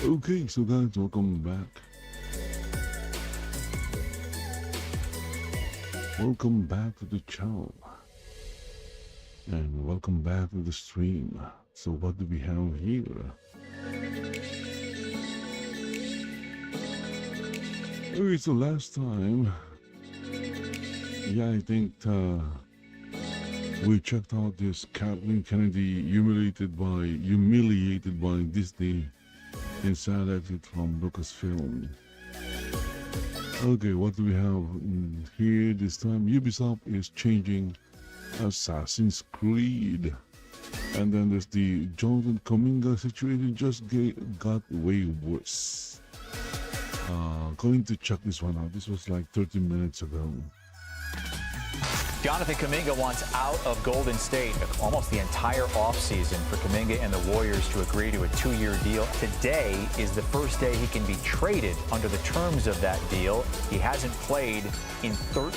Okay, so guys, welcome back. Welcome back to the channel. And welcome back to the stream. So what do we have here? Okay, so last time, yeah, I think we checked out this Kathleen Kennedy humiliated by Disney inside exit from Lucasfilm. Okay, what do we have in here this time? Ubisoft is changing Assassin's Creed. And then there's the Jonathan Kuminga situation just got way worse. Going to check this one out. This was like 30 minutes ago. Jonathan Kuminga wants out of Golden State almost the entire offseason for Kuminga and the Warriors to agree to a 2-year deal. Today is the first day he can be traded under the terms of that deal. He hasn't played in 13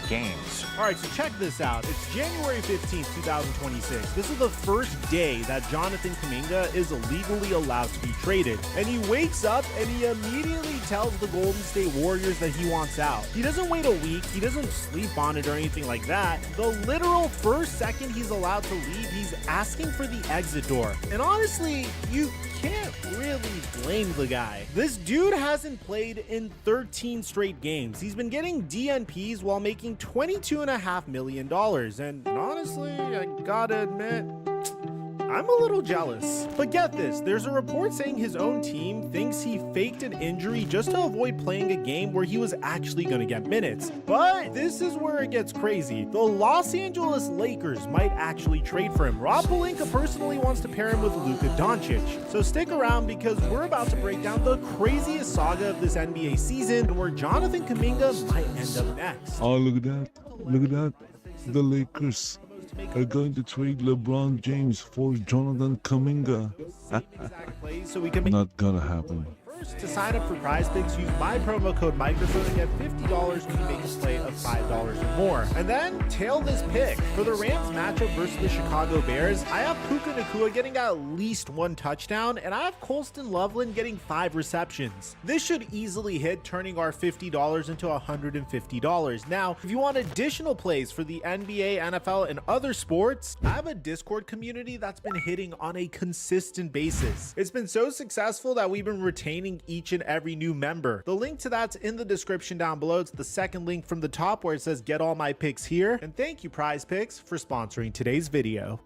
games. All right, so check this out. It's January 15th, 2026. This is the first day that Jonathan Kuminga is legally allowed to be traded. And he wakes up and he immediately tells the Golden State Warriors that he wants out. He doesn't wait a week. He doesn't sleep on it or anything like that. The literal first second he's allowed to leave, he's asking for the exit door. And honestly, you can't really blame the guy. This dude hasn't played in 13 straight games. He's been getting DNPs while making $22.5 million. And honestly, I gotta admit, I'm a little jealous. But get this, there's a report saying his own team thinks he faked an injury just to avoid playing a game where he was actually going to get minutes. But this is where it gets crazy. The Los Angeles Lakers might actually trade for him. Rob Pelinka personally wants to pair him with Luka Doncic. So stick around because we're about to break down the craziest saga of this NBA season where Jonathan Kuminga might end up next. Oh, look at that. Look at that. The Lakers are going to trade LeBron James for Jonathan Kuminga. So we can Not gonna happen. First, to sign up for Prize Picks, use my promo code microphone and get $50 when you make a play of $5 or more. And then tail this pick. For the Rams matchup versus the Chicago Bears, I have Puka Nacua getting at least 1 touchdown, and I have Colston Loveland getting 5 receptions. This should easily hit, turning our $50 into $150. Now, if you want additional plays for the NBA, NFL, and other sports, I have a Discord community that's been hitting on a consistent basis. It's been so successful that we've been retaining each and every new member. The link to that's in the description down below. It's the second link from the top where it says get all my picks here. And thank you Prize Picks for sponsoring today's video.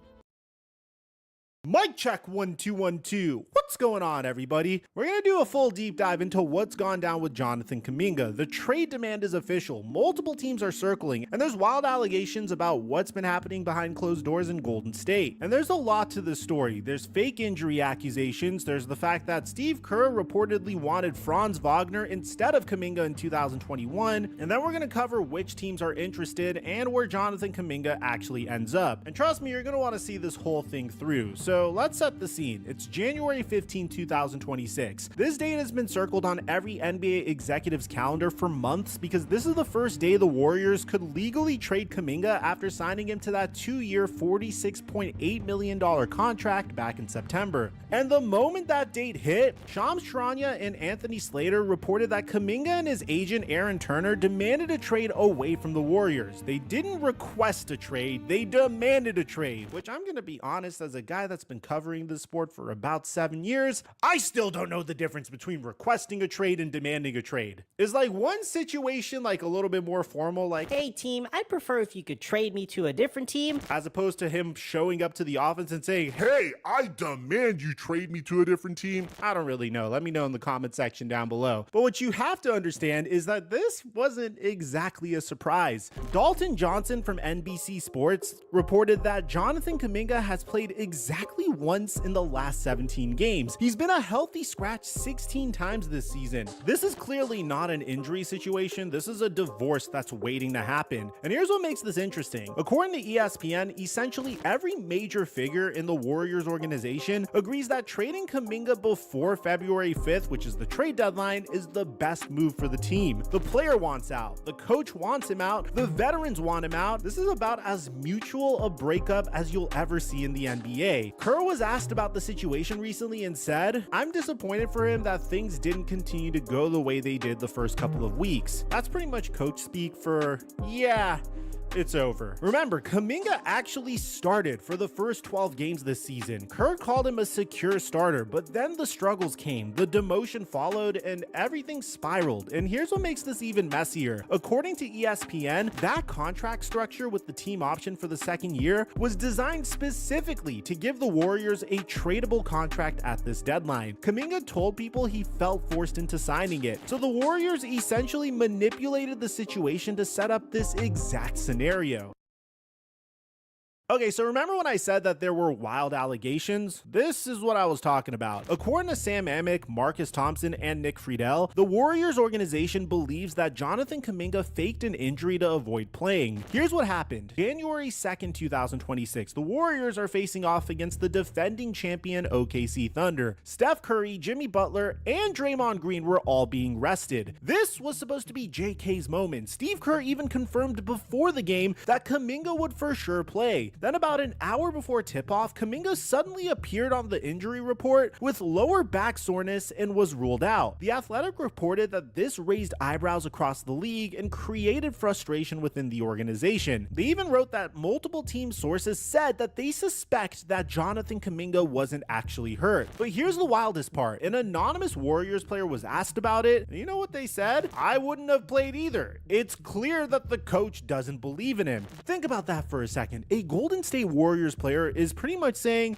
Mic check 1 2 1 2. What's going on, everybody? We're gonna do a full deep dive into what's gone down with Jonathan Kuminga. The trade demand is official. Multiple teams are circling, and there's wild allegations about what's been happening behind closed doors in Golden State. And there's a lot to this story. There's fake injury accusations. There's the fact that Steve Kerr reportedly wanted Franz Wagner instead of Kuminga in 2021. And then we're gonna cover which teams are interested and where Jonathan Kuminga actually ends up. And trust me, you're gonna want to see this whole thing through. So let's set the scene. It's January 15, 2026. This date has been circled on every NBA executive's calendar for months because this is the first day the Warriors could legally trade Kuminga after signing him to that 2-year, $46.8 million contract back in September. And the moment that date hit, Shams Charania and Anthony Slater reported that Kuminga and his agent Aaron Turner demanded a trade away from the Warriors. They didn't request a trade, they demanded a trade, which I'm gonna be honest, as a guy that's been covering this sport for about 7 years, I still don't know the difference between requesting a trade and demanding a trade. Is like one situation like a little bit more formal, like, hey team, I'd prefer if you could trade me to a different team, as opposed to him showing up to the office and saying, hey, I demand you trade me to a different team? I don't really know. Let me know in the comment section down below. But what you have to understand is that this wasn't exactly a surprise. Dalton Johnson from NBC Sports reported that Jonathan Kuminga has played exactly once in the last 17 games. He's been a healthy scratch 16 times this season. This is clearly not an injury situation. This is a divorce that's waiting to happen. And here's what makes this interesting. According to ESPN, essentially every major figure in the Warriors organization agrees that trading Kuminga before February 5th, which is the trade deadline, is the best move for the team. The player wants out, the coach wants him out, the veterans want him out. This is about as mutual a breakup as you'll ever see in the NBA. Kerr was asked about the situation recently and said, "I'm disappointed for him that things didn't continue to go the way they did the first couple of weeks." That's pretty much coach speak for, yeah, it's over. Remember, Kuminga actually started for the first 12 games this season. Kerr called him a secure starter, but then the struggles came, the demotion followed, and everything spiraled. And here's what makes this even messier. According to ESPN, that contract structure with the team option for the second year was designed specifically to give the Warriors a tradable contract at this deadline. Kuminga told people he felt forced into signing it, so the Warriors essentially manipulated the situation to set up this exact scenario. Okay, so remember when I said that there were wild allegations? This is what I was talking about. According to Sam Amick, Marcus Thompson, and Nick Friedel, the Warriors organization believes that Jonathan Kuminga faked an injury to avoid playing. Here's what happened. January 2nd, 2026, the Warriors are facing off against the defending champion OKC Thunder. Steph Curry, Jimmy Butler, and Draymond Green were all being rested. This was supposed to be JK's moment. Steve Kerr even confirmed before the game that Kuminga would for sure play. Then about an hour before tip-off, Kuminga suddenly appeared on the injury report with lower back soreness and was ruled out. The Athletic reported that this raised eyebrows across the league and created frustration within the organization. They even wrote that multiple team sources said that they suspect that Jonathan Kuminga wasn't actually hurt. But here's the wildest part. An anonymous Warriors player was asked about it, and you know what they said? "I wouldn't have played either." It's clear that the coach doesn't believe in him. Think about that for a second. A Golden State Warriors player is pretty much saying,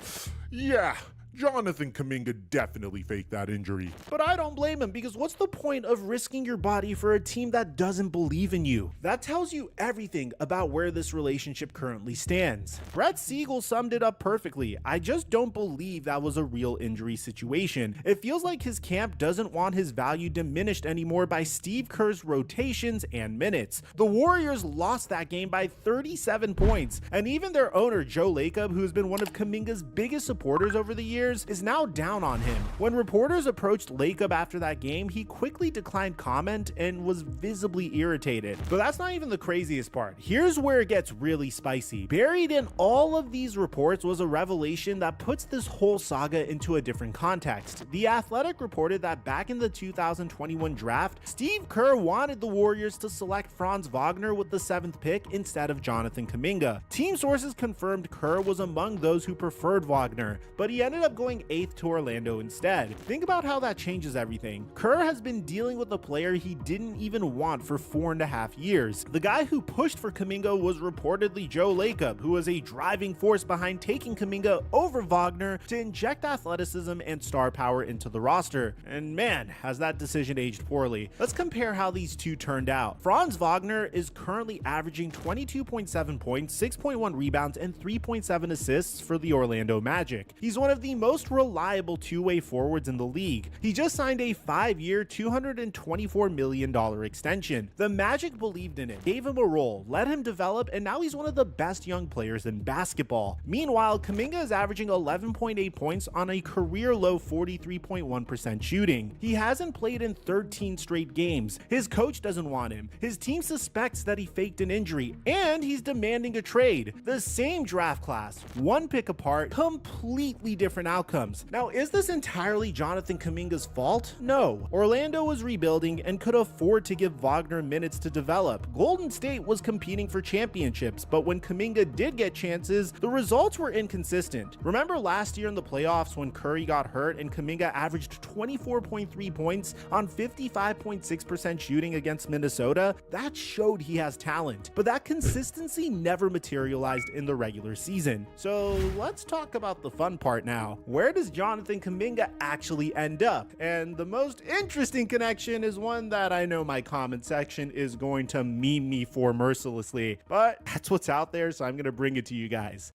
"Yeah, Jonathan Kuminga definitely faked that injury." But I don't blame him, because what's the point of risking your body for a team that doesn't believe in you? That tells you everything about where this relationship currently stands. Brett Siegel summed it up perfectly. "I just don't believe that was a real injury situation. It feels like his camp doesn't want his value diminished anymore by Steve Kerr's rotations and minutes." The Warriors lost that game by 37 points, and even their owner Joe Lacob, who has been one of Kuminga's biggest supporters over the years, is now down on him. When reporters approached Lacob after that game, he quickly declined comment and was visibly irritated. But that's not even the craziest part. Here's where it gets really spicy. Buried in all of these reports was a revelation that puts this whole saga into a different context. The Athletic reported that back in the 2021 draft, Steve Kerr wanted the Warriors to select Franz Wagner with the 7th pick instead of Jonathan Kuminga. Team sources confirmed Kerr was among those who preferred Wagner, but he ended up going 8th to Orlando instead. Think about how that changes everything. Kerr has been dealing with a player he didn't even want for 4.5 years. The guy who pushed for Kuminga was reportedly Joe Lacob, who was a driving force behind taking Kuminga over Wagner to inject athleticism and star power into the roster. And man, has that decision aged poorly. Let's compare how these two turned out. Franz Wagner is currently averaging 22.7 points, 6.1 rebounds, and 3.7 assists for the Orlando Magic. He's one of the most reliable two-way forwards in the league. He just signed a 5-year, $224 million extension. The Magic believed in him, gave him a role, let him develop, and now he's one of the best young players in basketball. Meanwhile, Kuminga is averaging 11.8 points on a career-low 43.1% shooting. He hasn't played in 13 straight games. His coach doesn't want him. His team suspects that he faked an injury, and he's demanding a trade. The same draft class, one pick apart, completely different outcomes. Now, is this entirely Jonathan Kuminga's fault? No. Orlando was rebuilding and could afford to give Wagner minutes to develop. Golden State was competing for championships, but when Kuminga did get chances, the results were inconsistent. Remember last year in the playoffs when Curry got hurt and Kuminga averaged 24.3 points on 55.6% shooting against Minnesota? That showed he has talent, but that consistency never materialized in the regular season. So let's talk about the fun part now. Where does Jonathan Kuminga actually end up? And the most interesting connection is one that I know my comment section is going to meme me for mercilessly, but that's what's out there, so I'm going to bring it to you guys.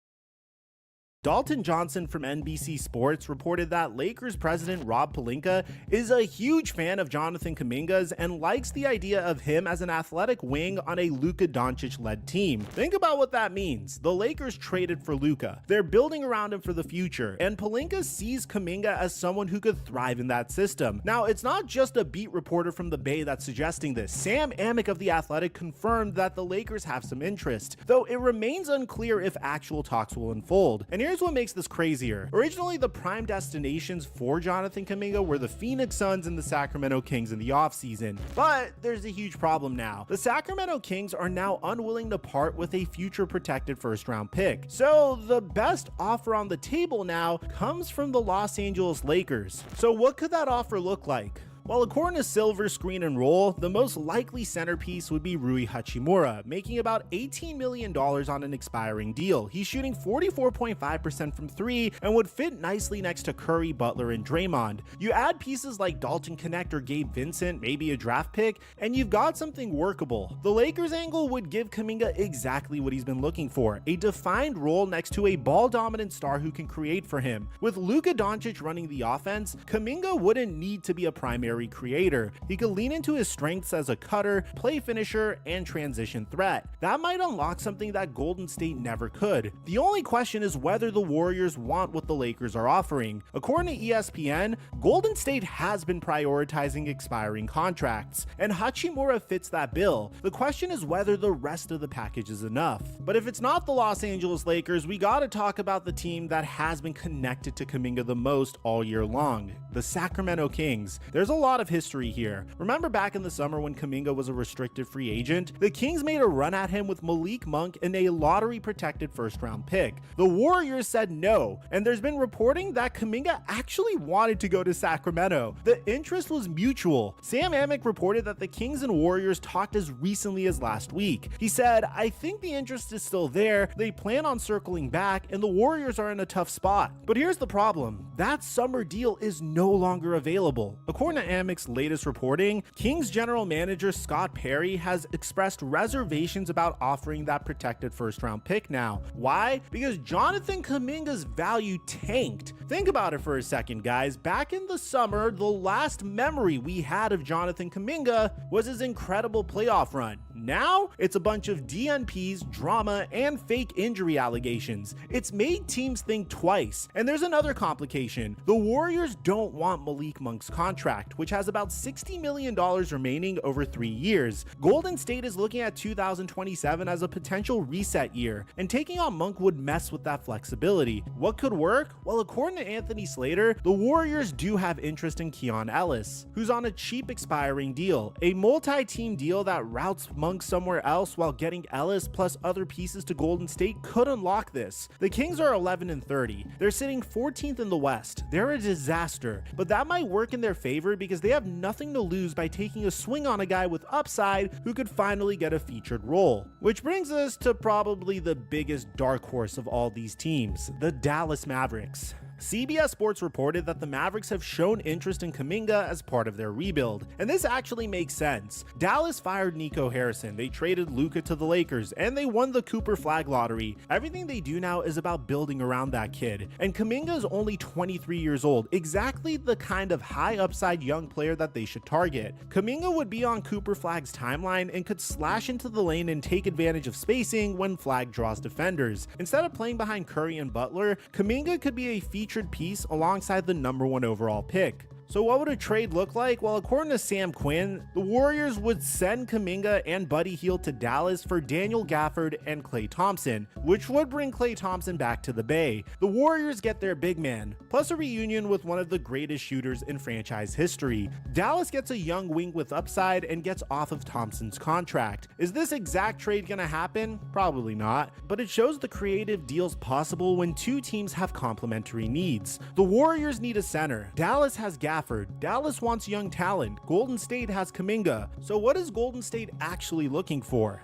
Dalton Johnson from NBC Sports reported that Lakers president Rob Pelinka is a huge fan of Jonathan Kuminga's and likes the idea of him as an athletic wing on a Luka Doncic-led team. Think about what that means. The Lakers traded for Luka. They're building around him for the future, and Pelinka sees Kuminga as someone who could thrive in that system. Now, it's not just a beat reporter from the Bay that's suggesting this. Sam Amick of The Athletic confirmed that the Lakers have some interest, though it remains unclear if actual talks will unfold. And here's what makes this crazier. Originally, the prime destinations for Jonathan Kuminga were the Phoenix Suns and the Sacramento Kings in the offseason. But there's a huge problem now. The Sacramento Kings are now unwilling to part with a future protected first-round pick. So the best offer on the table now comes from the Los Angeles Lakers. So what could that offer look like? Well, according to Silver Screen and Roll, the most likely centerpiece would be Rui Hachimura, making about $18 million on an expiring deal. He's shooting 44.5% from three and would fit nicely next to Curry, Butler, and Draymond. You add pieces like Dalton Knecht or Gabe Vincent, maybe a draft pick, and you've got something workable. The Lakers angle would give Kuminga exactly what he's been looking for, a defined role next to a ball-dominant star who can create for him. With Luka Doncic running the offense, Kuminga wouldn't need to be a primary creator. He could lean into his strengths as a cutter, play finisher, and transition threat. That might unlock something that Golden State never could. The only question is whether the Warriors want what the Lakers are offering. According to ESPN, Golden State has been prioritizing expiring contracts, and Hachimura fits that bill. The question is whether the rest of the package is enough. But if it's not the Los Angeles Lakers, we gotta talk about the team that has been connected to Kuminga the most all year long, the Sacramento Kings. There's a lot of history here. Remember back in the summer when Kuminga was a restricted free agent? The Kings made a run at him with Malik Monk and a lottery-protected first-round pick. The Warriors said no, and there's been reporting that Kuminga actually wanted to go to Sacramento. The interest was mutual. Sam Amick reported that the Kings and Warriors talked as recently as last week. He said, "I think the interest is still there, they plan on circling back, and the Warriors are in a tough spot." But here's the problem. That summer deal is no longer available. According to Amick's latest reporting, Kings general manager Scott Perry has expressed reservations about offering that protected first-round pick now. Why? Because Jonathan Kuminga's value tanked. Think about it for a second, guys. Back in the summer, the last memory we had of Jonathan Kuminga was his incredible playoff run. Now, it's a bunch of DNPs, drama, and fake injury allegations. It's made teams think twice. And there's another complication. The Warriors don't want Malik Monk's contract, which has about $60 million remaining over 3 years. Golden State is looking at 2027 as a potential reset year, and taking on Monk would mess with that flexibility. What could work? Well, according to Anthony Slater, the Warriors do have interest in Keon Ellis, who's on a cheap expiring deal, a multi-team deal that routes Monk somewhere else while getting Ellis plus other pieces to Golden State could unlock this. The Kings are 11-30. They're sitting 14th in the West. They're a disaster, but that might work in their favor because they have nothing to lose by taking a swing on a guy with upside who could finally get a featured role. Which brings us to probably the biggest dark horse of all these teams, the Dallas Mavericks. CBS Sports reported that the Mavericks have shown interest in Kuminga as part of their rebuild, and this actually makes sense. Dallas fired Nico Harrison, they traded Luka to the Lakers, and they won the Cooper Flag lottery. Everything they do now is about building around that kid, and Kuminga is only 23 years old, exactly the kind of high upside young player that they should target. Kuminga would be on Cooper Flag's timeline and could slash into the lane and take advantage of spacing when Flag draws defenders. Instead of playing behind Curry and Butler, Kuminga could be a featured piece alongside the #1 overall pick. So what would a trade look like? Well, according to Sam Quinn, the Warriors would send Kuminga and Buddy Hield to Dallas for Daniel Gafford and Klay Thompson, which would bring Klay Thompson back to the Bay. The Warriors get their big man, plus a reunion with one of the greatest shooters in franchise history. Dallas gets a young wing with upside and gets off of Thompson's contract. Is this exact trade gonna happen? Probably not, but it shows the creative deals possible when two teams have complementary needs. The Warriors need a center. Dallas has Gafford. Dallas wants young talent. Golden State has Kuminga. So what is Golden State actually looking for?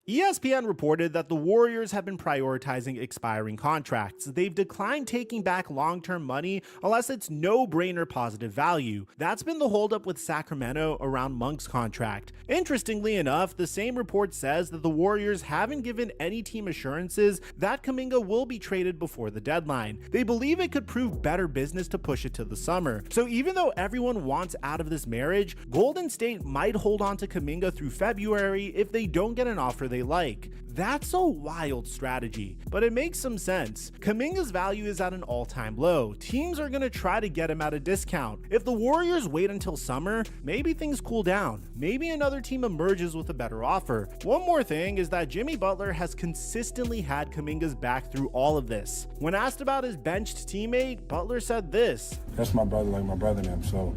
ESPN reported that the Warriors have been prioritizing expiring contracts. They've declined taking back long-term money unless it's no-brainer positive value. That's been the holdup with Sacramento around Monk's contract. Interestingly enough, the same report says that the Warriors haven't given any team assurances that Kuminga will be traded before the deadline. They believe it could prove better business to push it to the summer. So even though everyone wants out of this marriage, Golden State might hold on to Kuminga through February if they don't get an offer they they like. That's a wild strategy, but it makes some sense. Kuminga's value is at an all-time low. Teams are going to try to get him at a discount. If the Warriors wait until summer, maybe things cool down. Maybe another team emerges with a better offer. One more thing is that Jimmy Butler has consistently had Kuminga's back through all of this. When asked about his benched teammate, Butler said this. That's my brother like my brother and him, so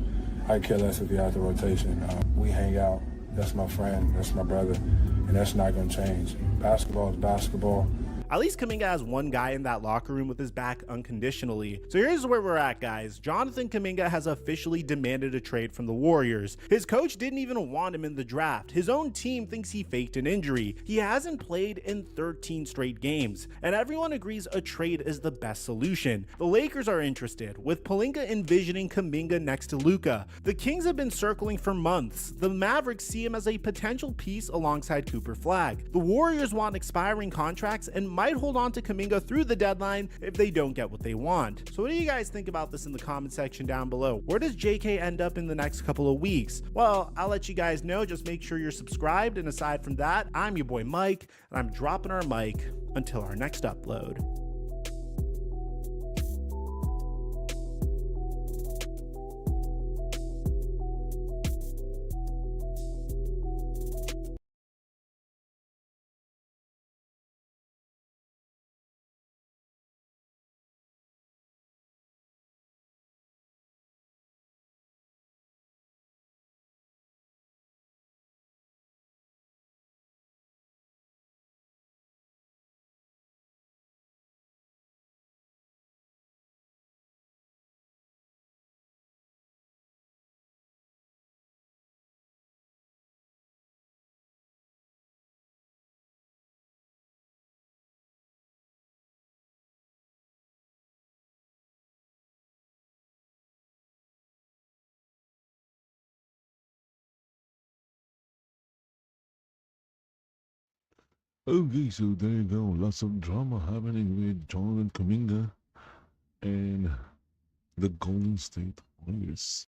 I care less if he's out the rotation. We hang out. That's my friend. That's my brother. And that's not going to change. Basketball is basketball. At least Kuminga has one guy in that locker room with his back unconditionally. So here's where we're at, guys. Jonathan Kuminga has officially demanded a trade from the Warriors. His coach didn't even want him in the draft. His own team thinks he faked an injury. He hasn't played in 13 straight games, and everyone agrees a trade is the best solution. The Lakers are interested, with Pelinka envisioning Kuminga next to Luka. The Kings have been circling for months. The Mavericks see him as a potential piece alongside Cooper Flagg. The Warriors want expiring contracts and might hold on to Kuminga through the deadline if they don't get what they want. So what do you guys think about this in the comment section down below? Where does JK end up in the next couple of weeks? Well, I'll let you guys know. Just make sure you're subscribed, and aside from that, I'm your boy Mike, and I'm dropping our mic until our next upload. Okay, so there you go. Lots of drama happening with Jonathan Kuminga and the Golden State Warriors.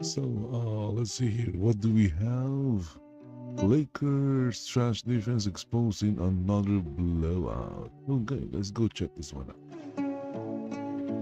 So, let's see here. What do we have? Lakers trash defense exposing another blowout. Okay, let's go check this one out.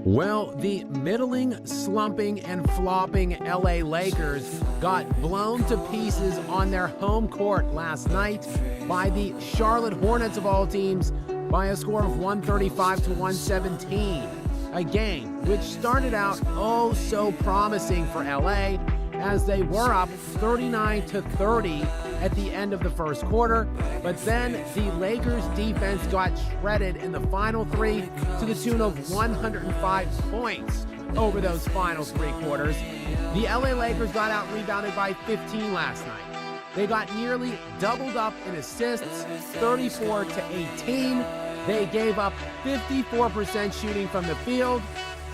Well, the middling, slumping, and flopping LA Lakers got blown to pieces on their home court last night by the Charlotte Hornets of all teams by a score of 135 to 117. A game which started out oh so promising for LA as they were up 39 to 30 at the end of the first quarter, but then the Lakers defense got shredded in the final three to the tune of 105 points over those final three quarters. The LA Lakers got out rebounded by 15 last night. They got nearly doubled up in assists, 34 to 18. They gave up 54% shooting from the field,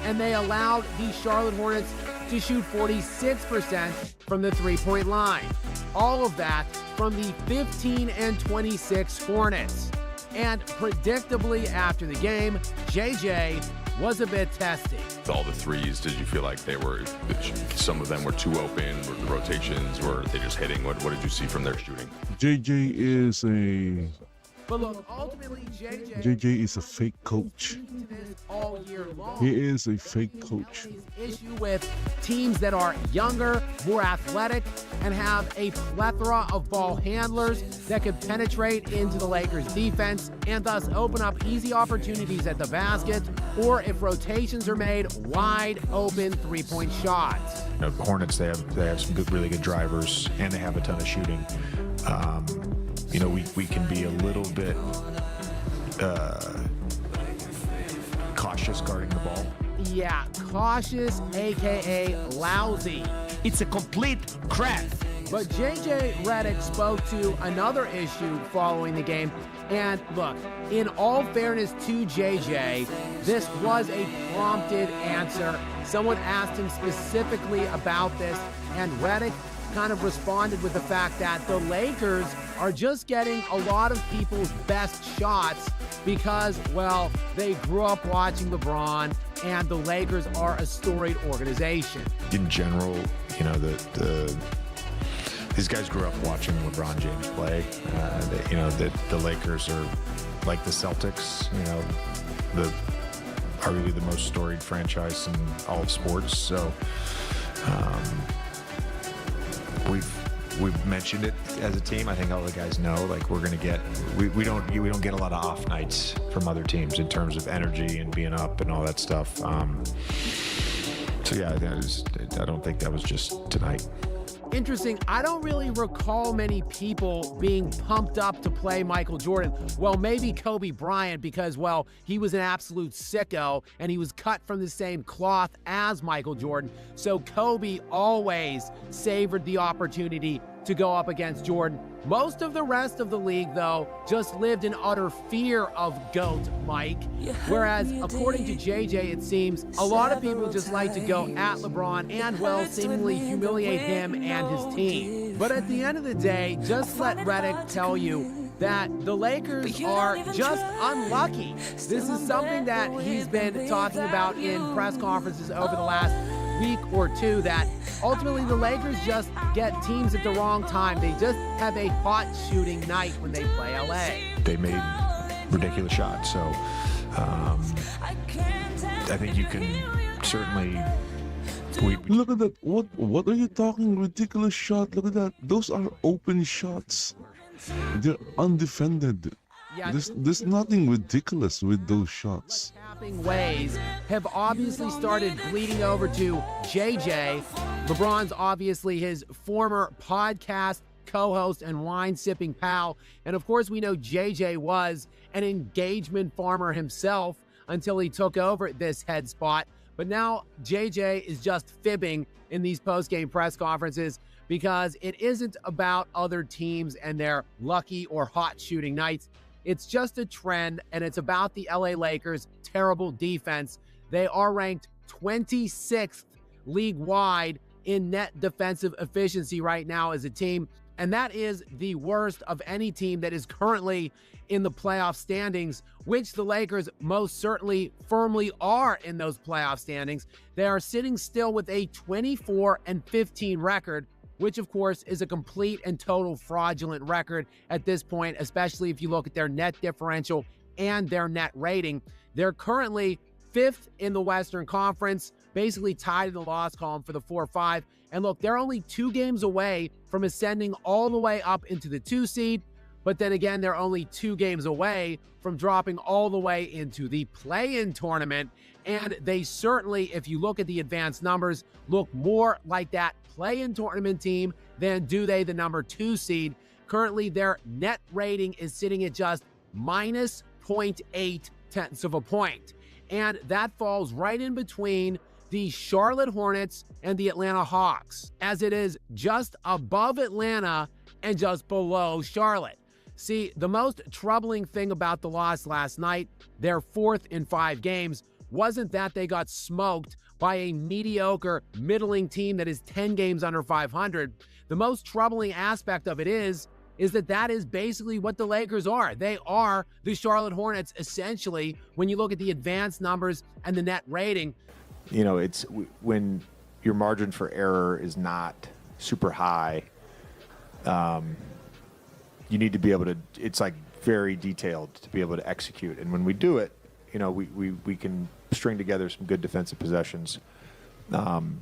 and they allowed the Charlotte Hornets to shoot 46% from the three-point line. All of that from the 15 and 26 Hornets. And predictably after the game, JJ was a bit testy. With all the threes, did you feel like some of them were too open? Were the rotations, were they just hitting? What did you see from their shooting? JJ is a But look, ultimately, JJ is a fake coach. all year long. He is a fake coach. Issue with teams that are younger, more athletic, and have a plethora of ball handlers that could penetrate into the Lakers defense and thus open up easy opportunities at the basket, or if rotations are made, wide open three-point shots. The Hornets, they have some really good drivers, and they have a ton of shooting. We can be a little bit cautious guarding the ball. Yeah, cautious, aka lousy. It's a complete crap. But JJ Redick spoke to another issue following the game. And look, in all fairness to JJ, this was a prompted answer. Someone asked him specifically about this, and Redick kind of responded with the fact that the Lakers are just getting a lot of people's best shots because, well, they grew up watching LeBron, and the Lakers are a storied organization. In general, the these guys grew up watching LeBron James play. The Lakers are like the Celtics, arguably the most storied franchise in all of sports. So we've mentioned it as a team. I think all the guys know, like, we're going to get, we don't get a lot of off nights from other teams in terms of energy and being up and all that stuff. So yeah, I don't think that was just tonight. Interesting. I don't really recall many people being pumped up to play Michael Jordan. Well, maybe Kobe Bryant, because, well, he was an absolute sicko and he was cut from the same cloth as Michael Jordan. So Kobe always savored the opportunity to go up against Jordan. Most of the rest of the league, though, just lived in utter fear of GOAT Mike. Whereas, according to JJ, it seems a lot of people just like to go at LeBron and, well, seemingly humiliate him and his team. But at the end of the day, just let Redick tell you that the Lakers are just unlucky. This is something that he's been talking about in press conferences over the last week or two, that ultimately the Lakers just get teams at the wrong time. They just have a hot shooting night when they play LA. They made ridiculous shots. So I think you can certainly... Look at that. What are you talking? Ridiculous shot. Look at that. Those are open shots. They're undefended. Yeah, there's nothing ridiculous with those shots. Tapping ways have obviously started bleeding over to JJ. LeBron's obviously his former podcast co-host and wine-sipping pal. And of course, we know JJ was an engagement farmer himself until he took over this head spot. But now JJ is just fibbing in these post-game press conferences because it isn't about other teams and their lucky or hot shooting nights. It's just a trend, and it's about the LA Lakers' terrible defense. They are ranked 26th league-wide in net defensive efficiency right now as a team, and that is the worst of any team that is currently in the playoff standings, which the Lakers most certainly firmly are in those playoff standings. They are sitting still with a 24-15 record, which of course is a complete and total fraudulent record at this point, especially if you look at their net differential and their net rating. They're currently 5th in the Western Conference, basically tied in the loss column for the 4-5. And look, they're only 2 games away from ascending all the way up into the 2 seed. But then again, they're only 2 games away from dropping all the way into the play-in tournament. And they certainly, if you look at the advanced numbers, look more like that play-in tournament team than do they the number 2 seed. Currently, their net rating is sitting at just minus 0.8 tenths of a point. And that falls right in between the Charlotte Hornets and the Atlanta Hawks, as it is just above Atlanta and just below Charlotte. See, the most troubling thing about the loss last night, their 4th in 5 games, wasn't that they got smoked by a mediocre, middling team that is 10 games under 500. The most troubling aspect of it is that is basically what the Lakers are. They are the Charlotte Hornets, essentially, when you look at the advanced numbers and the net rating. You know, it's when your margin for error is not super high, you need to be able to, it's like very detailed to be able to execute. And when we do it, you know, we can string together some good defensive possessions.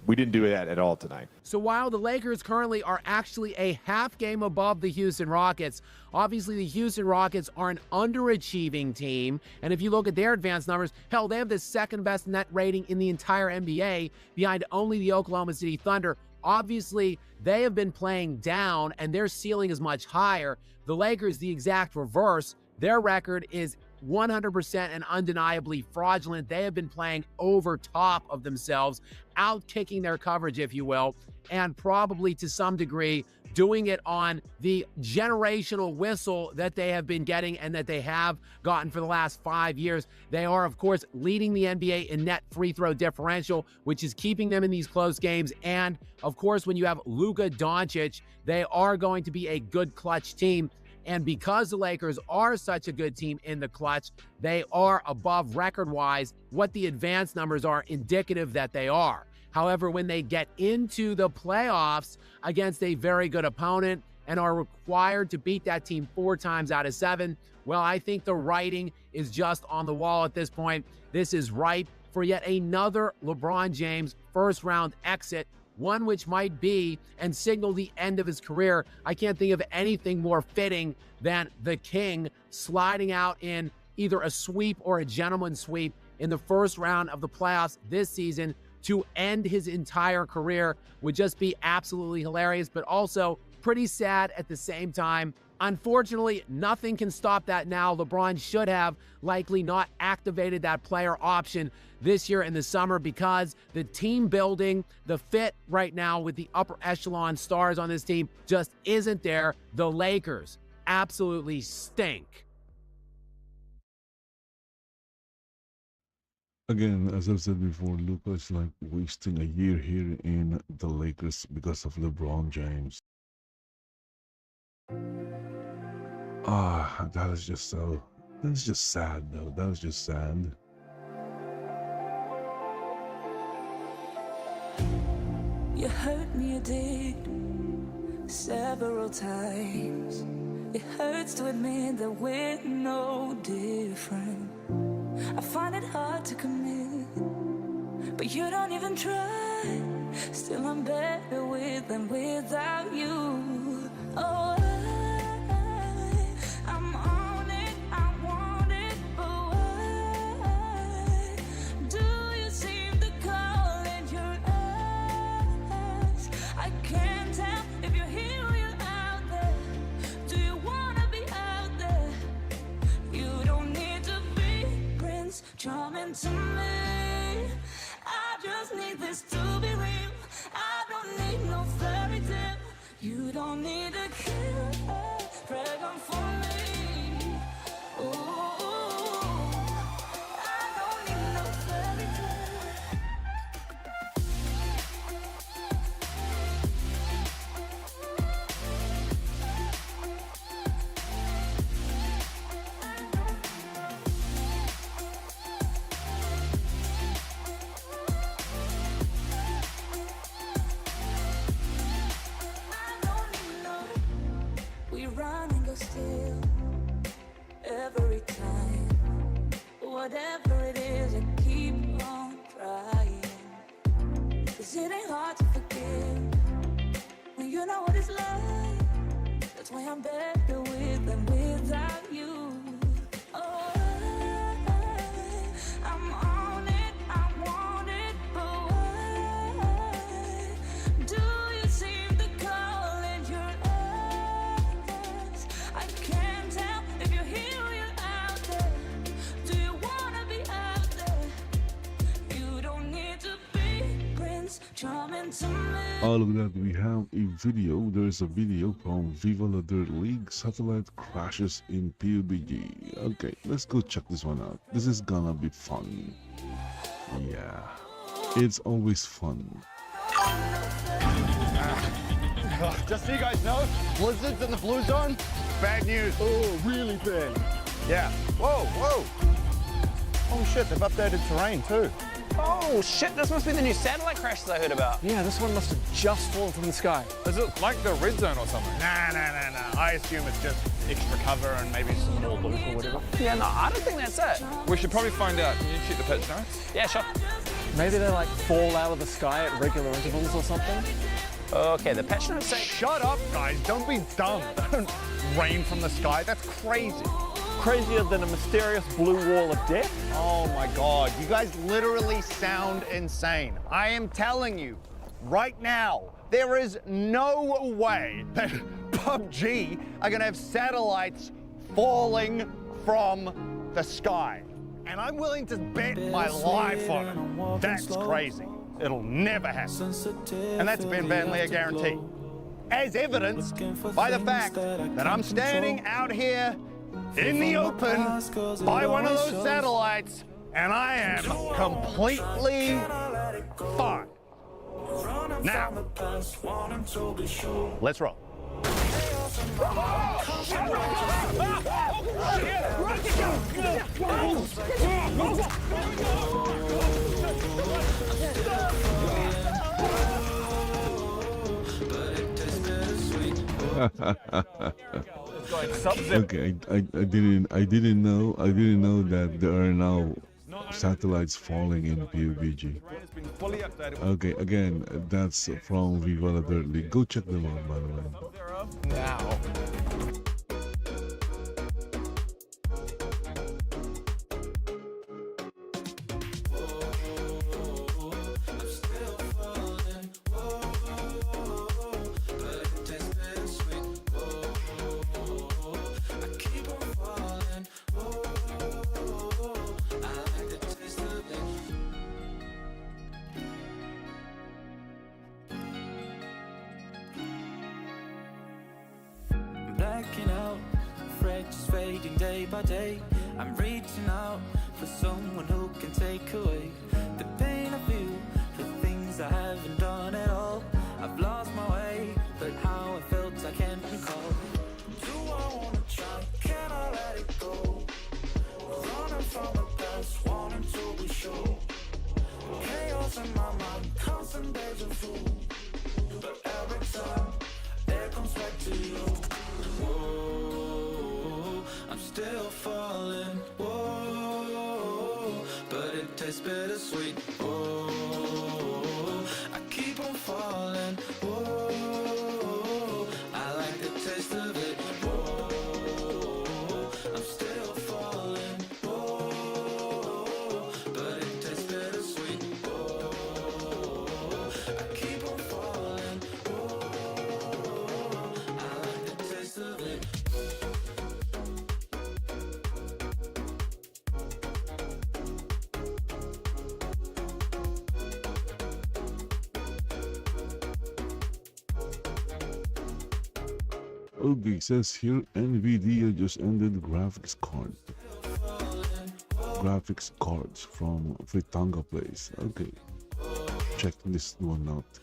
We didn't do that at all tonight. So while the Lakers currently are actually a half game above the Houston Rockets, obviously the Houston Rockets are an underachieving team. And if you look at their advanced numbers, hell, they have the 2nd best net rating in the entire NBA behind only the Oklahoma City Thunder. Obviously, they have been playing down and their ceiling is much higher. The Lakers, the exact reverse. Their record is 100% and undeniably fraudulent. They have been playing over top of themselves, out-kicking their coverage, if you will, and probably to some degree doing it on the generational whistle that they have been getting and that they have gotten for the last 5 years. They are, of course, leading the NBA in net free throw differential, which is keeping them in these close games. And, of course, when you have Luka Doncic, they are going to be a good clutch team. And because the Lakers are such a good team in the clutch, they are above record-wise what the advanced numbers are indicative that they are. However, when they get into the playoffs against a very good opponent and are required to beat that team 4 times out of 7, well, I think the writing is just on the wall at this point. This is ripe for yet another LeBron James first-round exit, one which might be and signal the end of his career. I can't think of anything more fitting than the King sliding out in either a sweep or a gentleman's sweep in the first round of the playoffs this season to end his entire career. Would just be absolutely hilarious, but also pretty sad at the same time. Unfortunately, nothing can stop that now. LeBron should have likely not activated that player option this year in the summer because the team building, the fit right now with the upper echelon stars on this team just isn't there. The Lakers absolutely stink. Again, as I've said before, Luka is like wasting a year here in the Lakers because of LeBron James. That is just sad though. That is just sad. You hurt me, you did, several times. It hurts to admit that we're no different. I find it hard to commit, but you don't even try. Still, I'm better with than without you. Oh, I'm on it, I want it, but why do you seem to call in your eyes? I can't tell if you're here or you're out there. Do you wanna be out there? You don't need to be Prince Charming to me. I just need this to be real. I don't need no fairy tale. You don't need a kill, pregnant for me. Ooh, I don't need no fairy tale. We run and go still every time. Whatever it is, I keep on trying. 'Cause it ain't hard to forgive when you know what it's like. That's why I'm better with than without you. Oh, I'm on it, I want it, but why do you seem to call in your eyes? I can't tell if you're here or you're out there. Do you wanna be out there? You don't need to be Prince Charming to me. All of that, we have a video. There is a video from Viva La Dirt League. Satellite crashes in PUBG. Okay, let's go check this one out. This is gonna be fun. Yeah, it's always fun. Just so you guys know, blizzards in the blue zone, bad news. Oh, really bad. Yeah. Whoa, whoa. Oh shit, they've updated terrain too. Oh shit, this must be the new satellite crashes I heard about. Yeah, this one must have just fallen from the sky. Is it like the red zone or something? Nah. I assume it's just extra cover and maybe some more loot or whatever. Yeah, no, I don't think that's it. We should probably find out. Can you check the pitch notes? Yeah, sure. Maybe they like fall out of the sky at regular intervals or something? Okay, the patch notes say... Shut up, guys. Don't be dumb. They don't rain from the sky. That's crazy. Crazier than a mysterious blue wall of death? Oh my God. You guys literally sound insane. I am telling you, right now, there is no way that PUBG are gonna have satellites falling from the sky. And I'm willing to bet my life on it. That's crazy. It'll never happen. And that's Ben Van Leer guarantee. As evidenced by the fact that I'm standing out here in the open by one of those satellites and I am completely fine. Now, let's roll. Okay, I didn't know that there are now satellites falling in PUBG. Okay, again, that's from Viva La Dirt League. Go check them out, by the way. Now. Blacking out, fractures fading day by day. I'm reaching out for someone who can take away the pain I feel, the things I haven't done at all. I've lost my way, but how I felt I can't recall. Do I wanna try? Can I let it go? Running from the past, wanting to be sure. Chaos in my mind, constant deja vu. But every time it comes back to you. Whoa, I'm still falling. Whoa, but it tastes bittersweet. Whoa, I keep on falling. Whoa, I like the taste of it. Whoa, I'm still falling. Whoa, but it tastes bittersweet. Whoa, I keep on falling. Whoa, I like the taste of it. Okay, says here NVIDIA just ended graphics cards from Fritanga Place. Okay, check this one out.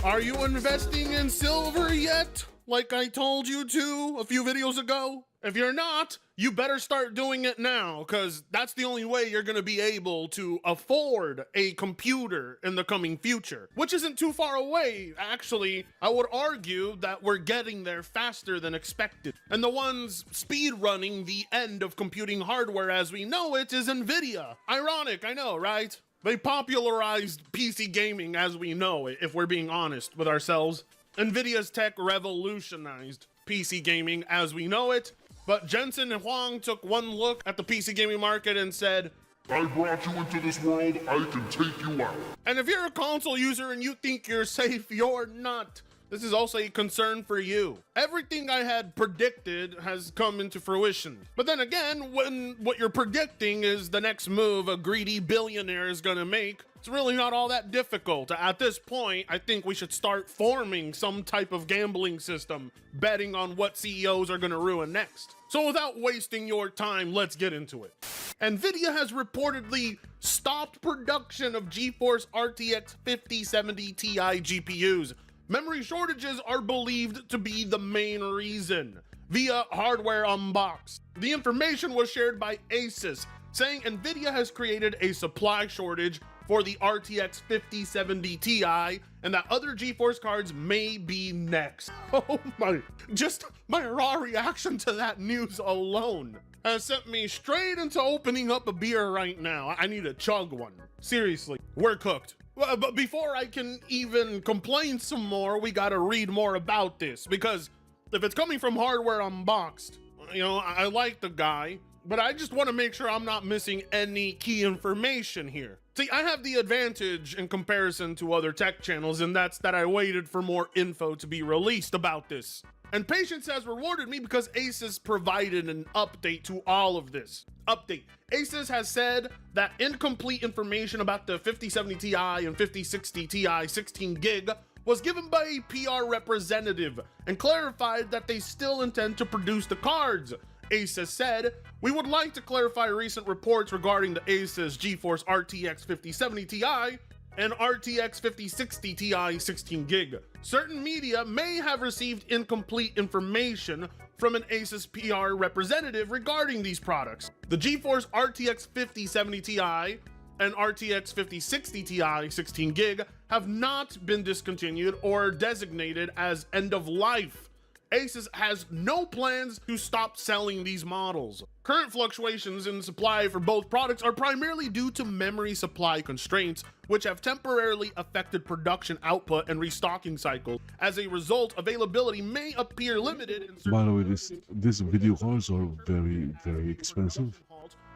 Are you investing in silver yet? Like I told you to a few videos ago? If you're not, you better start doing it now, because that's the only way you're going to be able to afford a computer in the coming future, which isn't too far away. Actually, I would argue that we're getting there faster than expected. And the ones speed running the end of computing hardware as we know it is NVIDIA. Ironic, I know, right? They popularized PC gaming as we know it, if we're being honest with ourselves. NVIDIA's tech revolutionized PC gaming as we know it, but Jensen Huang took one look at the PC gaming market and said, I brought you into this world, I can take you out. And if you're a console user and you think you're safe, you're not. This is also a concern for you. Everything I had predicted has come into fruition. But then again, when what you're predicting is the next move a greedy billionaire is gonna make, it's really not all that difficult. At this point, I think we should start forming some type of gambling system, betting on what CEOs are gonna ruin next. So without wasting your time, let's get into it. NVIDIA has reportedly stopped production of GeForce RTX 5070 Ti GPUs. Memory shortages are believed to be the main reason, via Hardware Unboxed. The information was shared by Asus, saying NVIDIA has created a supply shortage for the RTX 5070 Ti and that other GeForce cards may be next. Oh my, just my raw reaction to that news alone has sent me straight into opening up a beer right now. I need to chug one. Seriously, we're cooked. But before I can even complain some more, we gotta read more about this, because if it's coming from Hardware Unboxed, you know, I like the guy, but I just want to make sure I'm not missing any key information here. See, I have the advantage in comparison to other tech channels, and that's that I waited for more info to be released about this. And patience has rewarded me because Asus provided an update to all of this. Update. Asus has said that incomplete information about the 5070 Ti and 5060 Ti 16 gig was given by a PR representative and clarified that they still intend to produce the cards. Asus said, "We would like to clarify recent reports regarding the Asus GeForce RTX 5070 Ti and RTX 5060 Ti 16 gig. Certain media may have received incomplete information from an Asus PR representative regarding these products. The GeForce RTX 5070 Ti and RTX 5060 Ti 16 gig have not been discontinued or designated as end of life. Asus has no plans to stop selling these models. Current fluctuations in supply for both products are primarily due to memory supply constraints, which have temporarily affected production output and restocking cycles. As a result, availability may appear limited in certain By the way, these video cards are very expensive.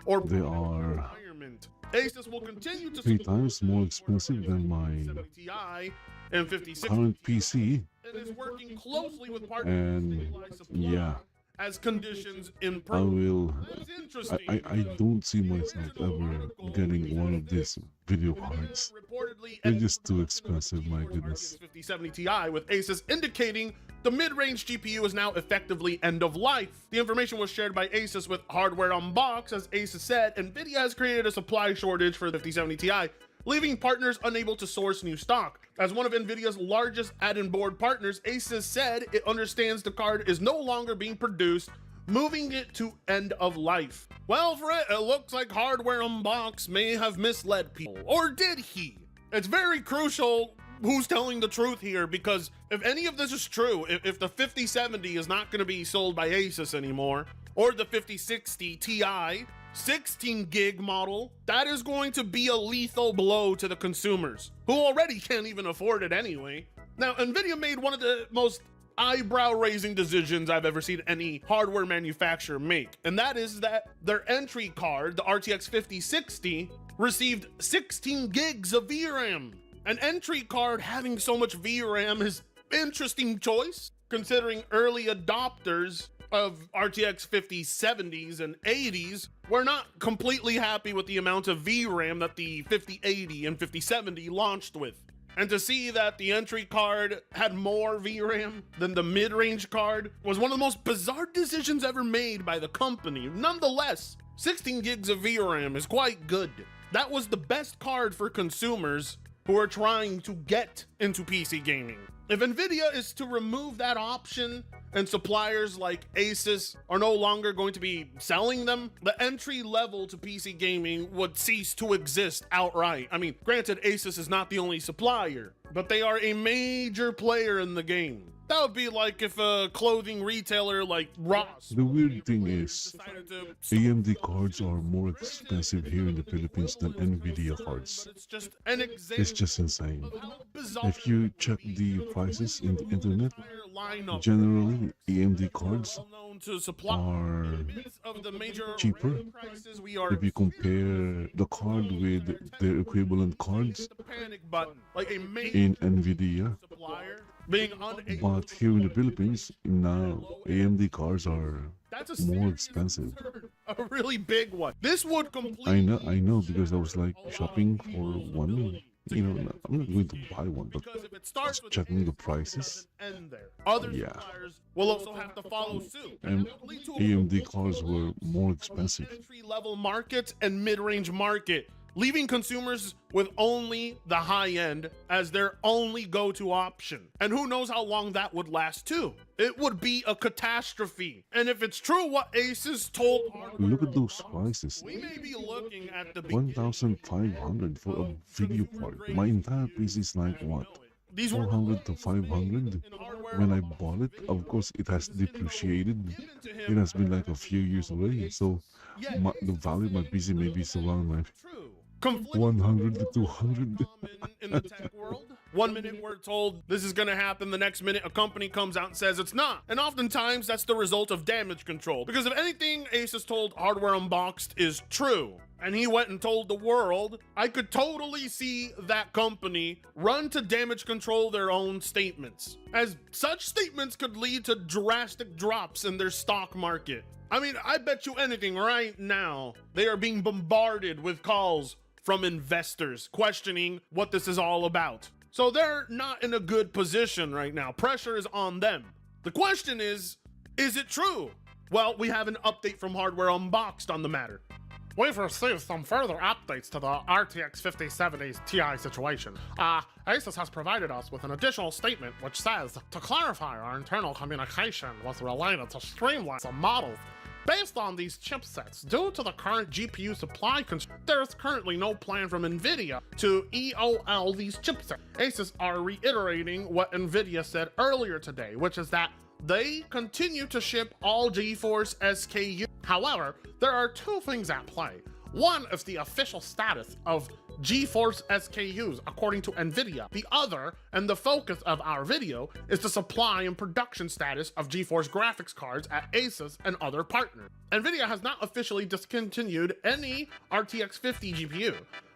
or They are environment. Asus will continue to 3 times more expensive than my 70 Ti and 5060 current PC. and is working closely with partners And to stabilize supply yeah, as conditions I improve. will. That's interesting. I don't see myself ever getting one of these video cards. Reportedly, They're just too expensive, my goodness. 5070 Ti with Asus indicating the mid-range GPU is now effectively end of life. The information was shared by Asus with Hardware Unboxed. As Asus said, NVIDIA has created a supply shortage for the 5070 Ti, leaving partners unable to source new stock. As one of NVIDIA's largest add-in board partners, Asus said it understands the card is no longer being produced, moving it to end of life. Well, for it looks like Hardware Unboxed may have misled people. Or did he? It's very crucial who's telling the truth here, because if any of this is true, if the 5070 is not going to be sold by Asus anymore, or the 5060 Ti 16 gig model, that is going to be a lethal blow to the consumers, who already can't even afford it anyway. Now, NVIDIA made one of the most eyebrow-raising decisions I've ever seen any hardware manufacturer make, and that is that their entry card, the RTX 5060, received 16 gigs of VRAM. An entry card having so much VRAM is an interesting choice, considering early adopters of RTX 5070s and 80s were not completely happy with the amount of VRAM that the 5080 and 5070 launched with. And to see that the entry card had more VRAM than the mid-range card was one of the most bizarre decisions ever made by the company. Nonetheless, 16 gigs of VRAM is quite good. That was the best card for consumers who are trying to get into PC gaming. If NVIDIA is to remove that option and suppliers like Asus are no longer going to be selling them, the entry level to PC gaming would cease to exist outright. I mean, granted, Asus is not the only supplier, but they are a major player in the game. That would be like if a clothing retailer like Ross. The weird thing is, decided to AMD cards are more expensive here in the Philippines than NVIDIA cards. It's just an example. It's just insane. of how bizarre If you check the prices in the internet, the lineup generally AMD cards known to supply are of the major cheaper prices we are if you compare the card with their equivalent cards the panic button, like a major in NVIDIA. supplier being unable But here in the Philippines, now AMD cards are that's a more expensive. a really big one. This would completely I know, because I was like shopping for one. You know, I'm not going to buy one, but because if it starts with checking the prices. end there. Other Yeah. suppliers will also have to follow suit. And That would lead to a AMD cards were more expensive. entry-level market and mid-range market, leaving consumers with only the high end as their only go-to option. And who knows how long that would last too. It would be a catastrophe. And if it's true what Asus told hardware, Look at those prices. we may be looking at the 1,500 for a video card. My entire PC is like what? These were 400 to 500. When I bought it, of course, it has depreciated. It has been like a few years already. So the value of my PC may be around like 100 to 200. in the tech world. 1 minute we're told this is going to happen, the next minute a company comes out and says it's not. And oftentimes that's the result of damage control. Because if anything Asus told Hardware Unboxed is true, and he went and told the world, I could totally see that company run to damage control their own statements, as such statements could lead to drastic drops in their stock market. I mean, I bet you anything right now, they are being bombarded with calls from investors questioning what this is all about. So they're not in a good position right now. Pressure is on them. The question is it true? Well, we have an update from Hardware Unboxed on the matter. We've received some further updates to the RTX 5070 Ti situation. Asus has provided us with an additional statement which says, to clarify, our internal communication was related to streamline some models Based on these chipsets, due to the current GPU supply constraints, there is currently no plan from NVIDIA to EOL these chipsets. Asus are reiterating what NVIDIA said earlier today, which is that they continue to ship all GeForce SKUs. However, there are two things at play. One is the official status of GeForce SKUs according to NVIDIA. The other, and the focus of our video, is the supply and production status of GeForce graphics cards at Asus and other partners. NVIDIA has not officially discontinued any RTX 50 GPU,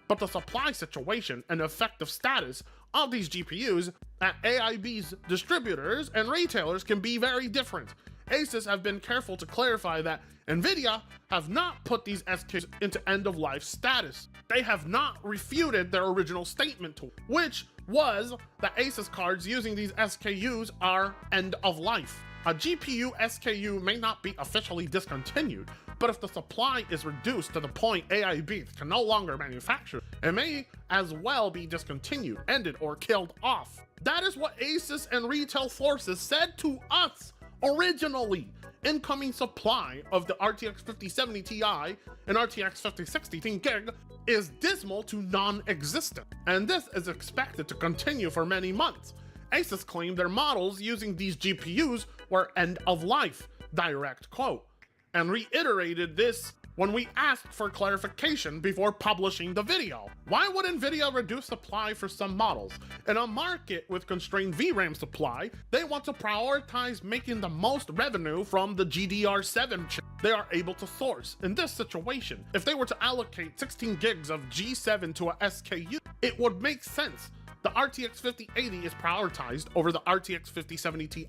but the supply situation and effective status of these GPUs at AIB's distributors and retailers can be very different. Asus have been careful to clarify that NVIDIA have not put these SKUs into end-of-life status. They have not refuted their original statement, which was that Asus cards using these SKUs are end-of-life. A GPU SKU may not be officially discontinued, but if the supply is reduced to the point AIB can no longer manufacture, it may as well be discontinued, ended, or killed off. That is what Asus and retail forces said to us originally. Incoming supply of the RTX 5070 Ti and RTX 5060 10GB is dismal to non-existent, and this is expected to continue for many months. Asus claimed their models using these GPUs were end of life, direct quote, and reiterated this when we asked for clarification before publishing the video. Why would NVIDIA reduce supply for some models? In a market with constrained VRAM supply, they want to prioritize making the most revenue from the GDR7 chip they are able to source. In this situation, if they were to allocate 16 gigs of G7 to a SKU, it would make sense. The RTX 5080 is prioritized over the RTX 5070 Ti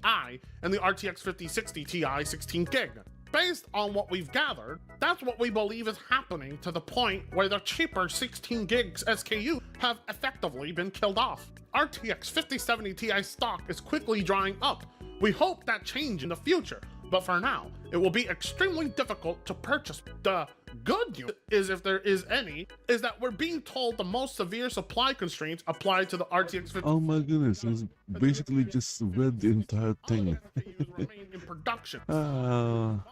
and the RTX 5060 Ti 16 gig. Based on what we've gathered, that's what we believe is happening to the point where the cheaper 16 gigs SKU have effectively been killed off. RTX 5070 Ti stock is quickly drying up. We hope that changes in the future, but for now, it will be extremely difficult to purchase. The good news is, if there is any, is that we're being told the most severe supply constraints apply to the RTX 50. Oh my goodness, it's basically just read the entire thing. Remain in production. Volume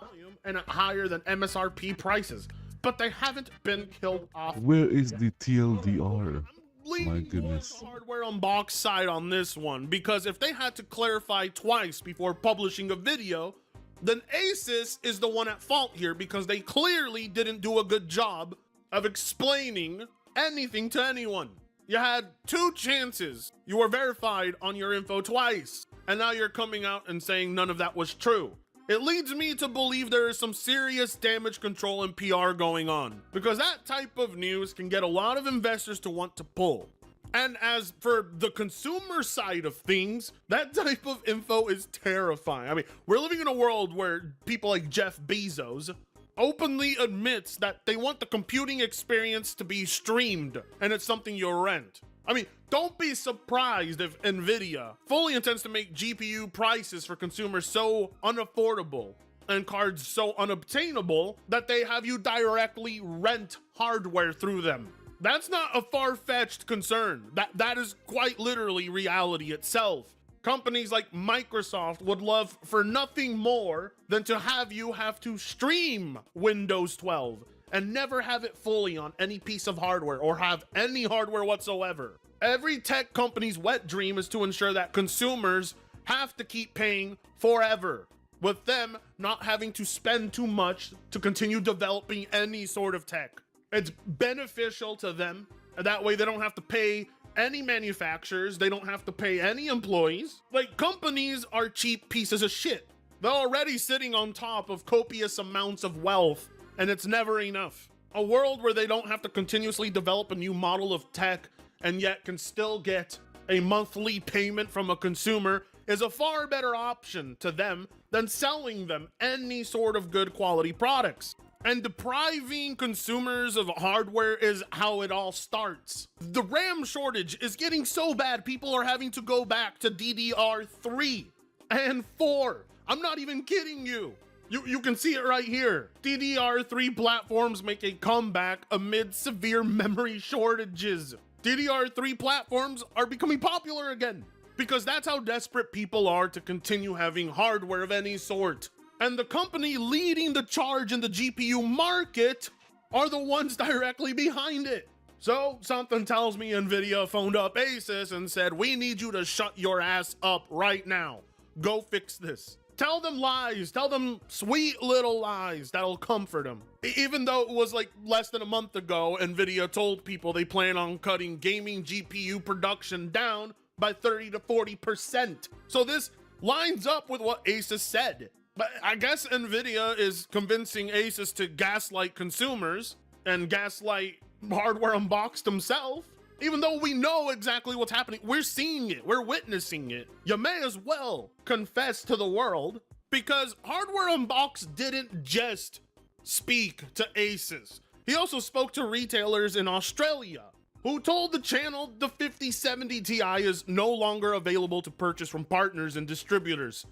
and at higher than MSRP prices, but they haven't been killed off. Where is the TLDR? My goodness. The hardware unbox side on this one, because if they had to clarify twice before publishing a video, then Asus is the one at fault here, because they clearly didn't do a good job of explaining anything to anyone. You had two chances. You were verified on your info twice, and now you're coming out and saying none of that was true. It leads me to believe there is some serious damage control and PR going on, because that type of news can get a lot of investors to want to pull. And as for the consumer side of things, that type of info is terrifying. I mean, we're living in a world where people like Jeff Bezos openly admits that they want the computing experience to be streamed, and it's something you rent. I mean, don't be surprised if NVIDIA fully intends to make GPU prices for consumers so unaffordable and cards so unobtainable that they have you directly rent hardware through them. That's not a far-fetched concern. That is quite literally reality itself. Companies like Microsoft would love for nothing more than to have you have to stream Windows 12 and never have it fully on any piece of hardware or have any hardware whatsoever. Every tech company's wet dream is to ensure that consumers have to keep paying forever, with them not having to spend too much to continue developing any sort of tech. It's beneficial to them, and that way they don't have to pay any manufacturers, they don't have to pay any employees. Like, companies are cheap pieces of shit. They're already sitting on top of copious amounts of wealth, and it's never enough. A world where they don't have to continuously develop a new model of tech and yet can still get a monthly payment from a consumer is a far better option to them than selling them any sort of good quality products. And depriving consumers of hardware is how it all starts. The RAM shortage is getting so bad, people are having to go back to DDR3 and 4. I'm not even kidding you. You can see it right here. DDR3 platforms make a comeback amid severe memory shortages. DDR3 platforms are becoming popular again because that's how desperate people are to continue having hardware of any sort. And the company leading the charge in the GPU market are the ones directly behind it. So something tells me Nvidia phoned up Asus and said, we need you to shut your ass up right now. Go fix this. Tell them lies, tell them sweet little lies that'll comfort them. Even though it was like less than a month ago, Nvidia told people they plan on cutting gaming GPU production down by 30 to 40%. So this lines up with what Asus said. But I guess Nvidia is convincing Asus to gaslight consumers and gaslight Hardware Unboxed himself. Even though we know exactly what's happening, we're seeing it, we're witnessing it. You may as well confess to the world, because Hardware Unboxed didn't just speak to Asus. He also spoke to retailers in Australia, who told the channel the 5070 Ti is no longer available to purchase from partners and distributors,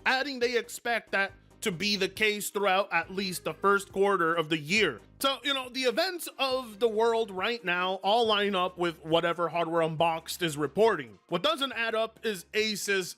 adding they expect that to be the case throughout at least the first quarter of the year. So, you know, the events of the world right now all line up with whatever Hardware Unboxed is reporting. What doesn't add up is Asus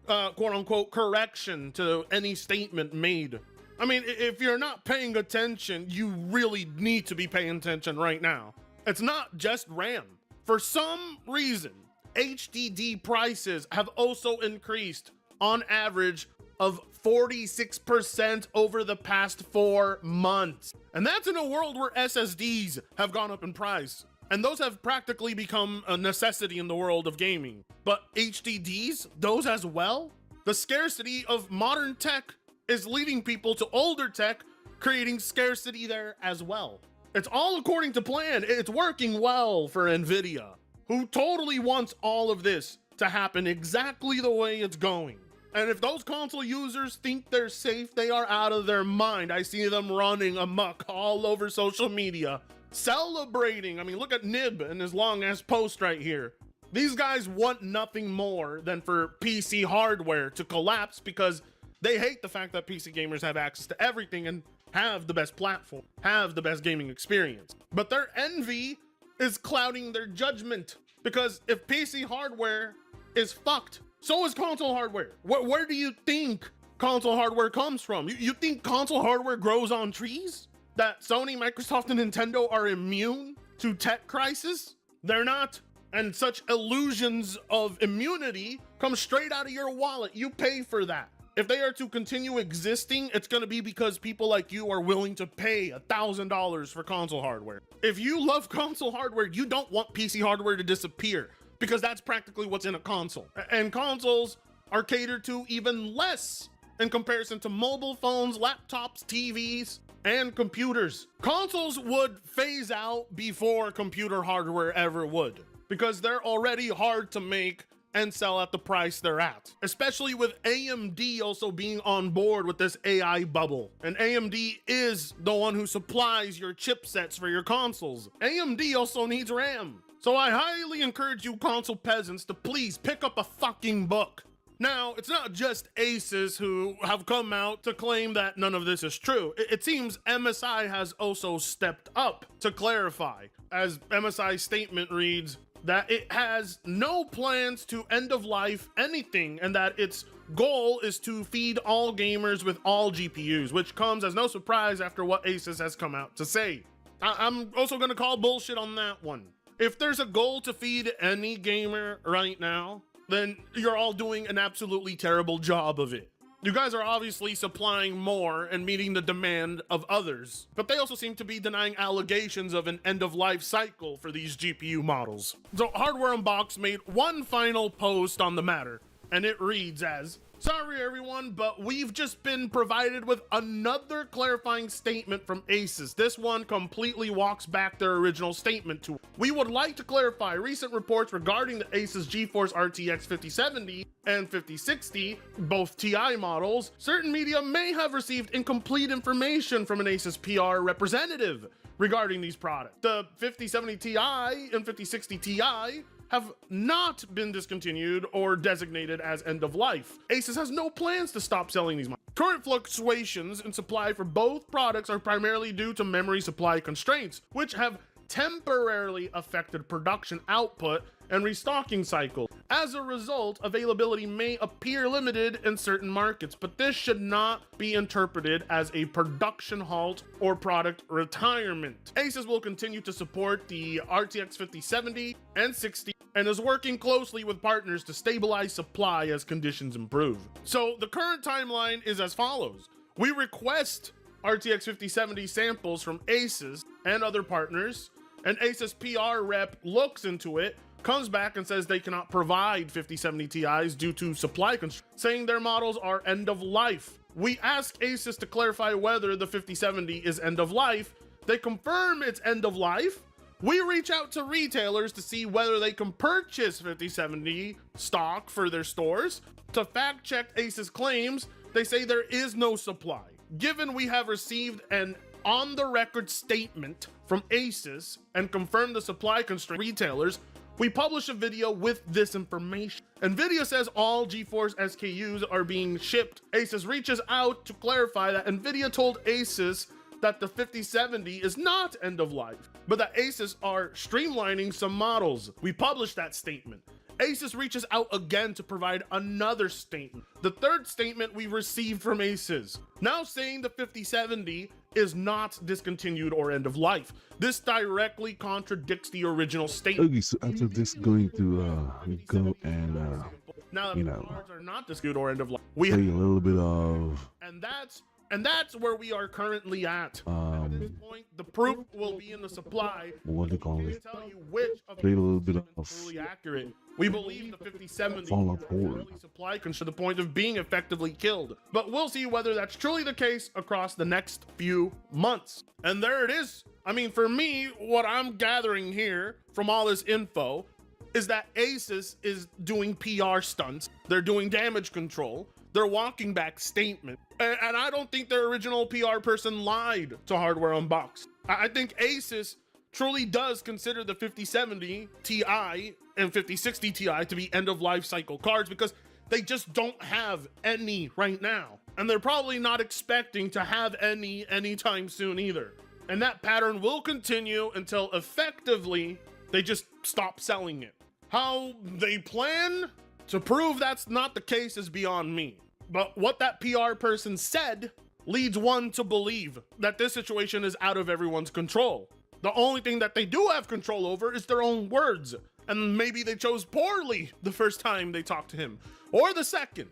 quote unquote correction to any statement made. I mean, if you're not paying attention, you really need to be paying attention right now. It's not just RAM. For some reason, HDD prices have also increased on average of 46% over the past 4 months. And that's in a world where SSDs have gone up in price. And those have practically become a necessity in the world of gaming. But HDDs, those as well? The scarcity of modern tech is leading people to older tech, creating scarcity there as well. It's all according to plan. It's working well for Nvidia, who totally wants all of this to happen exactly the way it's going. And if those console users think they're safe, they are out of their mind. I see them running amok all over social media, celebrating. I mean, look at Nib and his long ass post right here. These guys want nothing more than for PC hardware to collapse because they hate the fact that PC gamers have access to everything and have the best platform, have the best gaming experience. But their envy is clouding their judgment, because if PC hardware is fucked, so is console hardware. Where do you think console hardware comes from? You think console hardware grows on trees? That Sony, Microsoft, and Nintendo are immune to tech crisis? They're not. And such illusions of immunity come straight out of your wallet. You pay for that. If they are to continue existing, it's going to be because people like you are willing to pay $1,000 for console hardware. If you love console hardware, you don't want PC hardware to disappear, because that's practically what's in a console. And consoles are catered to even less in comparison to mobile phones, laptops, TVs, and computers. Consoles would phase out before computer hardware ever would, because they're already hard to make and sell at the price they're at, especially with AMD also being on board with this AI bubble. And AMD is the one who supplies your chipsets for your consoles. AMD also needs RAM. So I highly encourage you console peasants to please pick up a fucking book. Now, it's not just Asus who have come out to claim that none of this is true. It seems MSI has also stepped up to clarify, as MSI's statement reads, that it has no plans to end of life anything, and that its goal is to feed all gamers with all GPUs, which comes as no surprise after what Asus has come out to say. I'm also gonna call bullshit on that one. If there's a goal to feed any gamer right now, then you're all doing an absolutely terrible job of it. You guys are obviously supplying more and meeting the demand of others, but they also seem to be denying allegations of an end-of-life cycle for these GPU models. So Hardware Unboxed made one final post on the matter, and it reads as, "Sorry everyone, but we've just been provided with another clarifying statement from Asus. This one completely walks back their original statement to. We would like to clarify recent reports regarding the Asus GeForce RTX 5070 and 5060, both TI models. Certain media may have received incomplete information from an Asus PR representative regarding these products. The 5070 Ti and 5060 Ti have not been discontinued or designated as end of life. Asus has no plans to stop selling these models. Current fluctuations in supply for both products are primarily due to memory supply constraints, which have temporarily affected production output and restocking cycle. As a result, availability may appear limited in certain markets, but this should not be interpreted as a production halt or product retirement. Asus will continue to support the RTX 5070 and 60 and is working closely with partners to stabilize supply as conditions improve. So the current timeline is as follows. We request RTX 5070 samples from Asus and other partners, and Asus PR rep looks into it, comes back and says they cannot provide 5070 Ti's due to supply constraints, saying their models are end of life. We ask Asus to clarify whether the 5070 is end of life. They confirm it's end of life. We reach out to retailers to see whether they can purchase 5070 stock for their stores. To fact check Asus claims, they say there is no supply. Given we have received an on the record statement from Asus and confirmed the supply constraint retailers, we publish a video with this information. NVIDIA says all GeForce SKUs are being shipped. Asus reaches out to clarify that NVIDIA told Asus that the 5070 is not end of life, but that Asus are streamlining some models. We published that statement. Asus reaches out again to provide another statement. The third statement we received from Asus, now saying the 5070 is not discontinued or end of life. This directly contradicts the original statement. Okay, so after this, going to go and now you that know, cards are not discontinued or end of life, we play a little bit of and that's where we are currently at. At this point, the proof will be in the supply. what do you call it? Tell you which of Play a little bit of truly accurate. We believe the 5070 Fall Apart. supply can to the point of being effectively killed, but we'll see whether that's truly the case across the next few months. And there it is. I mean, for me, what I'm gathering here from all this info is that Asus is doing PR stunts. They're doing damage control. They're walking back statement. And I don't think their original PR person lied to Hardware Unboxed. I think Asus truly does consider the 5070 Ti and 5060 Ti to be end of life cycle cards because they just don't have any right now. And they're probably not expecting to have any anytime soon either. And that pattern will continue until effectively they just stop selling it. How they plan to prove that's not the case is beyond me. But what that PR person said leads one to believe that this situation is out of everyone's control. The only thing that they do have control over is their own words. And maybe they chose poorly the first time they talked to him, or the second,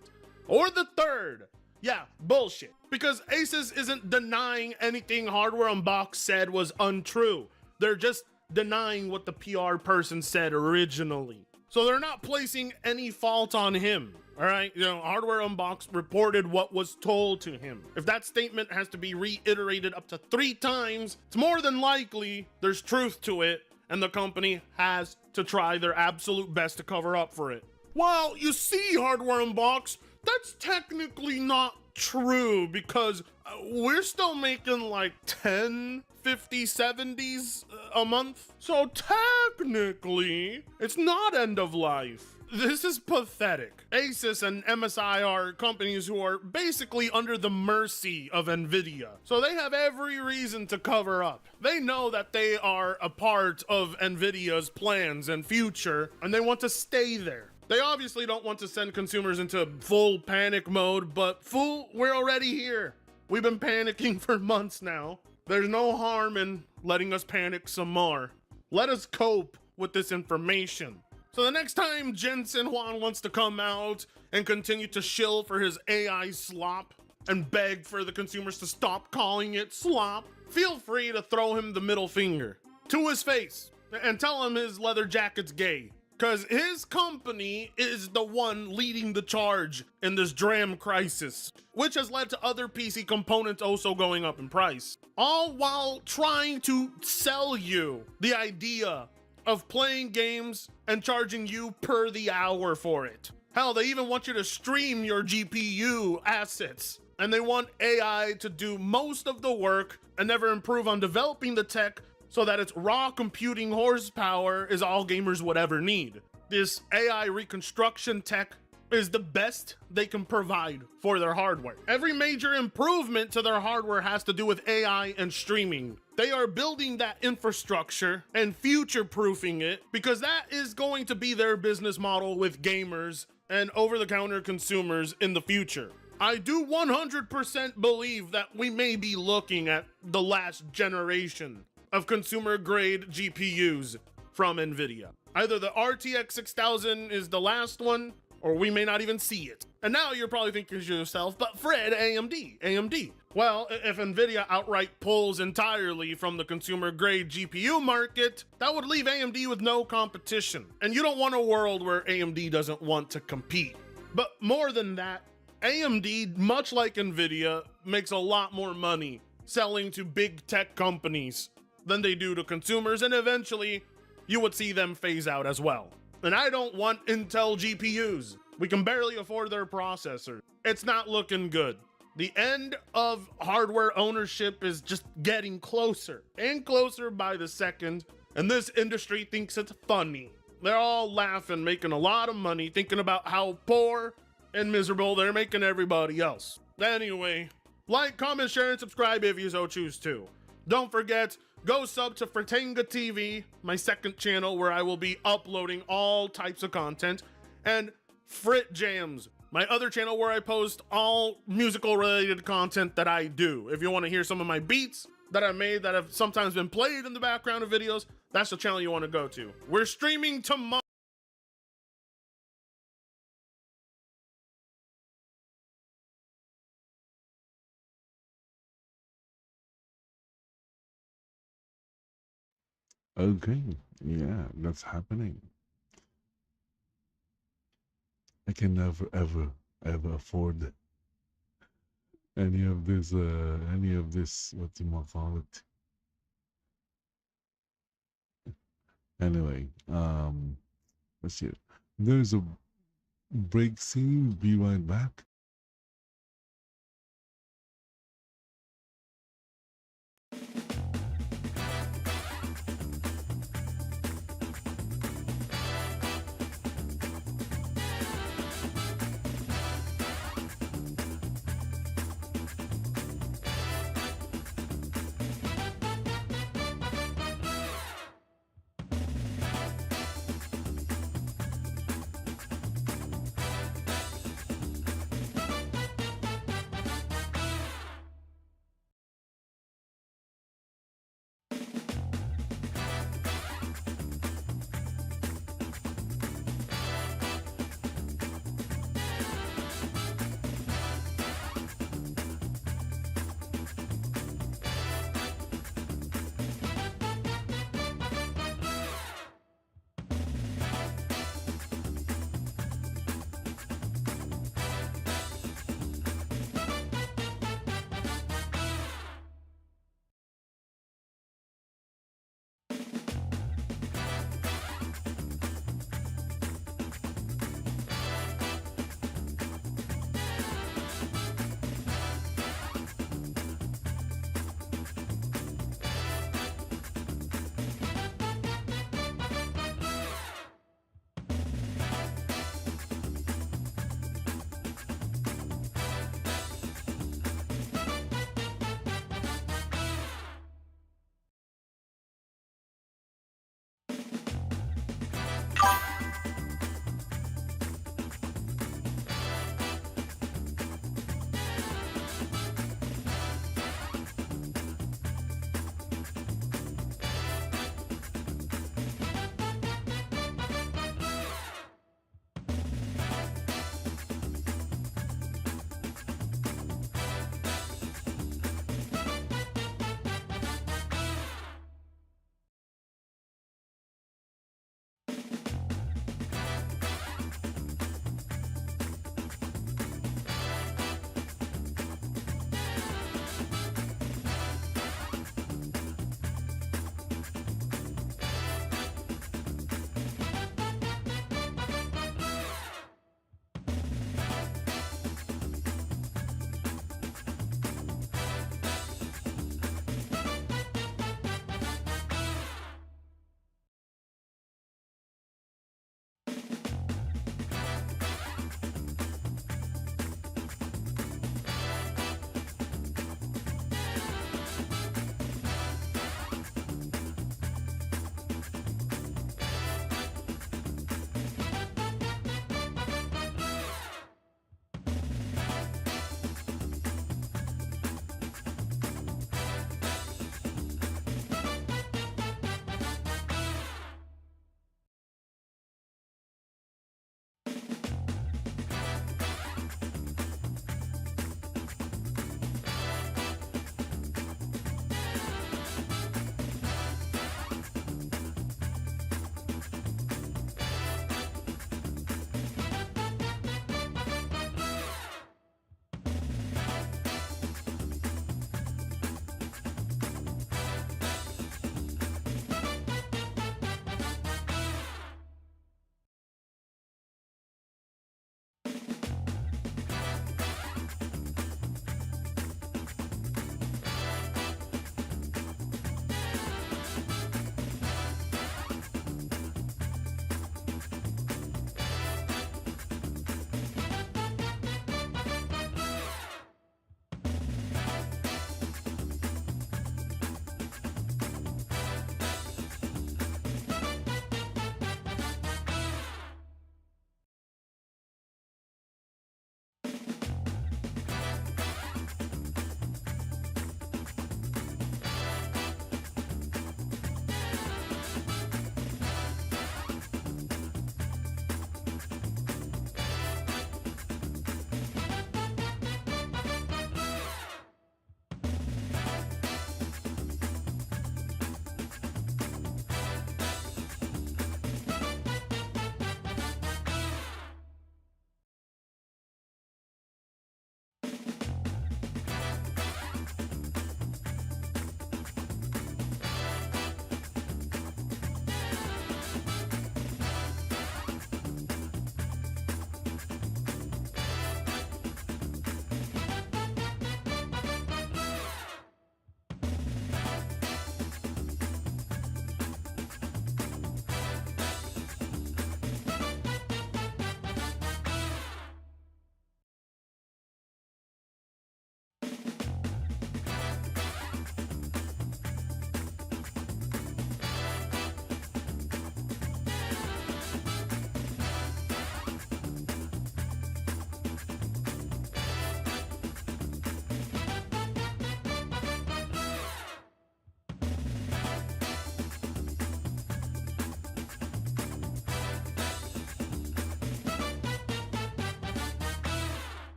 or the third. Yeah, bullshit. Because Asus isn't denying anything Hardware Unboxed said was untrue. They're just denying what the PR person said originally. So they're not placing any fault on him. All right, Hardware Unboxed reported what was told to him. If that statement has to be reiterated up to 3 times, it's more than likely there's truth to it, and the company has to try their absolute best to cover up for it. Well, you see, Hardware Unboxed, that's technically not true because we're still making like 10 5070s a month. So technically, it's not end of life. This is pathetic. Asus and MSI are companies who are basically under the mercy of NVIDIA. So they have every reason to cover up. They know that they are a part of NVIDIA's plans and future, and they want to stay there. They obviously don't want to send consumers into full panic mode, but we're already here. We've been panicking for months now. There's no harm in letting us panic some more. Let us cope with this information. So the next time Jensen Huang wants to come out and continue to shill for his AI slop and beg for the consumers to stop calling it slop, feel free to throw him the middle finger to his face and tell him his leather jacket's gay. Because his company is the one leading the charge in this DRAM crisis, which has led to other PC components also going up in price. All while trying to sell you the idea of playing games and charging you per the hour for it. Hell, they even want you to stream your GPU assets. And they want AI to do most of the work and never improve on developing the tech so that its raw computing horsepower is all gamers would ever need. This AI reconstruction tech is the best they can provide for their hardware. Every major improvement to their hardware has to do with AI and streaming. They are building that infrastructure and future-proofing it because that is going to be their business model with gamers and over-the-counter consumers in the future. I do 100% believe that we may be looking at the last generation of consumer-grade GPUs from NVIDIA. Either the RTX 6000 is the last one, or we may not even see it. And now you're probably thinking to yourself, but Fred, AMD. Well, if NVIDIA outright pulls entirely from the consumer grade GPU market, that would leave AMD with no competition. And you don't want a world where AMD doesn't want to compete. But more than that, AMD, much like NVIDIA, makes a lot more money selling to big tech companies than they do to consumers, and eventually you would see them phase out as well. And I don't want Intel GPUs. We can barely afford their processor. It's not looking good. The end of hardware ownership is just getting closer and closer by the second, and this industry thinks it's funny. They're all laughing, making a lot of money, thinking about how poor and miserable they're making everybody else. Anyway, like, comment, share, and subscribe if you so choose to. Don't forget, go sub to Fratanga TV, my second channel where I will be uploading all types of content, and Frit Jams, my other channel where I post all musical related content that I do. If you want to hear some of my beats that I made that have sometimes been played in the background of videos, that's the channel you want to go to. We're streaming tomorrow. Okay, yeah, that's happening. I can never, ever afford any of this, what do you call it? Anyway, let's see. There's a break scene, be right back.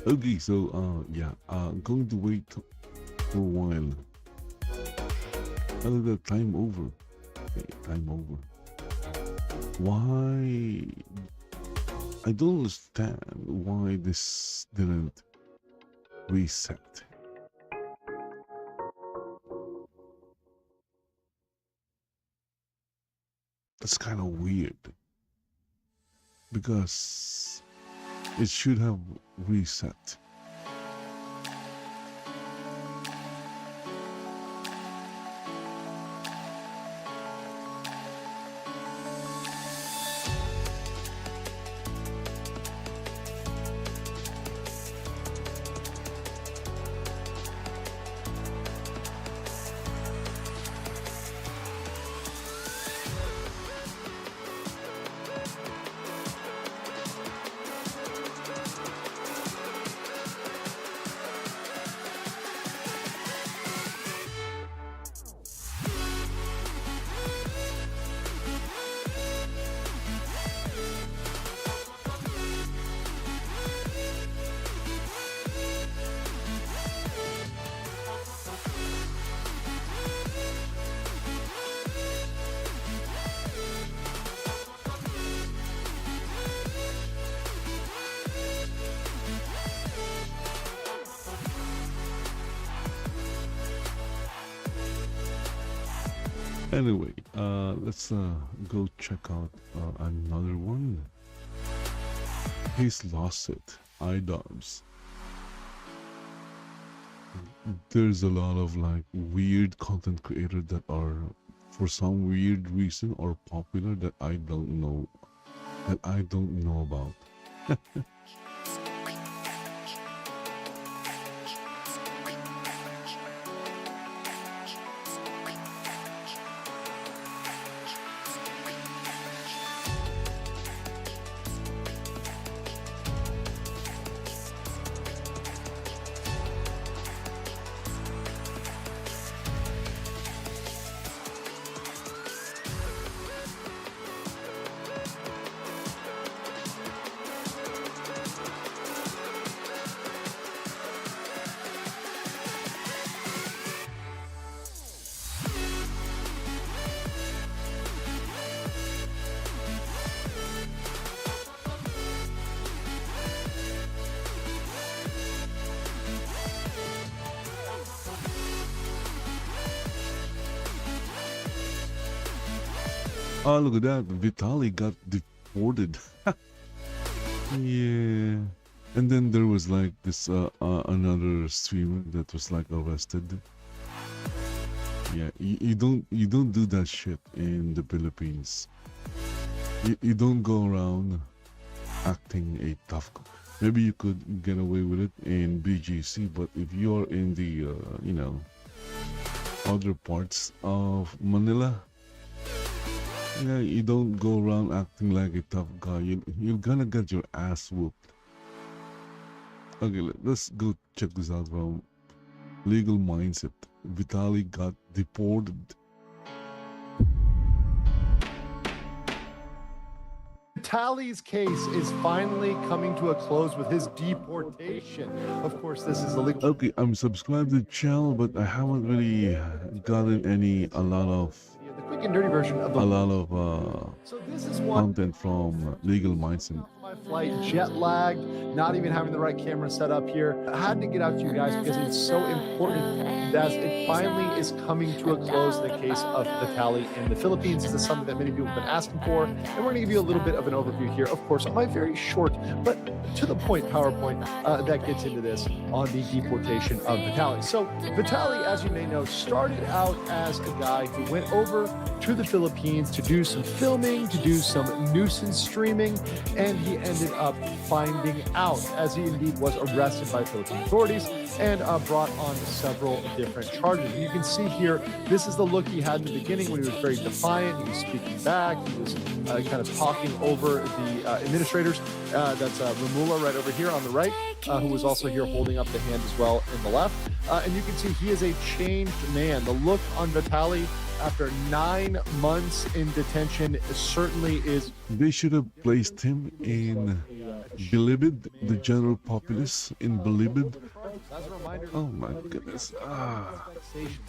Okay, so yeah, I'm going to wait for a while. Other than time over. Okay, time over. Why? I don't understand why this didn't reset. That's kind of weird because it should have reset. Anyway, let's go check out another one. He's lost it. iDubbbz. There's a lot of like weird content creators that are, for some weird reason, are popular that I don't know about. Oh, look at that. Vitaly got deported. Yeah. And then there was like this another streamer that was like arrested. Yeah, you don't do that shit in the Philippines. You don't go around acting a tough guy. Maybe you could get away with it in BGC, but if you're in the you know, other parts of Manila, yeah, you don't go around acting like a tough guy. You're gonna get your ass whooped. Okay, let's go check this out from Legal Mindset. Vitaly got deported. Vitaly's case is finally coming to a close with his deportation. Of course, this is illegal. Okay, I'm subscribed to the channel, but I haven't really gotten a lot of The quick and dirty version of the so this is one content from Legal Mindset. my flight, jet lagged, not even having the right camera set up here. I had to get out to you guys because it's so important that it finally is coming to a close in the case of Vitaly in the Philippines. This is something that many people have been asking for, and we're going to give you a little bit of an overview here, of course, on my very short but to the point PowerPoint that gets into this on the deportation of Vitaly. So Vitaly, as you may know, started out as a guy who went over to the Philippines to do some filming, to do some nuisance streaming, and he ended up finding out, as he indeed was arrested by Philippine authorities and brought on several different charges. And you can see here, this is the look he had in the beginning when he was very defiant. He was speaking back. He was kind of talking over the administrators. That's Ramula right over here on the right, who was also here holding up the hand as well in the left. And you can see he is a changed man. The look on Vitaly after 9 months in detention certainly is. They should have placed him in Bilibid, the general populace in Bilibid. Oh my goodness.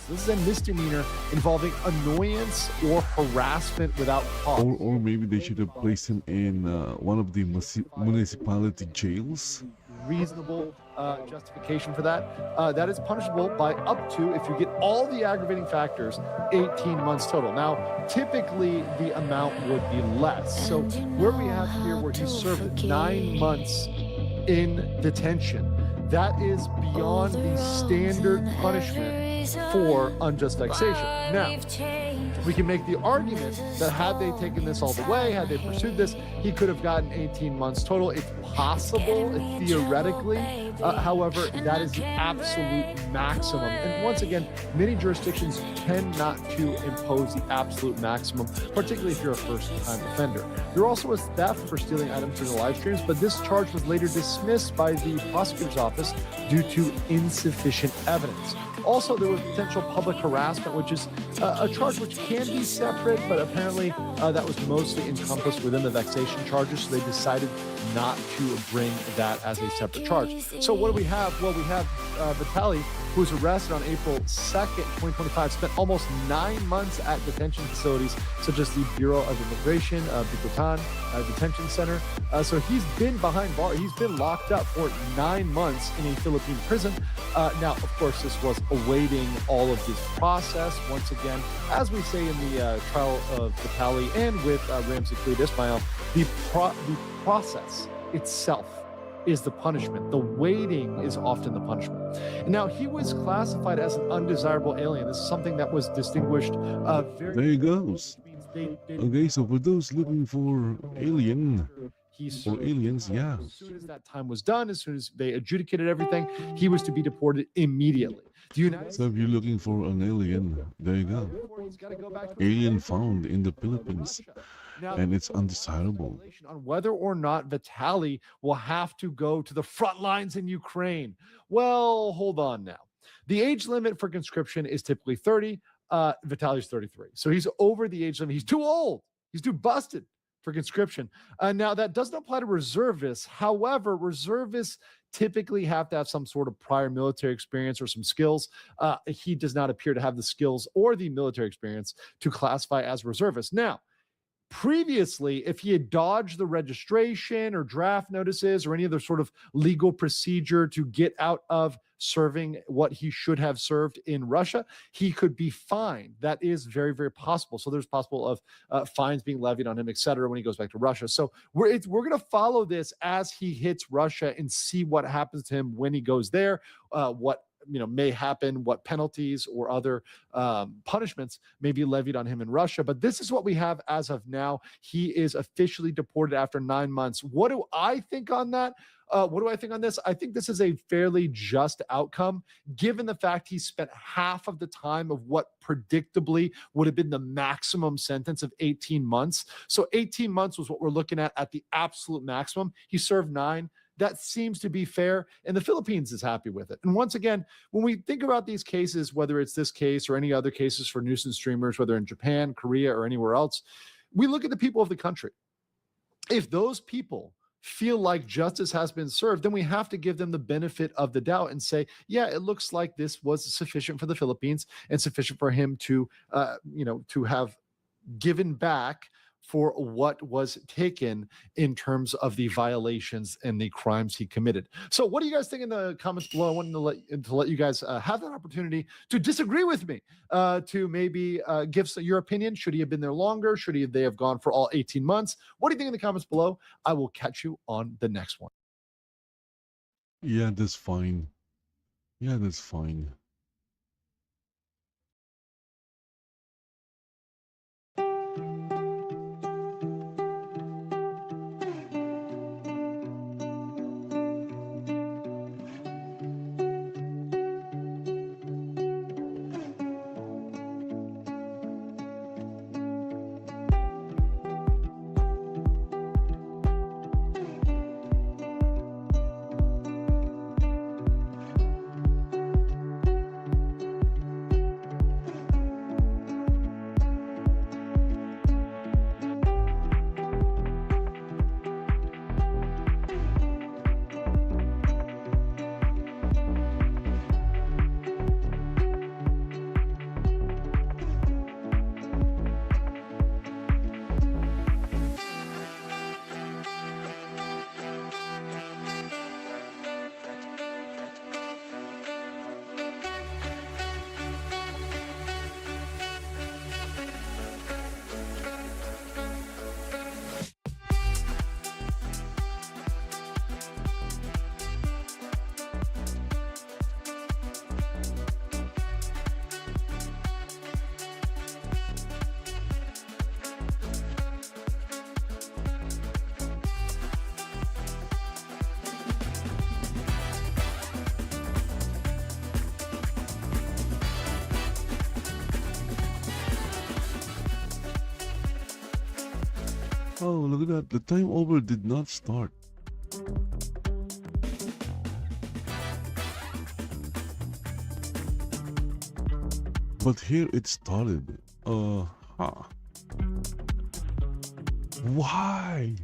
This is a misdemeanor involving annoyance or harassment without cause. Or maybe they should have placed him in one of the municipality jails. Reasonable justification for that. That is punishable by up to, if you get all the aggravating factors, 18 months total. Now, typically the amount would be less. So where we have here where he served 9 months in detention, that is beyond the standard punishment for unjust vexation. Now, we can make the argument that had they taken this all the way, had they pursued this, he could have gotten 18 months total. It's possible, theoretically. However, that is the absolute maximum. And once again, many jurisdictions tend not to impose the absolute maximum, particularly if you're a first-time offender. There also was theft for stealing items during the live streams, but this charge was later dismissed by the prosecutor's office due to insufficient evidence. Also, there was potential public harassment, which is a charge which can be separate, but apparently that was mostly encompassed within the vexation charges, so they decided not to bring that as a separate charge. So what do we have? Well, we have Vitaly, who was arrested on April 2nd, 2025, spent almost 9 months at detention facilities such as the Bureau of Immigration, Bicutan Detention Center. So he's been behind bars. He's been locked up for 9 months in a Philippine prison. Now, of course, this was awaiting all of this process. Once again, as we say in the trial of Vitaly and with Ramsey Khalid Ismail, the process itself is the punishment. The waiting is often the punishment. Now, he was classified as an undesirable alien. This is something that was distinguished very... There he goes. Okay, so for those looking for aliens, yeah. As soon as that time was done, as soon as they adjudicated everything, he was to be deported immediately. So if you're looking for an alien, there you go. Alien found in the Philippines. And it's undesirable. On whether or not Vitaly will have to go to the front lines in Ukraine. Well, hold on now. The age limit for conscription is typically 30. Vitaly's 33. So he's over the age limit. He's too old. He's too busted for conscription. Now, that doesn't apply to reservists. However, reservists typically have to have some sort of prior military experience or some skills. He does not appear to have the skills or the military experience to classify as reservist. Now, previously, if he had dodged the registration or draft notices or any other sort of legal procedure to get out of serving what he should have served in Russia, he could be fined. That is very, very possible. So there's possible of fines being levied on him, et cetera, when he goes back to Russia. So we're going to follow this as he hits Russia and see what happens to him when he goes there, what may happen, what penalties or other punishments may be levied on him in Russia. But this is what we have as of now. He is officially deported after 9 months. What do I think on that? What do I think on this? I think this is a fairly just outcome, given the fact he spent half of the time of what predictably would have been the maximum sentence of 18 months. So 18 months was what we're looking at the absolute maximum. He served 9. That seems to be fair, and the Philippines is happy with it. And once again, when we think about these cases, whether it's this case or any other cases for nuisance streamers, whether in Japan, Korea, or anywhere else, we look at the people of the country. If those people feel like justice has been served, then we have to give them the benefit of the doubt and say, yeah, it looks like this was sufficient for the Philippines and sufficient for him to, to have given back for what was taken in terms of the violations and the crimes he committed. So what do you guys think in the comments below? I wanted to let you guys have that opportunity to disagree with me, to maybe give your opinion. Should he have been there longer? Should they have gone for all 18 months? What do you think in the comments below? I will catch you on the next one. Yeah, that's fine. Yeah, that's fine. Oh, look at that. The time over did not start. But here it started. Huh. Why?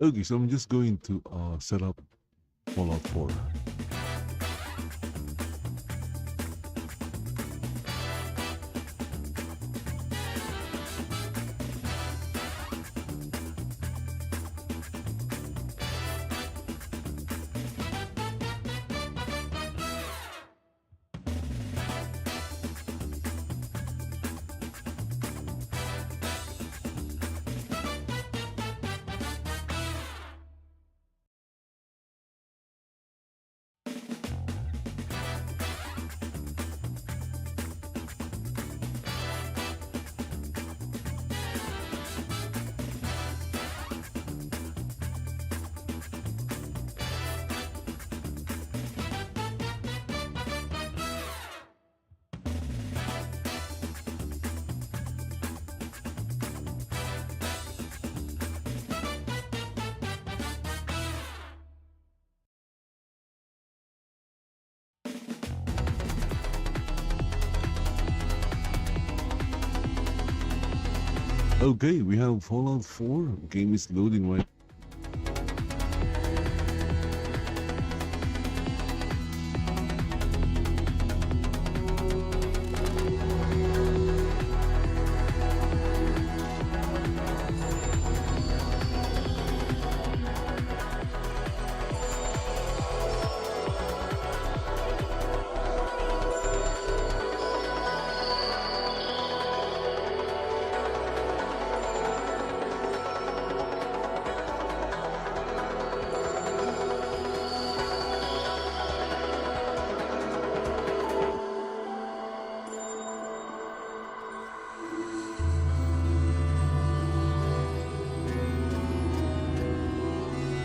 Okay, so I'm just going to set up Fallout 4. Okay, we have Fallout 4. Game is loading right.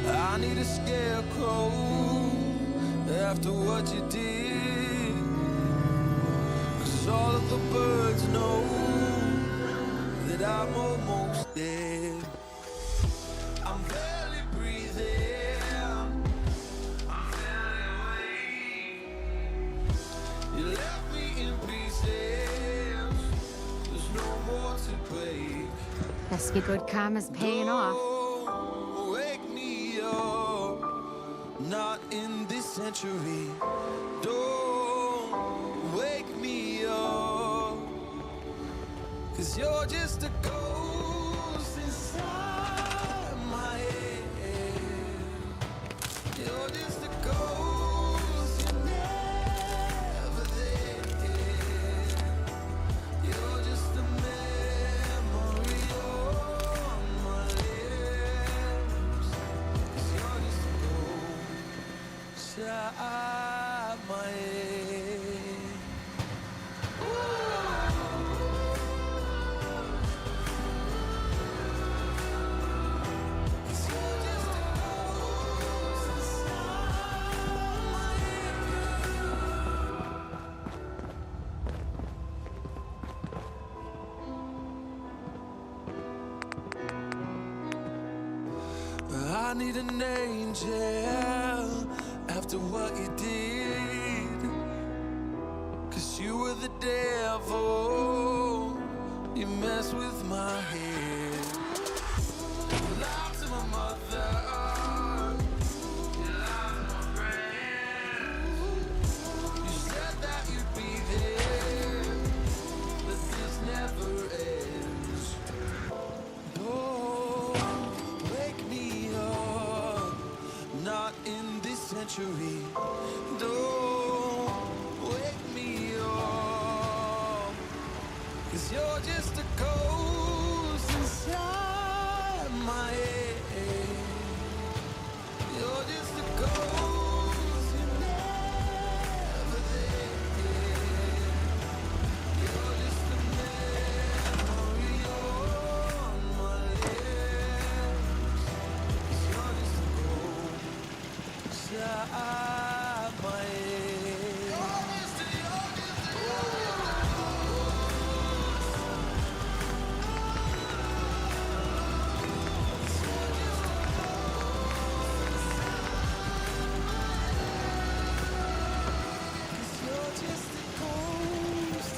I need a scarecrow after what you did, 'cause all of the birds know that I'm almost dead. I'm barely breathing, I'm barely awake. You left me in pieces, there's no more to break. Must be good karma's paying off. Wake me up not in this century. Don't wake me up, 'cause you're just a ghost inside my head. You're just a ghost, you're never there. You're just a memory on my lips. 'Cause you're just a ghost inside my head. I need an angel after what you did, 'cause you were the devil, you mess with my head. You lied to my mother, you lied to my friends. You said that you'd be there, but this never ends. Don't wake me up, not in this century. Don't wake me up, 'cause you're just a ghost inside my head. You're just a ghost, you're never there. You're just a memory on my lips. 'Cause you're just a ghost inside my head. You're just a ghost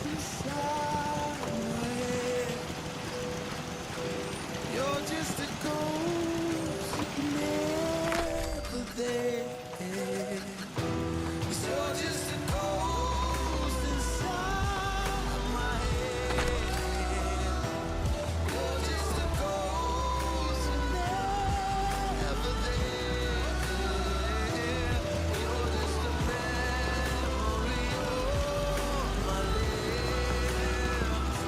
inside my head. You're just a ghost, never there. 'Cause you're just a ghost inside my head. You're just a ghost, never there. You're just a memory on my lips.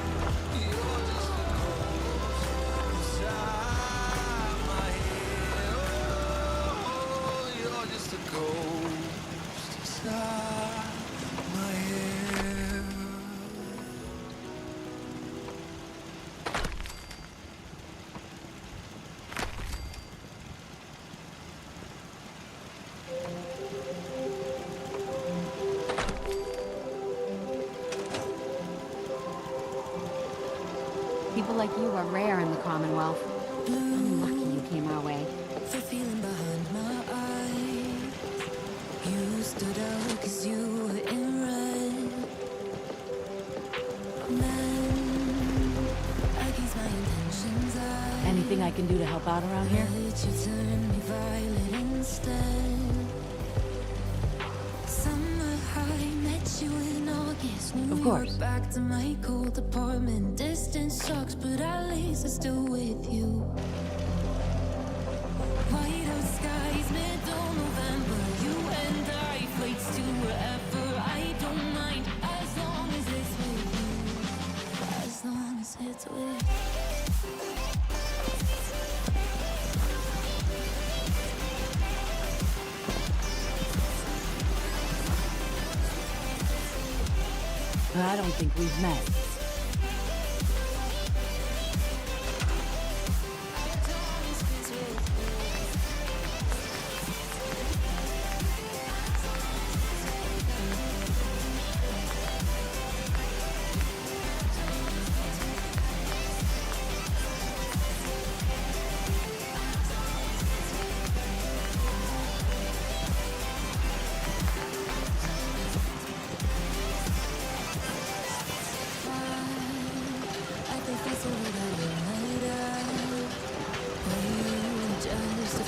You're just a ghost inside my head. Oh, you're just a ghost inside my head. People like you are rare in the Commonwealth. I'm lucky you came our way. The feeling behind my eyes. You stood out 'cause you were in red. Man, against my intentions, Anything I can do to help out around here? let you turn me violet instead. Summer high, met you in August. New course. York, back to my cold apartment. Distance sucks, but at least I'm still with you. White out skies, middle November. You and I, flights to wherever. I don't mind as long as it's with you. As long as it's with you. But I don't think we've met.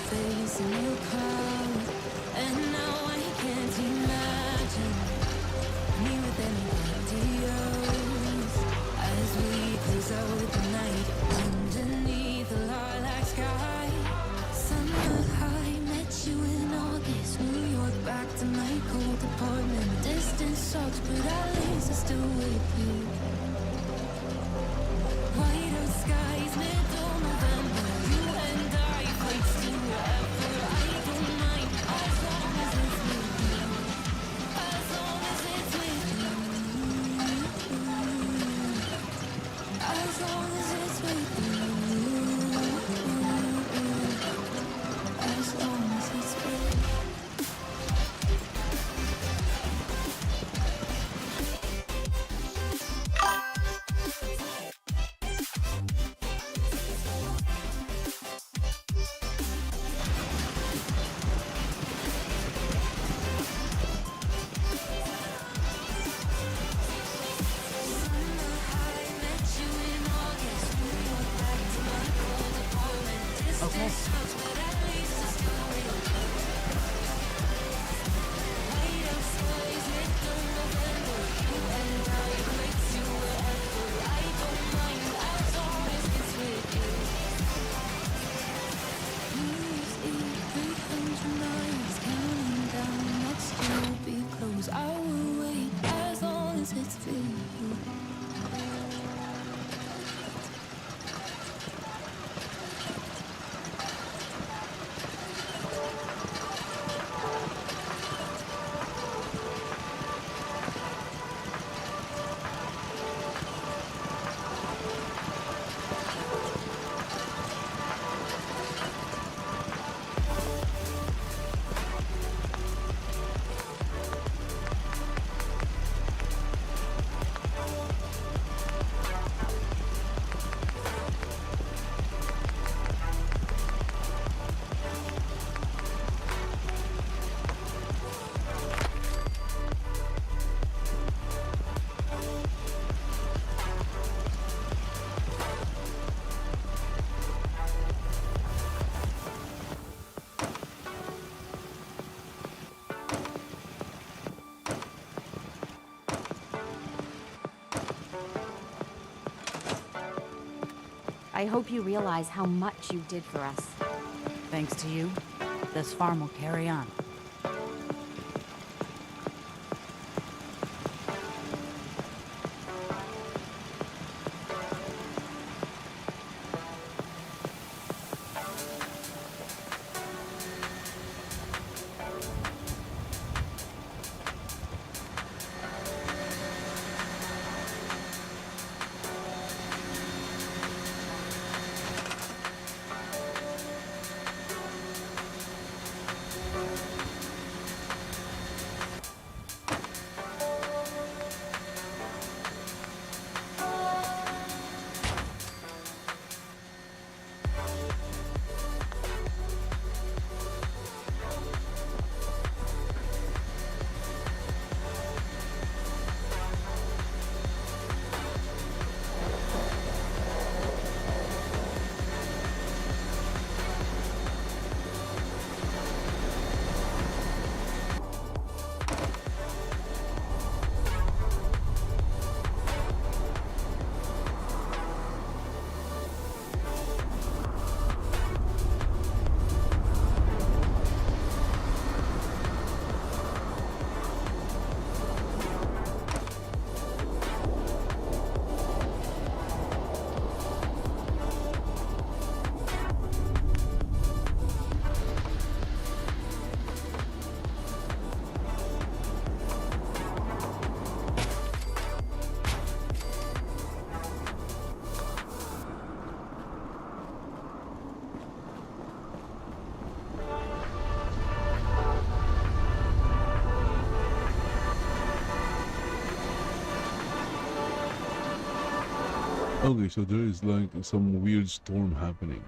face in your crowd. And now I can't imagine me with anybody else. As we close out the night underneath the lilac sky. Summer high, met you in August. New York, back to my cold apartment. Distance sucks, but at least I'm still with you. White out skies, middle November. You and I fight still forever. I don't mind as long as it's with you. As long as it's with you. As long as it's with you. As long as it's with you. I will wait as long as it's for you. I hope you realize how much you did for us. Thanks to you, this farm will carry on. Okay, so there is like some weird storm happening.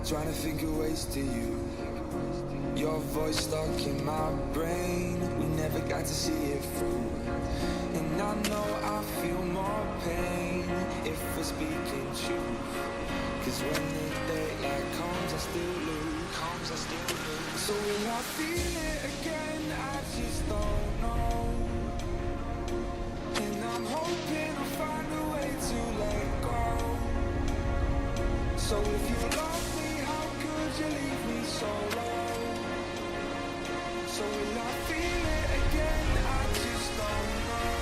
Trying to think of ways to you. Your voice stuck in my brain. We never got to see it through. And I know I feel more pain if we're speaking truth. Cause when the daylight comes, I still lose. So will I feel it again? I just don't know. And I'm hoping I'll find a way to let go. So if you love me, how could you leave me so low? So will I feel it again? I just don't know.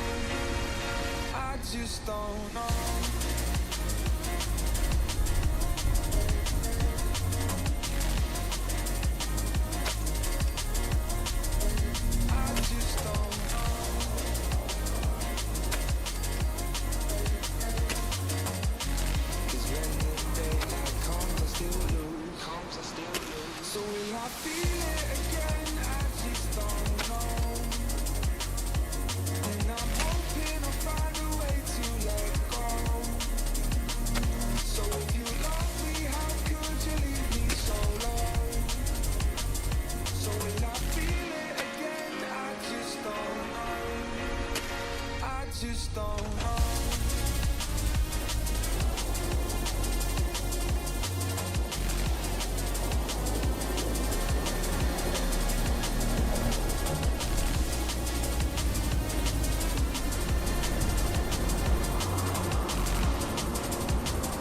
I just don't know. Just don't know.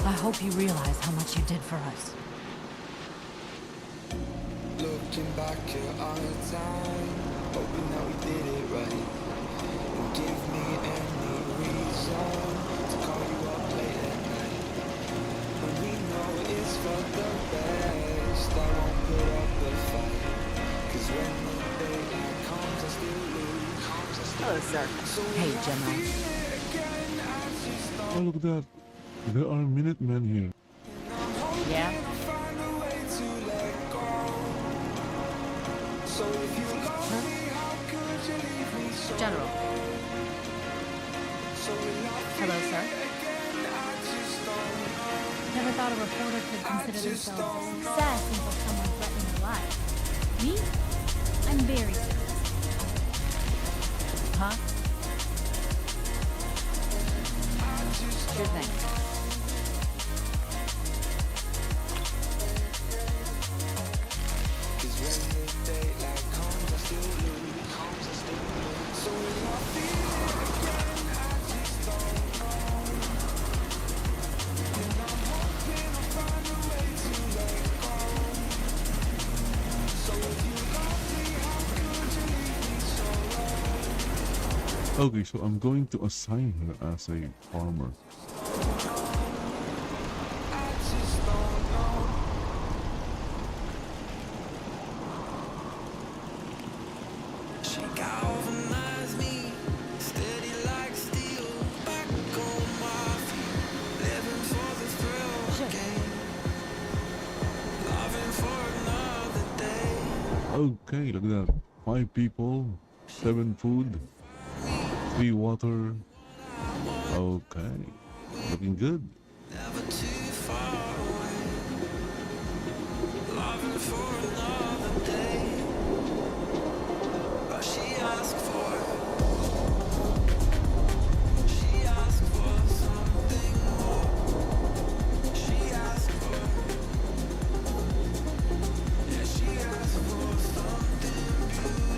I hope you realize how much you did for us. Looking back at our time, hoping that we did it right. And give me any reason to call you up late at night. When we know it's for the best, I won't put up a fight. Cause when the daylight comes, I still lose. Hello, sir. Hey, Gemma. Oh, look at that. There are Minutemen here. Yeah? General. Hello, sir. Never thought a reporter could consider themselves a success until someone threatened their life. Me? I'm very successful. Huh? Sure thing. Okay, so I'm going to assign her as a farmer. She got over Okay, look at that. 5 people, 7 food, 3 water. Okay, looking good. Never too far away. Loving for another day. But she asked for it. She asked for something more. She asked for it. Yeah, she asked for something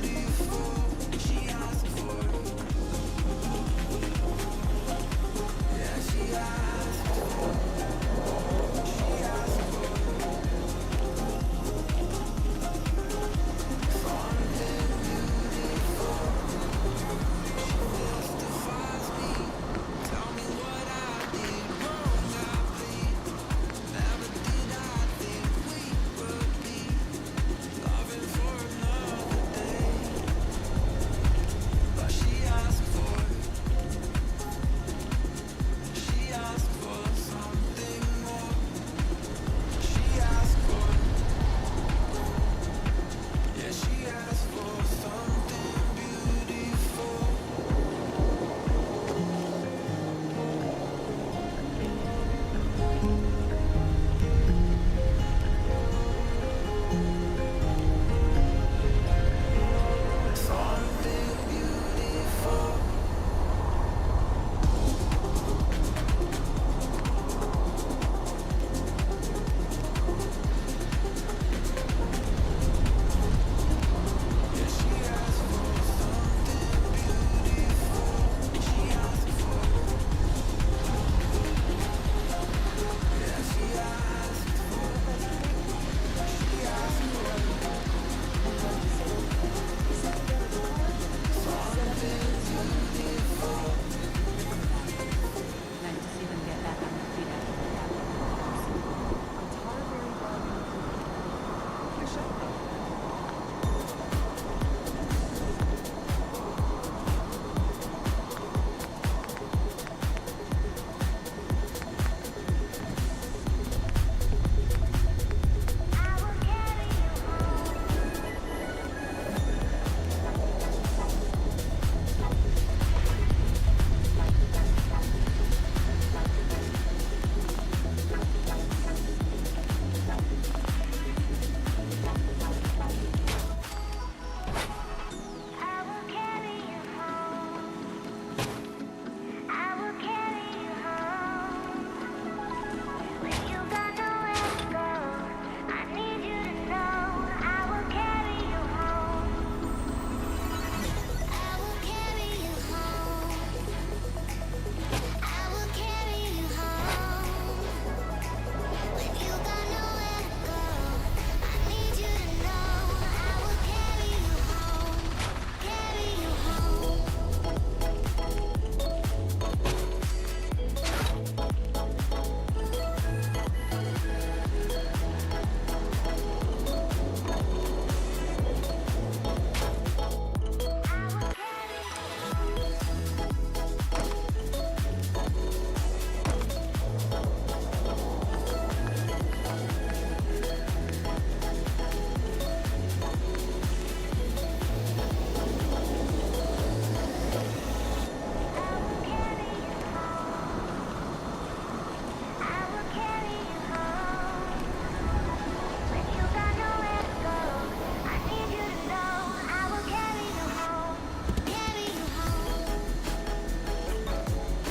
beautiful. She asked for it. Yeah, she asked for it. She asked for it.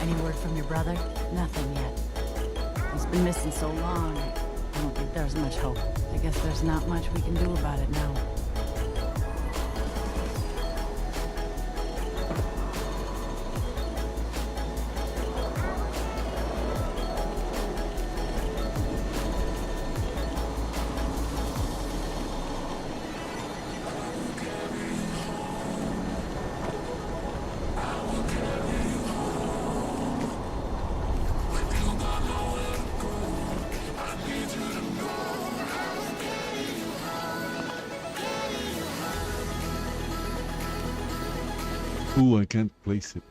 Any word from your brother? Nothing yet. He's been missing so long, I don't think there's much hope. I guess there's not much we can do about it now. Ooh, I can't place it.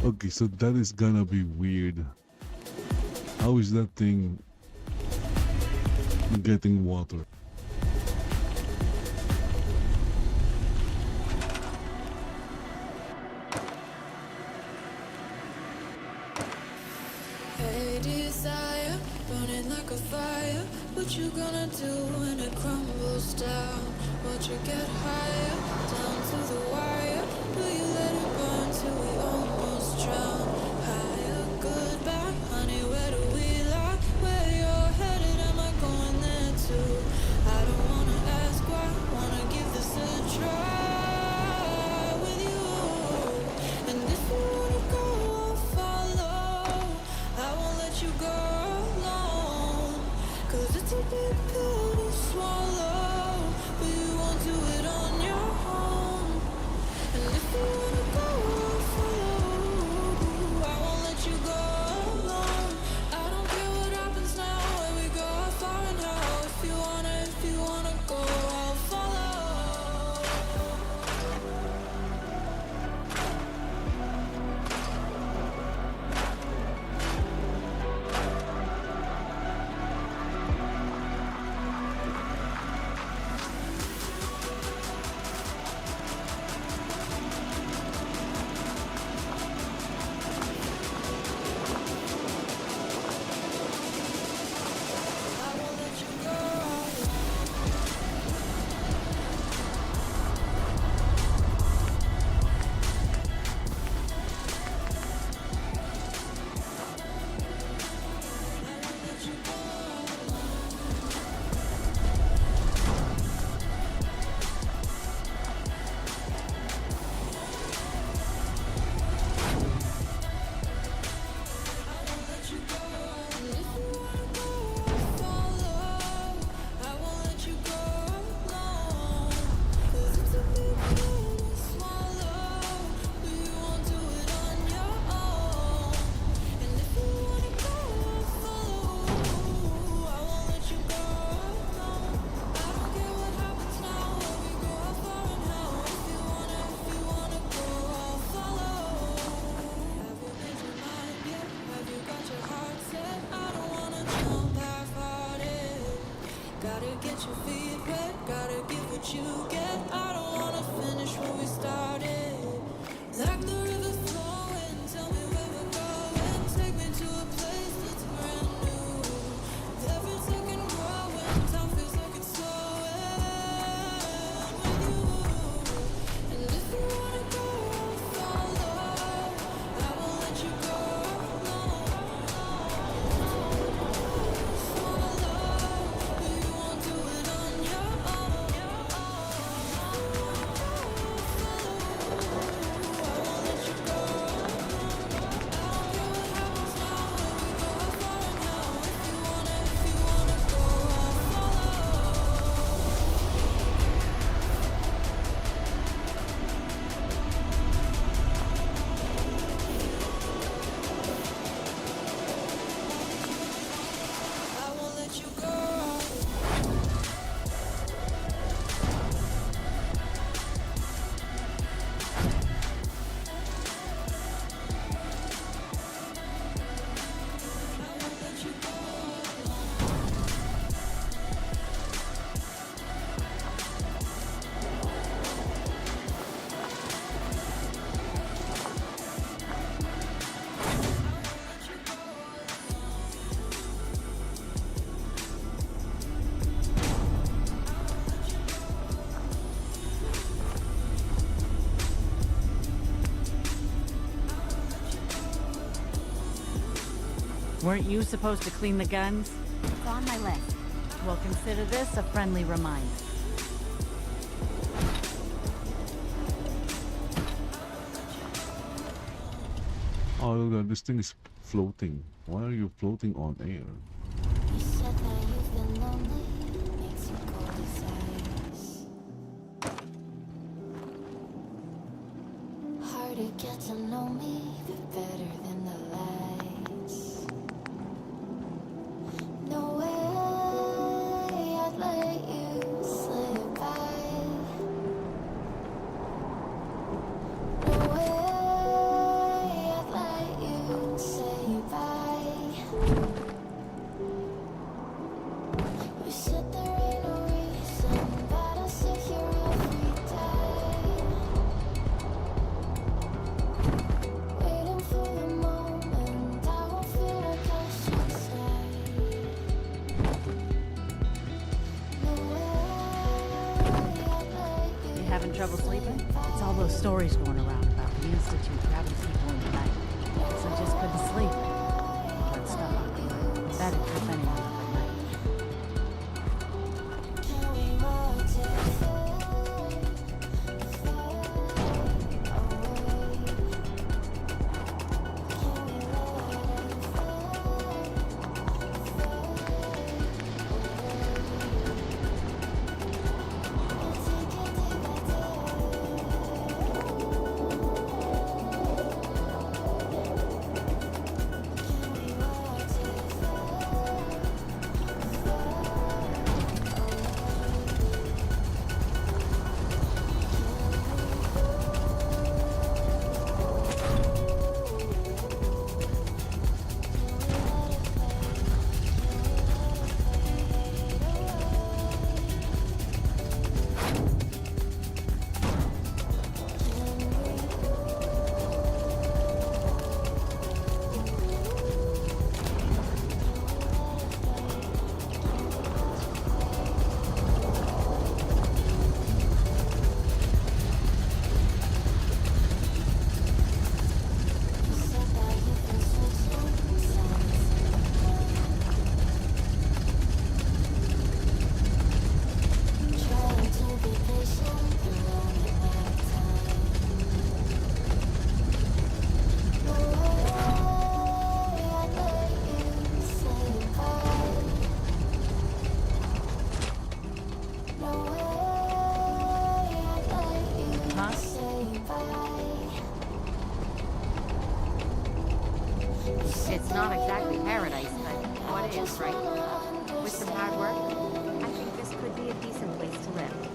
Okay, so that is gonna be weird. How is that thing getting water? Hey, desire, burning like a fire. What you gonna do when it crumbles down? Won't you get higher, down to the wire? Will you let it burn till we almost drown? Higher, goodbye, honey, where do we lie? Where you're headed, am I going there too? I don't wanna ask why, wanna give this a try with you. And if you wanna go, I'll follow. I won't let you go alone, 'cause it's a big pill to swallow, but you won't do it on your own. And if you wanna go, I'll follow. I won't let you go alone. I don't care what happens now, where we go, how far and how. If you wanna go, I'll follow. Gotta get your feet wet, gotta give what you get. I don't wanna finish what we started. Like the river flowing, tell me where we're going. Take me to a place that's brand new. Every second growing, time feels like it's slowing with you. And if you wanna go, I'll follow. I won't let you go alone. Weren't you supposed to clean the guns? It's on my list. We'll consider this a friendly reminder. Oh, look, this thing is floating. Why are you floating on air? You said that you've been lonely, makes you cold as ice. Hard to get to know me, but better than the lights. No way I'd let you slip by. No way I'd having trouble sleeping? It's all those stories going around about the Institute grabbing people in the night. So just couldn't sleep. All that stuff. That'd trip anyone up at night. It's not exactly paradise, but what is, right? With some hard work, I think this could be a decent place to live.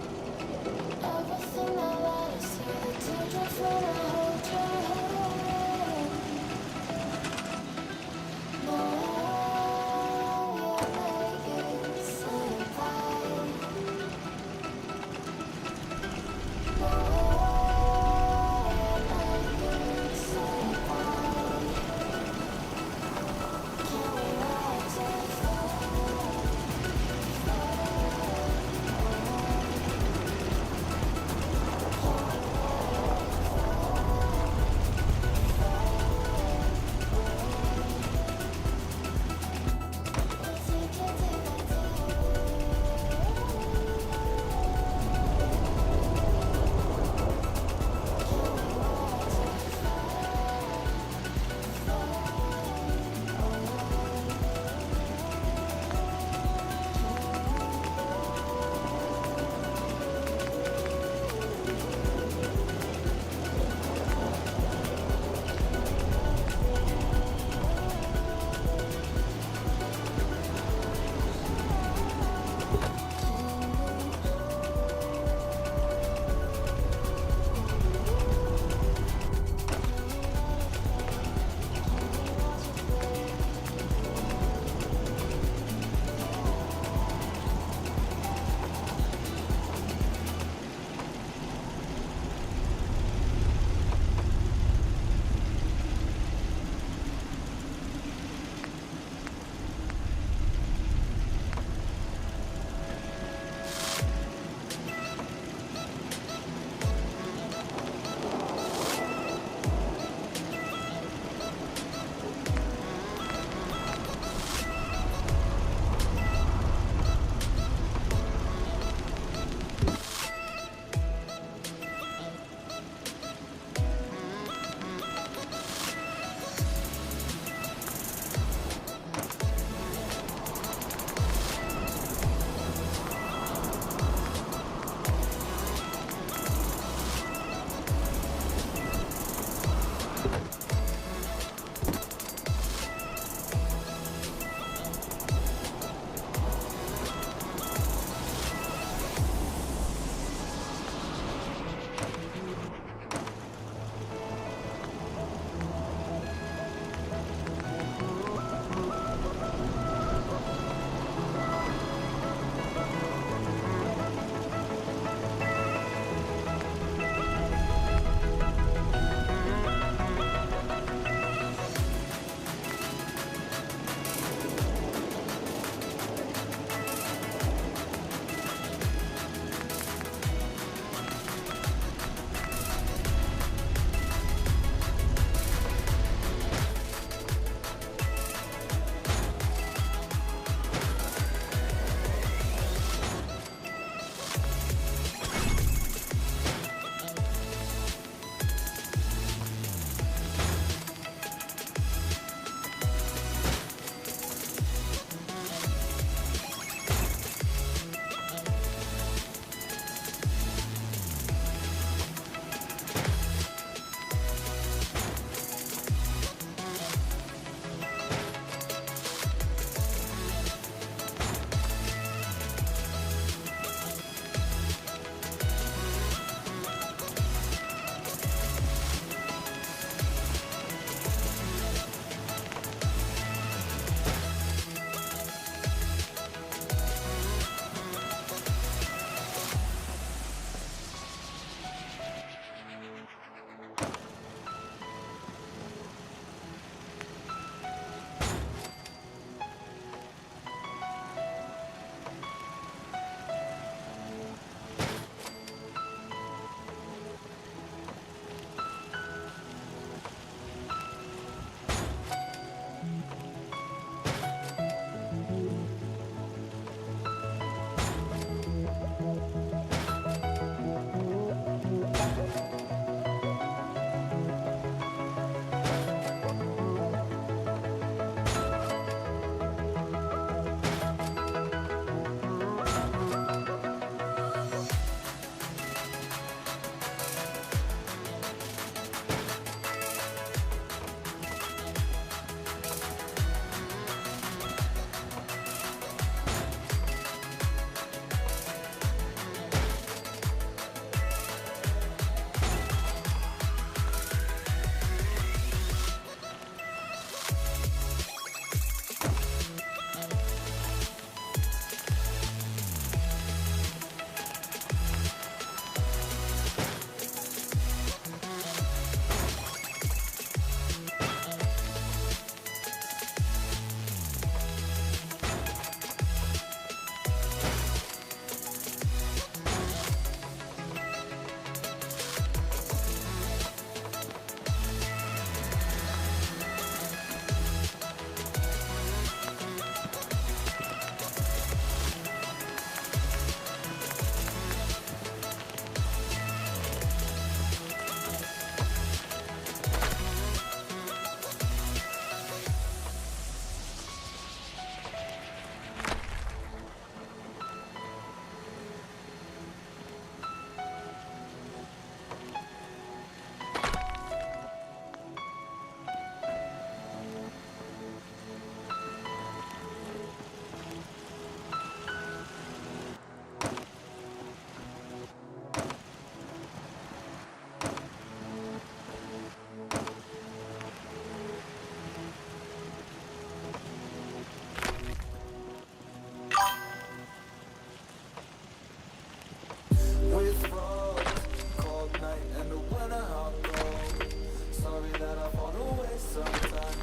that I fall away sometimes.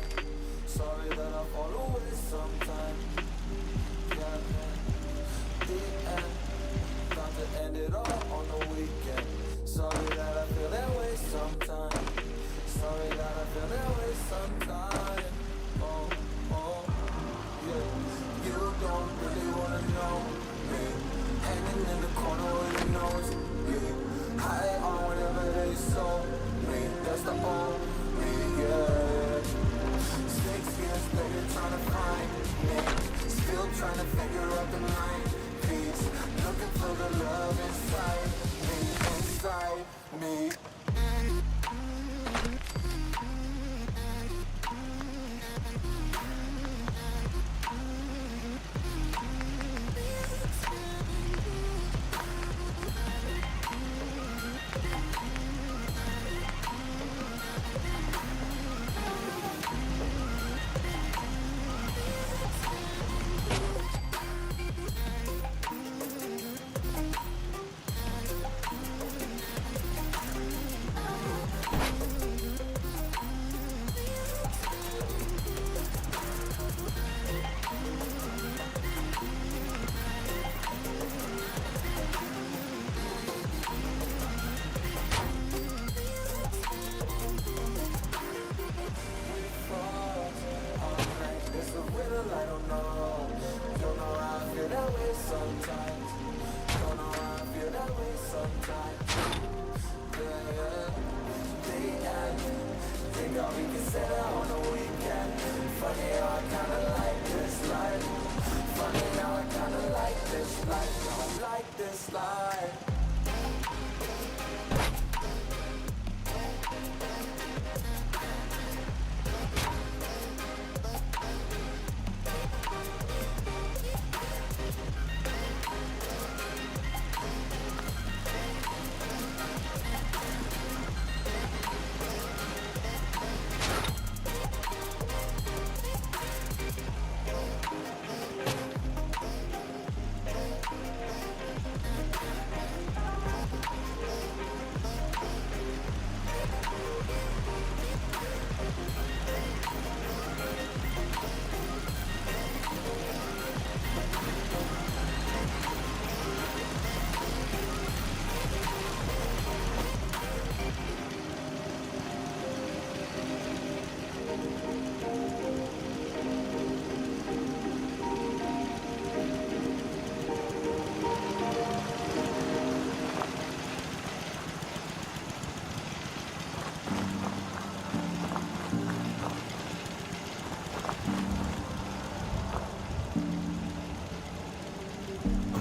Sorry that I fall away sometimes. Yeah, the end. About to end it all on the weekend. Sorry that I feel that way sometimes. Sorry that I feel that way sometimes. Oh, oh, yeah. You don't really wanna know me. Hanging in the corner with your nose bleed. High on whatever they sold me. That's the only, yeah. 6 years later trying to find me. Still trying to figure out the mind piece. Looking for the love inside me, inside me.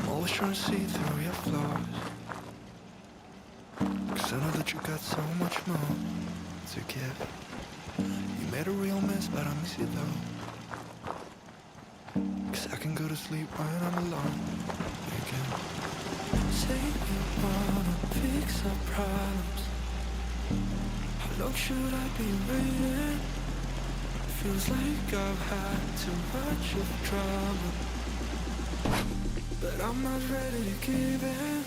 Always trying to see through your flaws, 'cause I know that you got so much more to give. You made a real mess, but I miss you though, 'cause I can go to sleep when I'm alone again. Say you wanna fix our problems. How long should I be waiting? Feels like I've had too much of trouble, but I'm not ready to give in.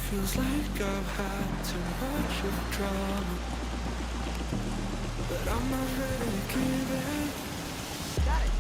Feels like I've had too much of trouble, but I'm not ready to give in. Got it.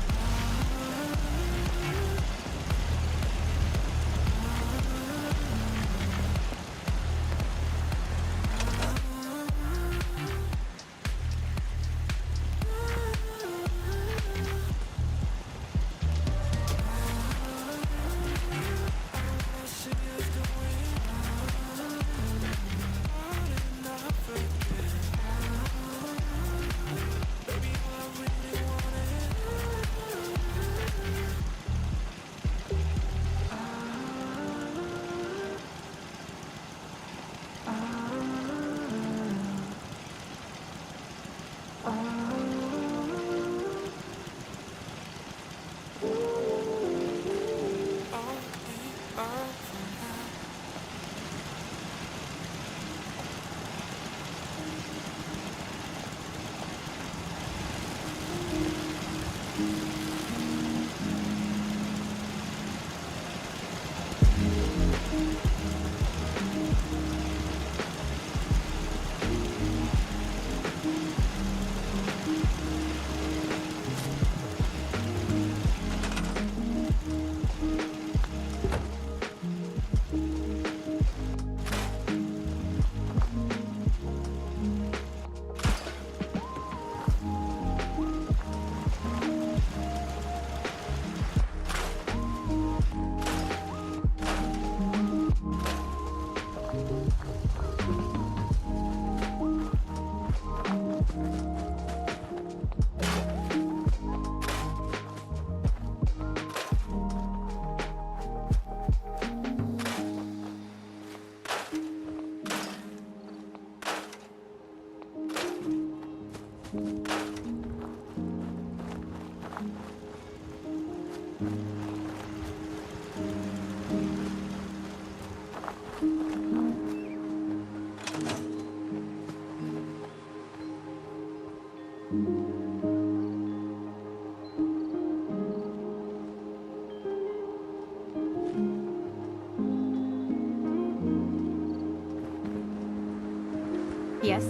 Yes.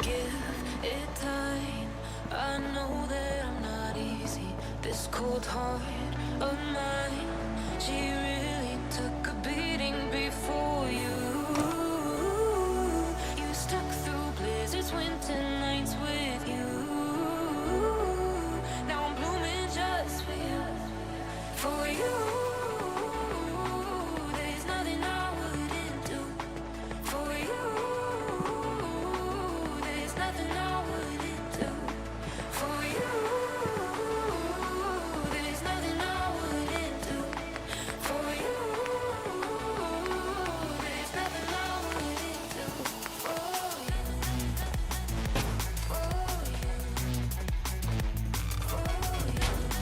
Give it time. I know that I'm not easy. This cold heart of mine, she really took a beating before you. You stuck through blizzards, winter nights with you. Now I'm blooming just for you. For you. There's nothing I wouldn't do. For you. There's nothing I wouldn't do. For you. There's nothing I wouldn't do. For you. There's nothing I wouldn't do. For you. For you.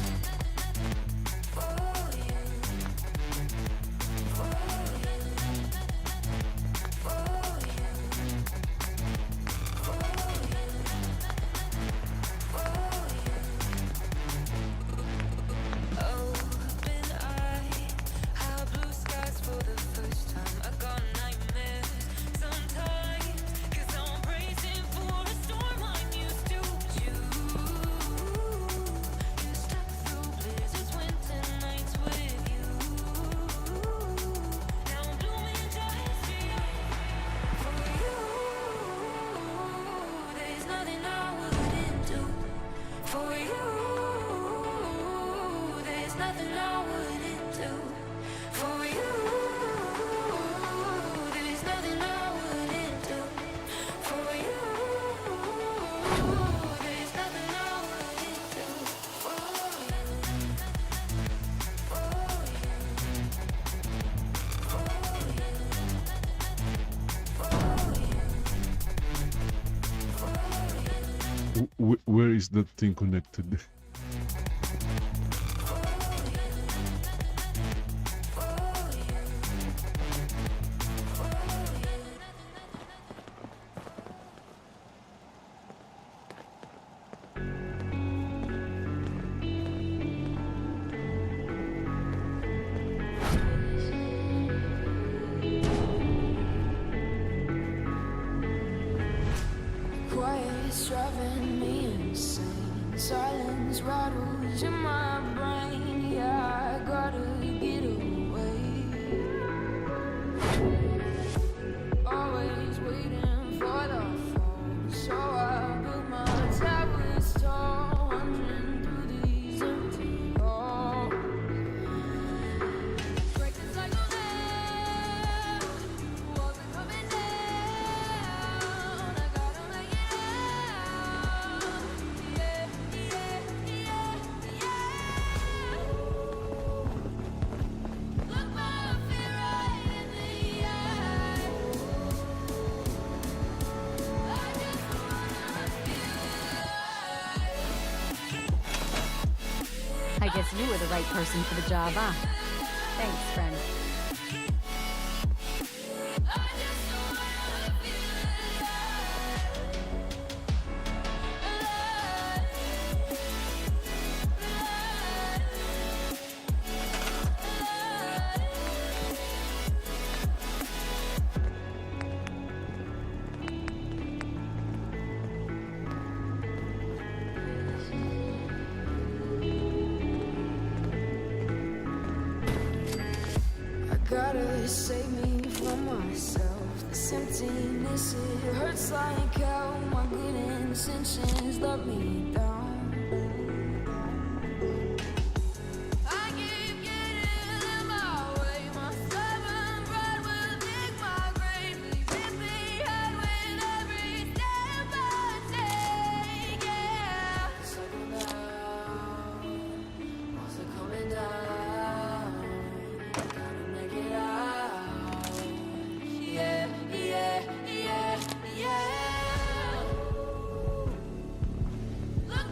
Open eye, how blue skies for the first time. I got nightmares sometimes, 'cause I'm bracing for a storm I'm used to. You stuck through blizzards, winter nights with you. Now I'm blooming just for you. For you, there's nothing I wouldn't do. For you, there's nothing I wouldn't do. For you, there's nothing I wouldn't do. For you, there's nothing I wouldn't do. Where is that thing connected? Quiet's driving me insane. Silence rattles in my brain. Yeah, I gotta get away. Always waiting for the fall, so I built my towers tall, wandering through these empty halls. Break the cycle down, walls are coming down. I gotta make it out, yeah, yeah. I guess you were the right person for the job, huh? Thanks, friend. Gotta save me from myself. This emptiness, it hurts like hell. My good intentions let me down. I keep getting in my way. My stubborn pride will dig my grave. Leaving behind with every step I take. Yeah, circle down, walls are coming down. Look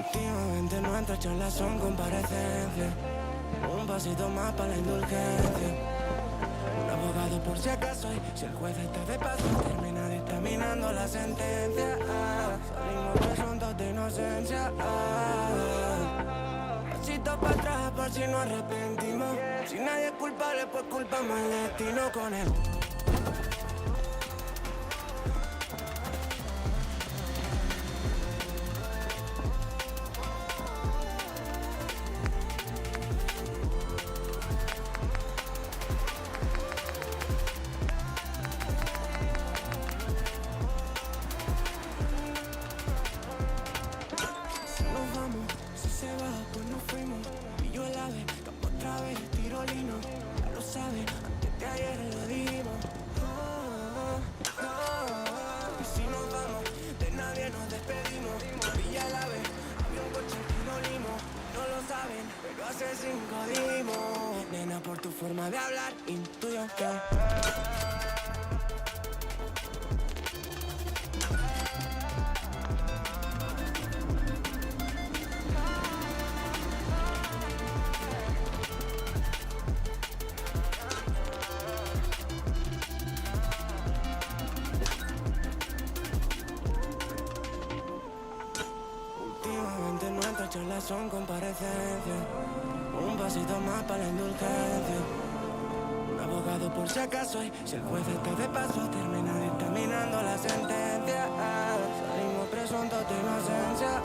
Últimamente nuestras charlas son comparecencias. Un pasito más para la indulgencia. Un abogado por si acaso y si el juez está de paso termina dictaminando la sentencia. Salimos presuntos de inocencia. Pasito para atrás por si nos arrepentimos. Si nadie es culpable pues culpamos al destino con él. Pero hace 5 dimos. Nena, por tu forma de hablar, intuyo que últimamente nuestras charlas son comparecencias. Un pasito más para la indulgencia. Un abogado por si acaso y si el juez está de paso termina dictaminando la sentencia. Salimos presuntos de inocencia.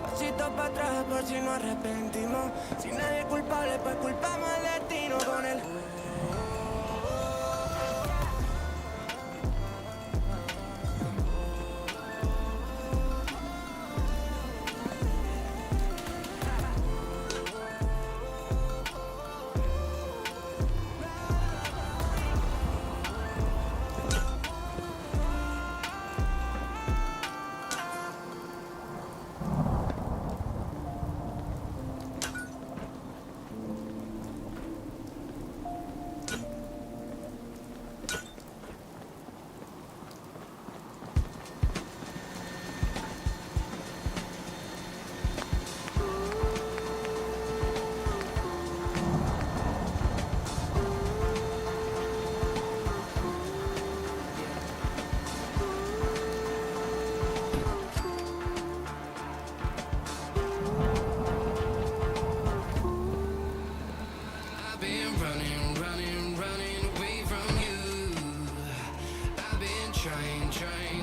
Pasito para atrás por si nos arrepentimos. Si nadie es culpable pues culpamos al destino con él.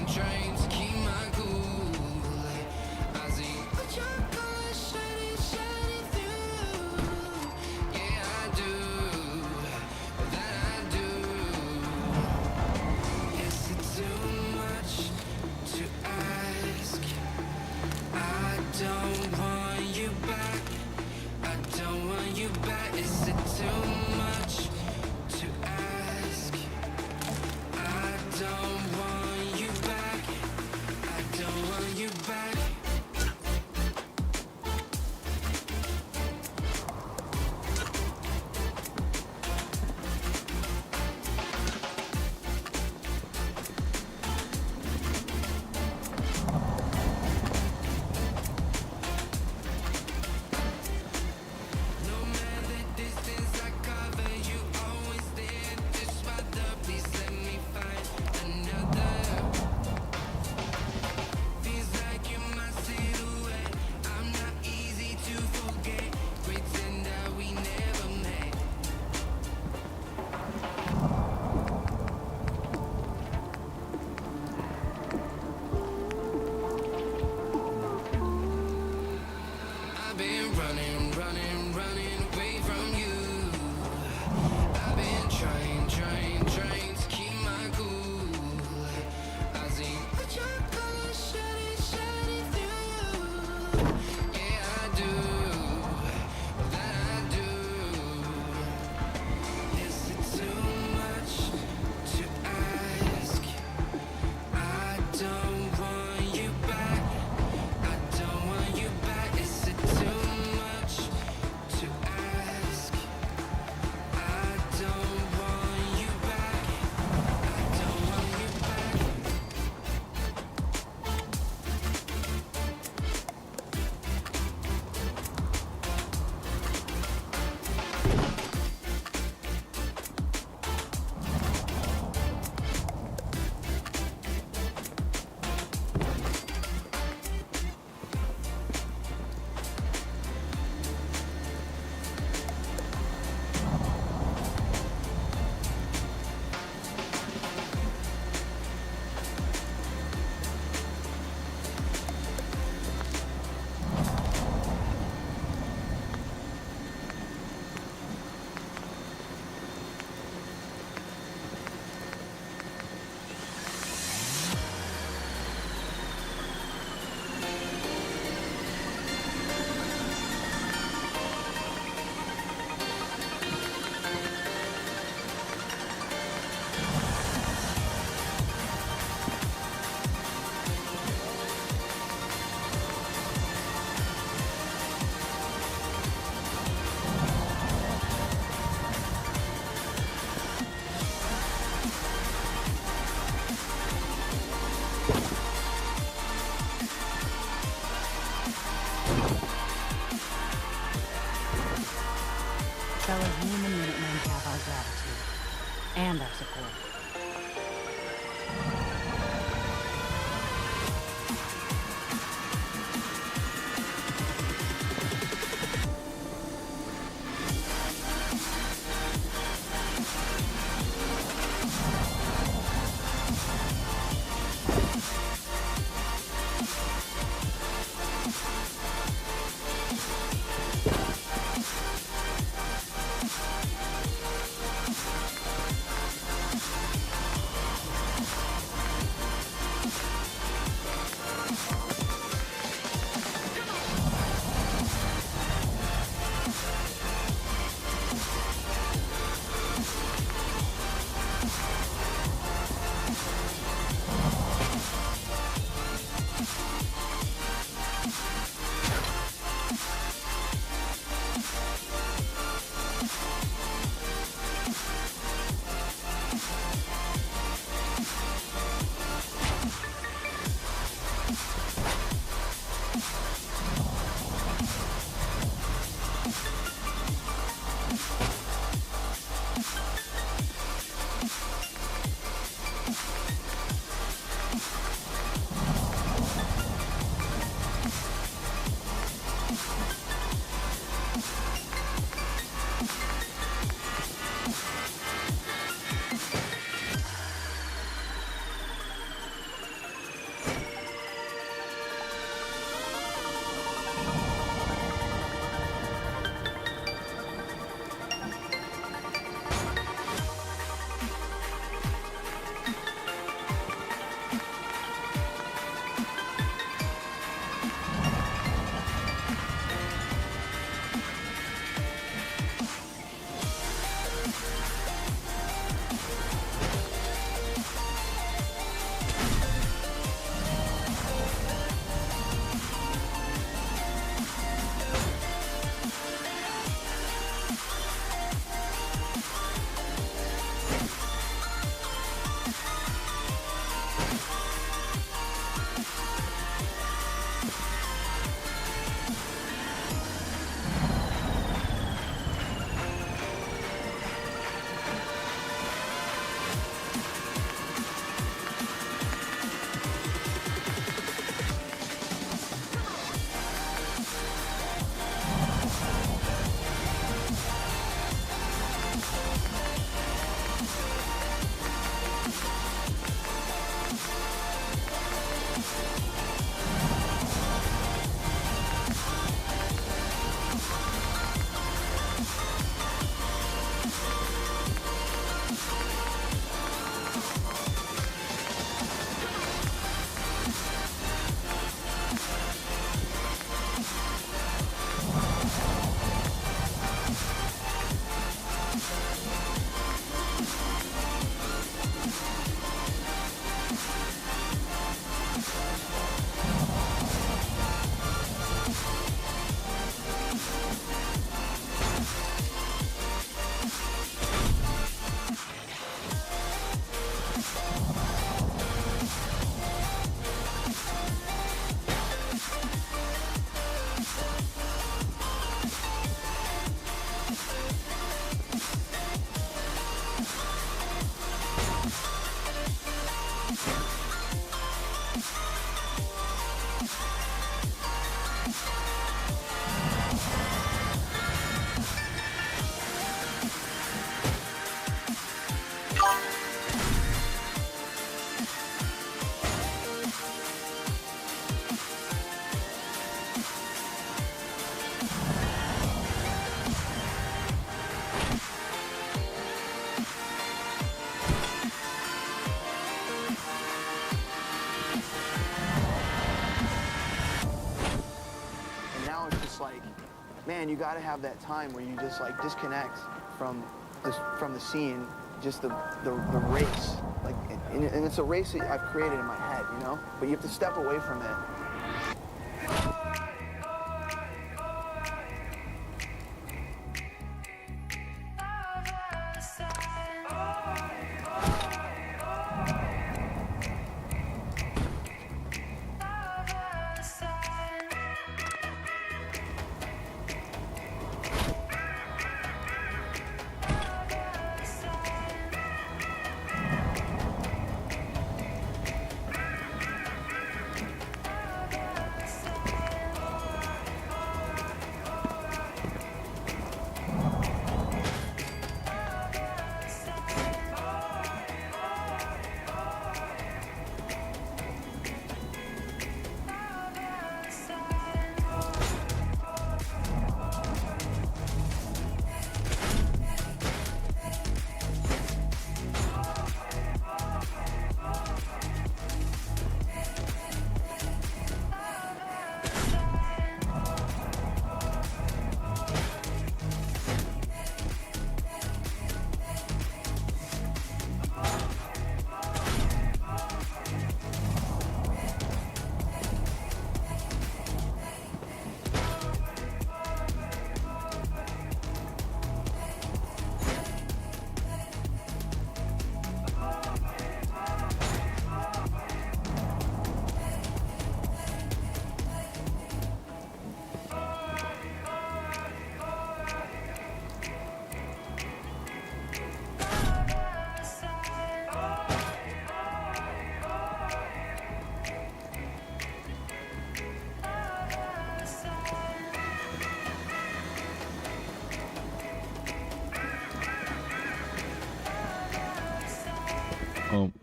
Trying to keep my cool. I see what your colors shining through. Yeah, I do. That I do. Is it too much to ask? I don't want you back. I don't want you back. Is it too much to ask? I don't want you back. I don't want you back. No matter the distance I cover, you always there. Just rather please let me find another. Feels like you're my silhouette. I'm not easy to forget. Pretend that we never met. I've been running away from you. I've been trying to keep my cool. I see what your colors shining through. Yeah, I do. That I do. Is it too much to ask? I don't want you back. I don't want you back. Is it too much to ask? I don't want you back. I don't want you back. Fellow human Minutemen have our gratitude and our support. man, you got to have that time where you just like disconnect from the scene, just the race. Like, and it's a race that I've created in my head, you know. But you have to step away from it.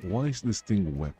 Why is this thing wet?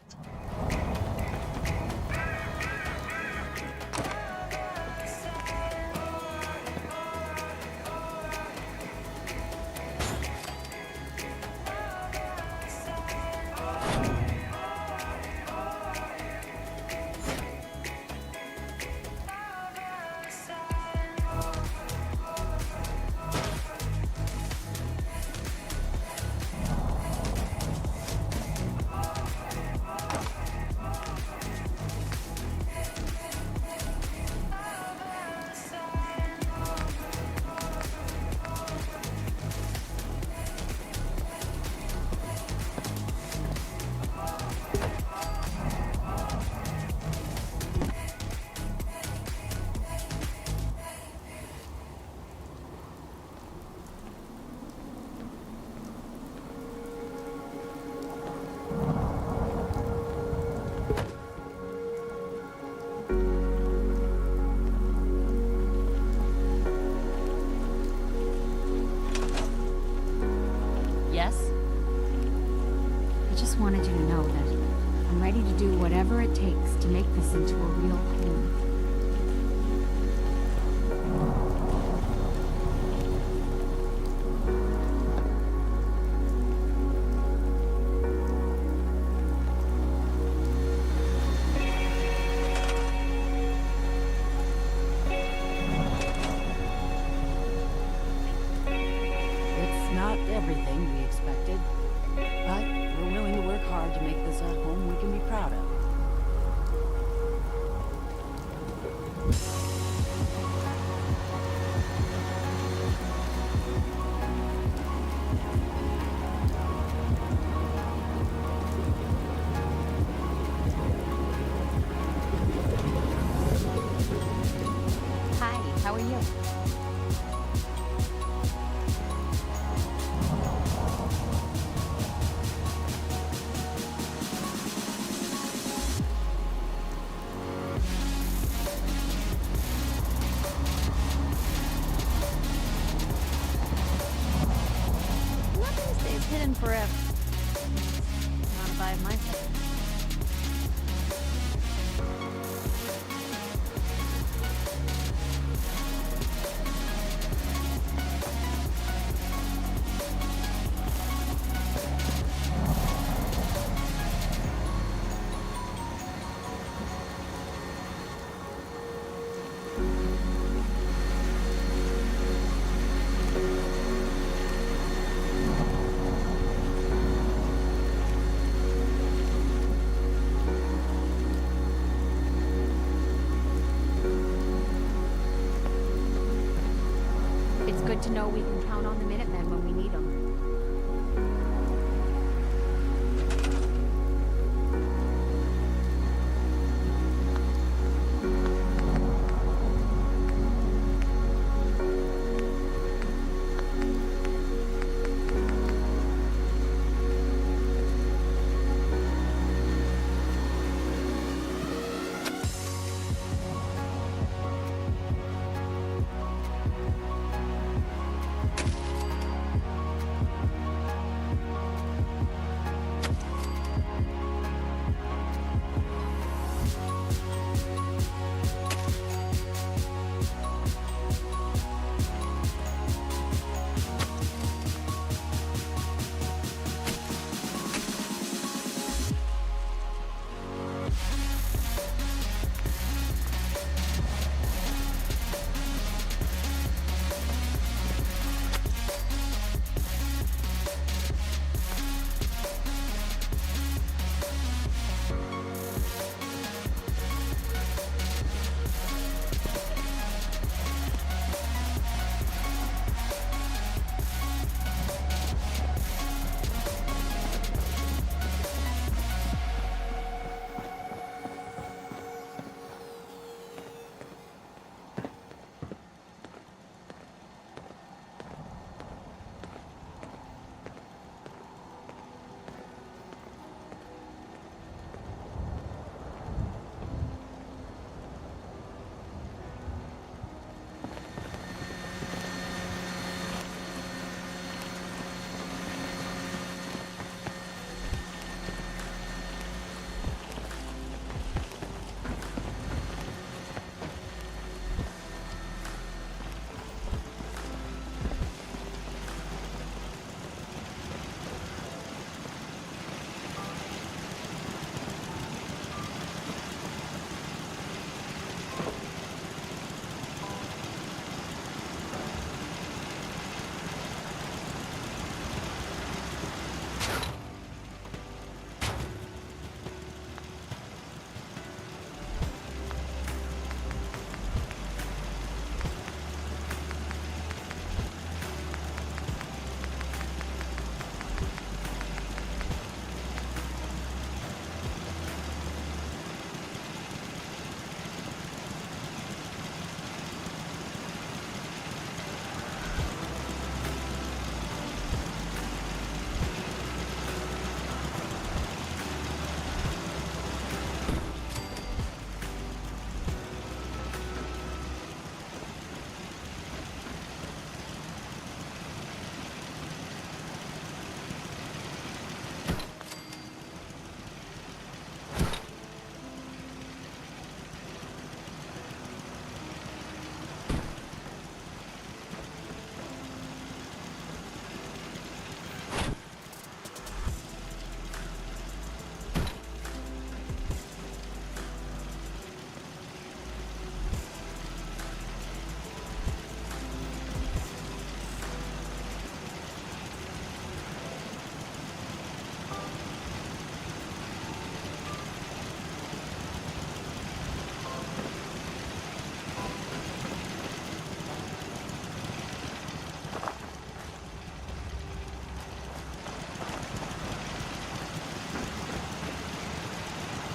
Yes? I just wanted you to know that I'm ready to do whatever it takes to make this into a real home. It's not everything we expected, but we're willing to work hard to make this a home we can be proud of. Hi, how are you? Nothing stays hidden forever. Not by my side. It's good to know we can count on the Minutemen when we need them.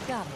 Got it.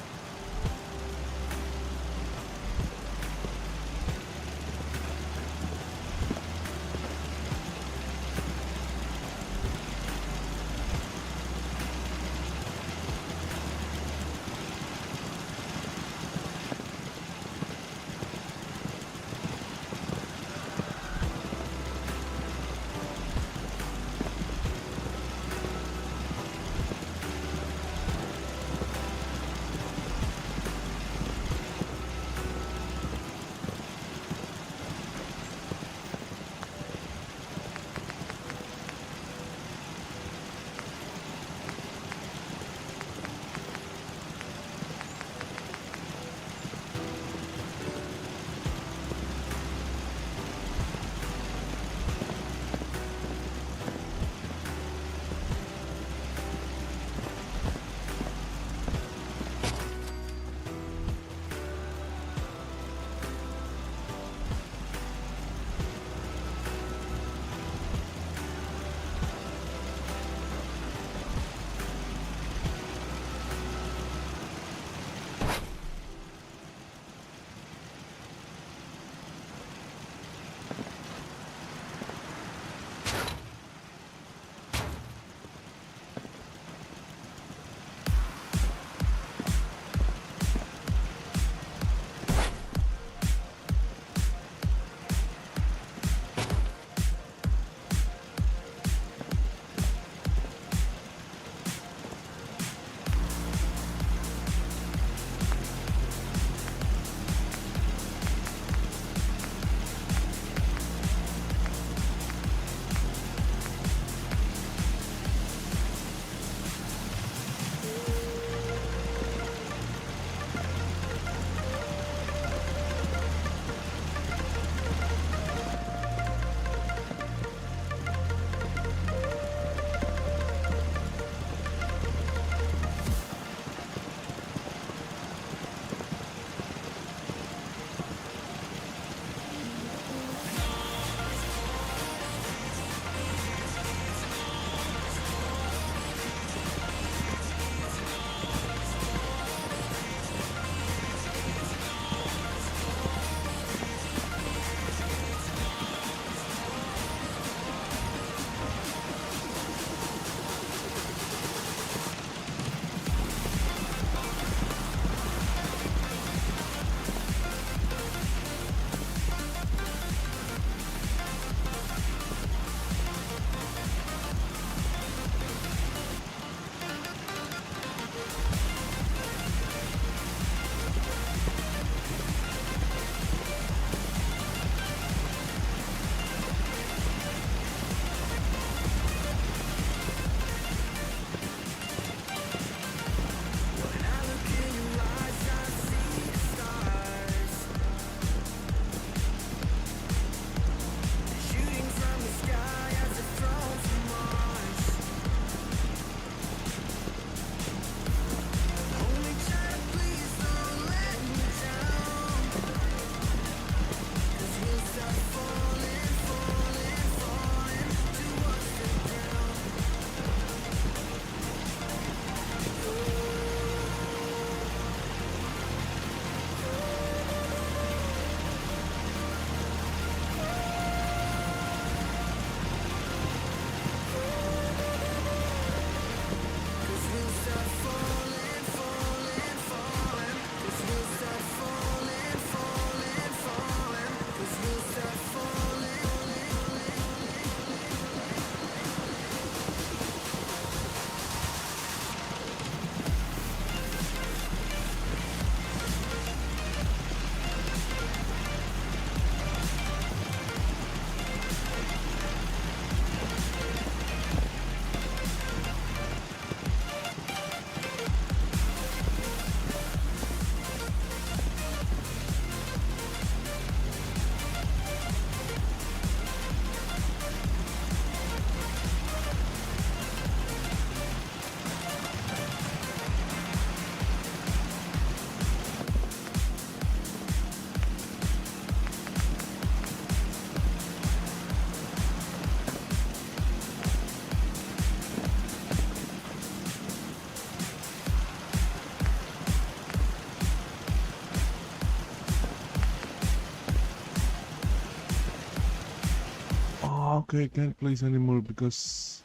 Okay, can't place anymore because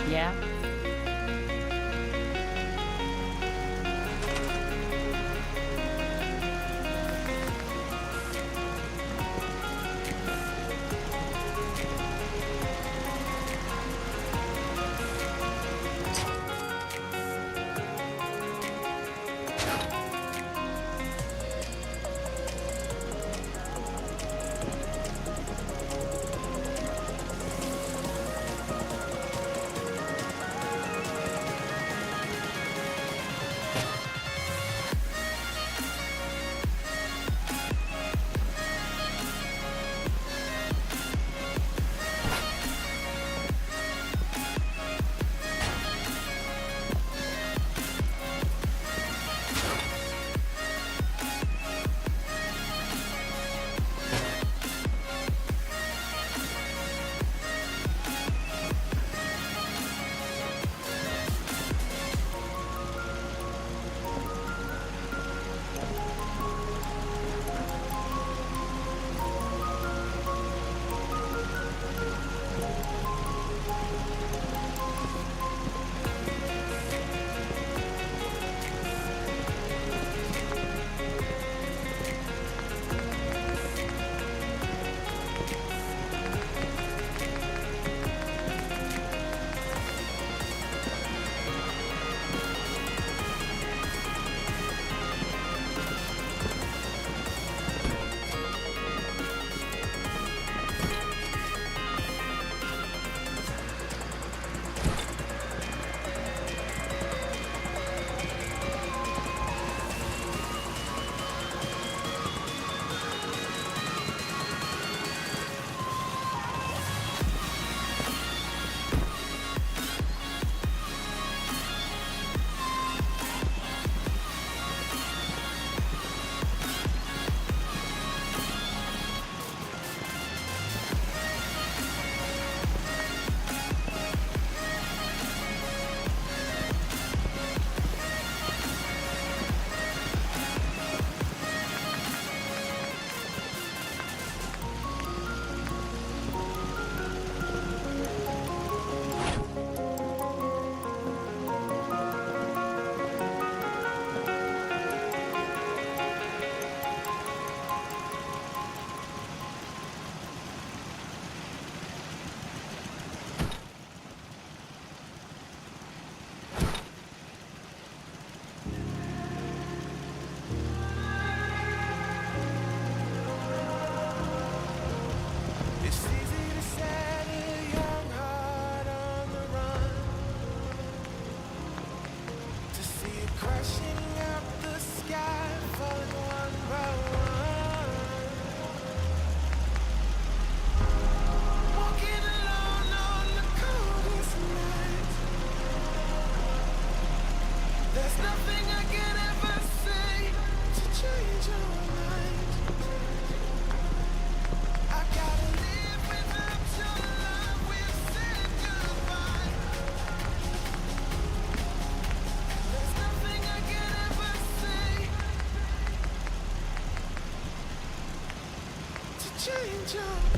Yeah? change up.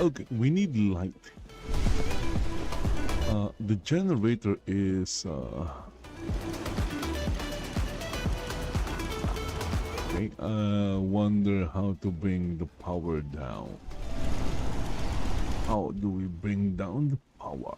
Okay, we need light. The generator is okay. Wonder how to bring the power down. How do we bring down the power?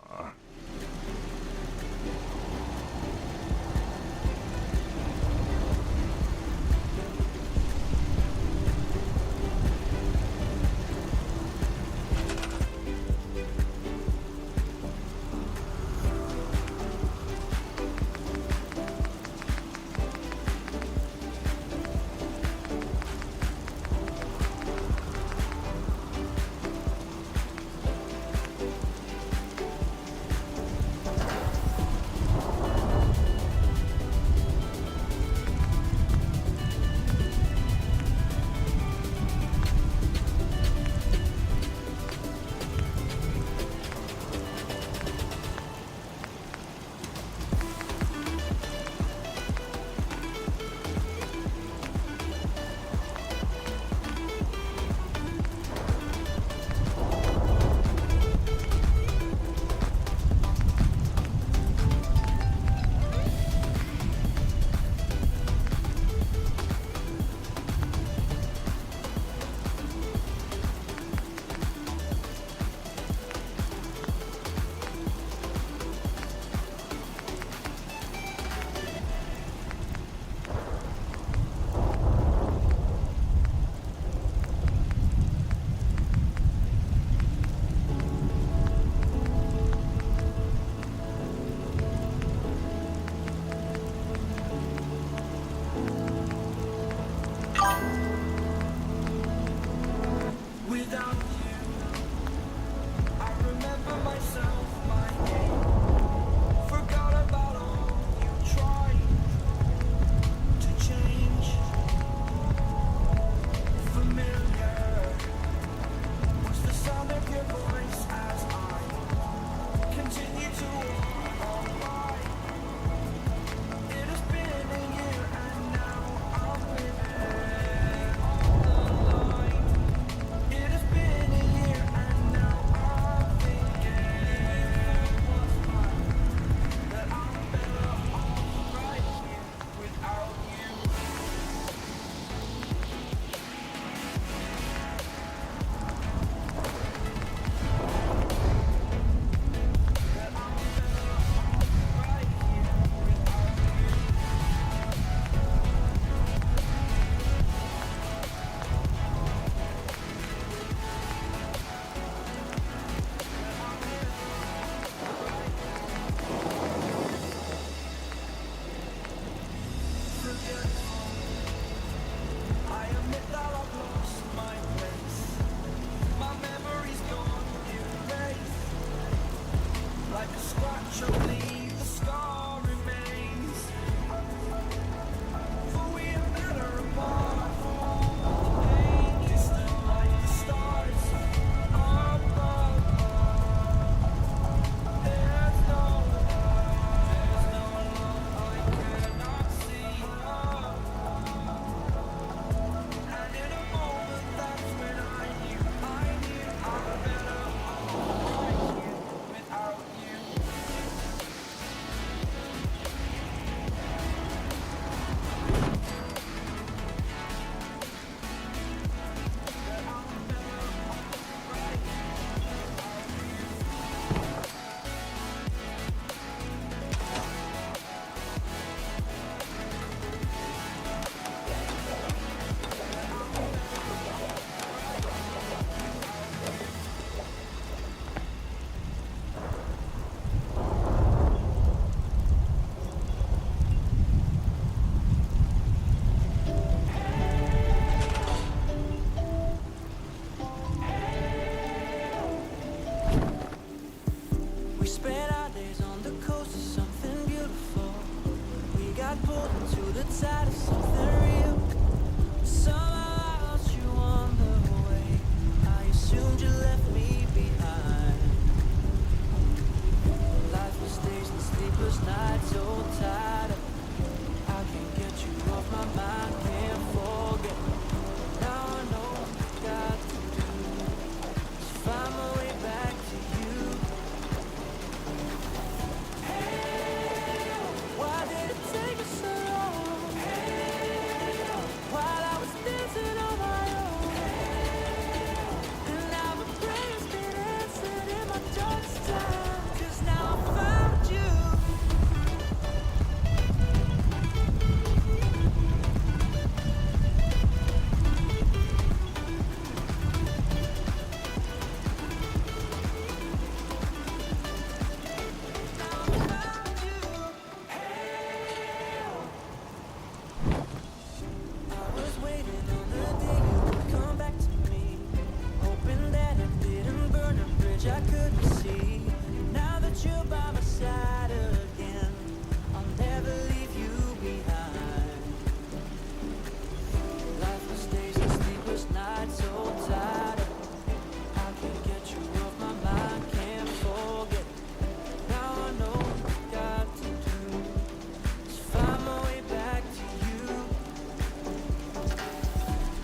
which I couldn't see. Now that you're by my side again, I'll never leave you behind. Lifeless days and sleepless nights, so tired. I can't get you off my mind, can't forget. Now I know what I've got to do is find my way back to you.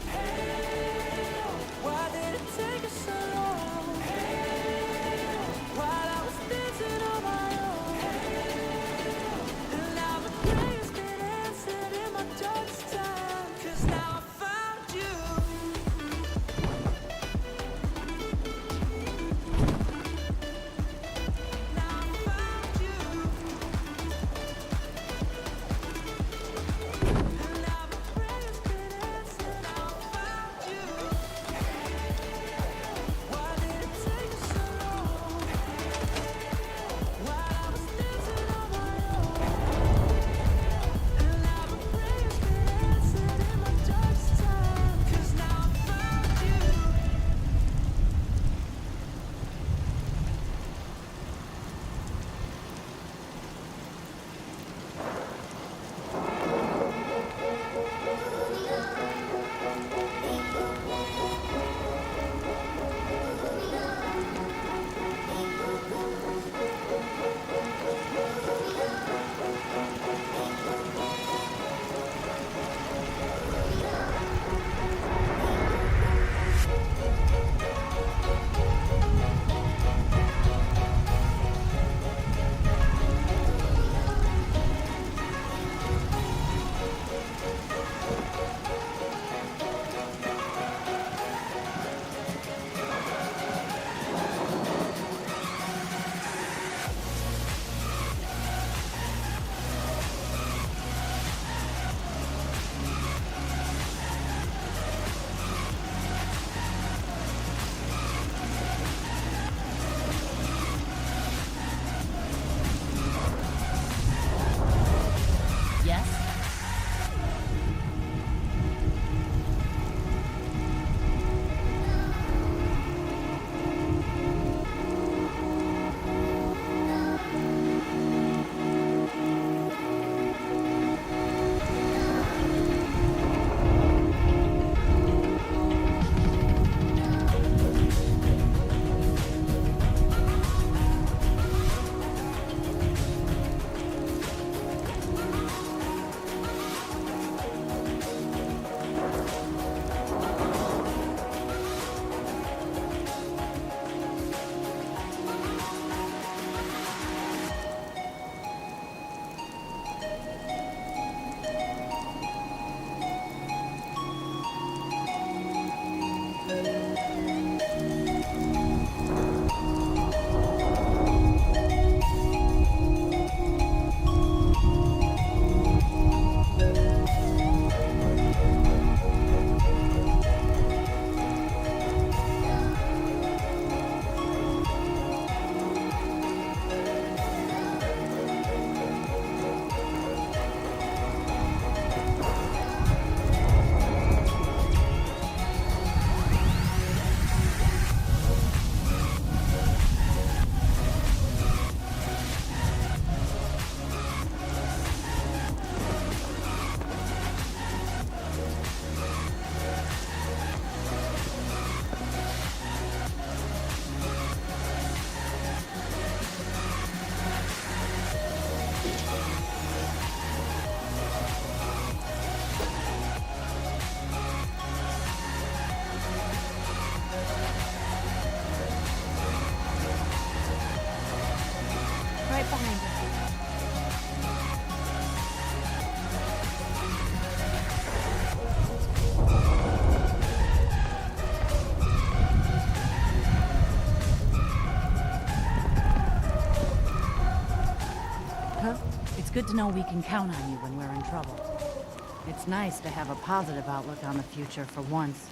Hey, why did it take us so long? Hey, while I was dancing on my own. Hey, and now my prayers get answered in my darkest time. 'Cause now I found you. Yes? Right behind you. Huh? It's good to know we can count on you when we're in trouble. It's nice to have a positive outlook on the future for once.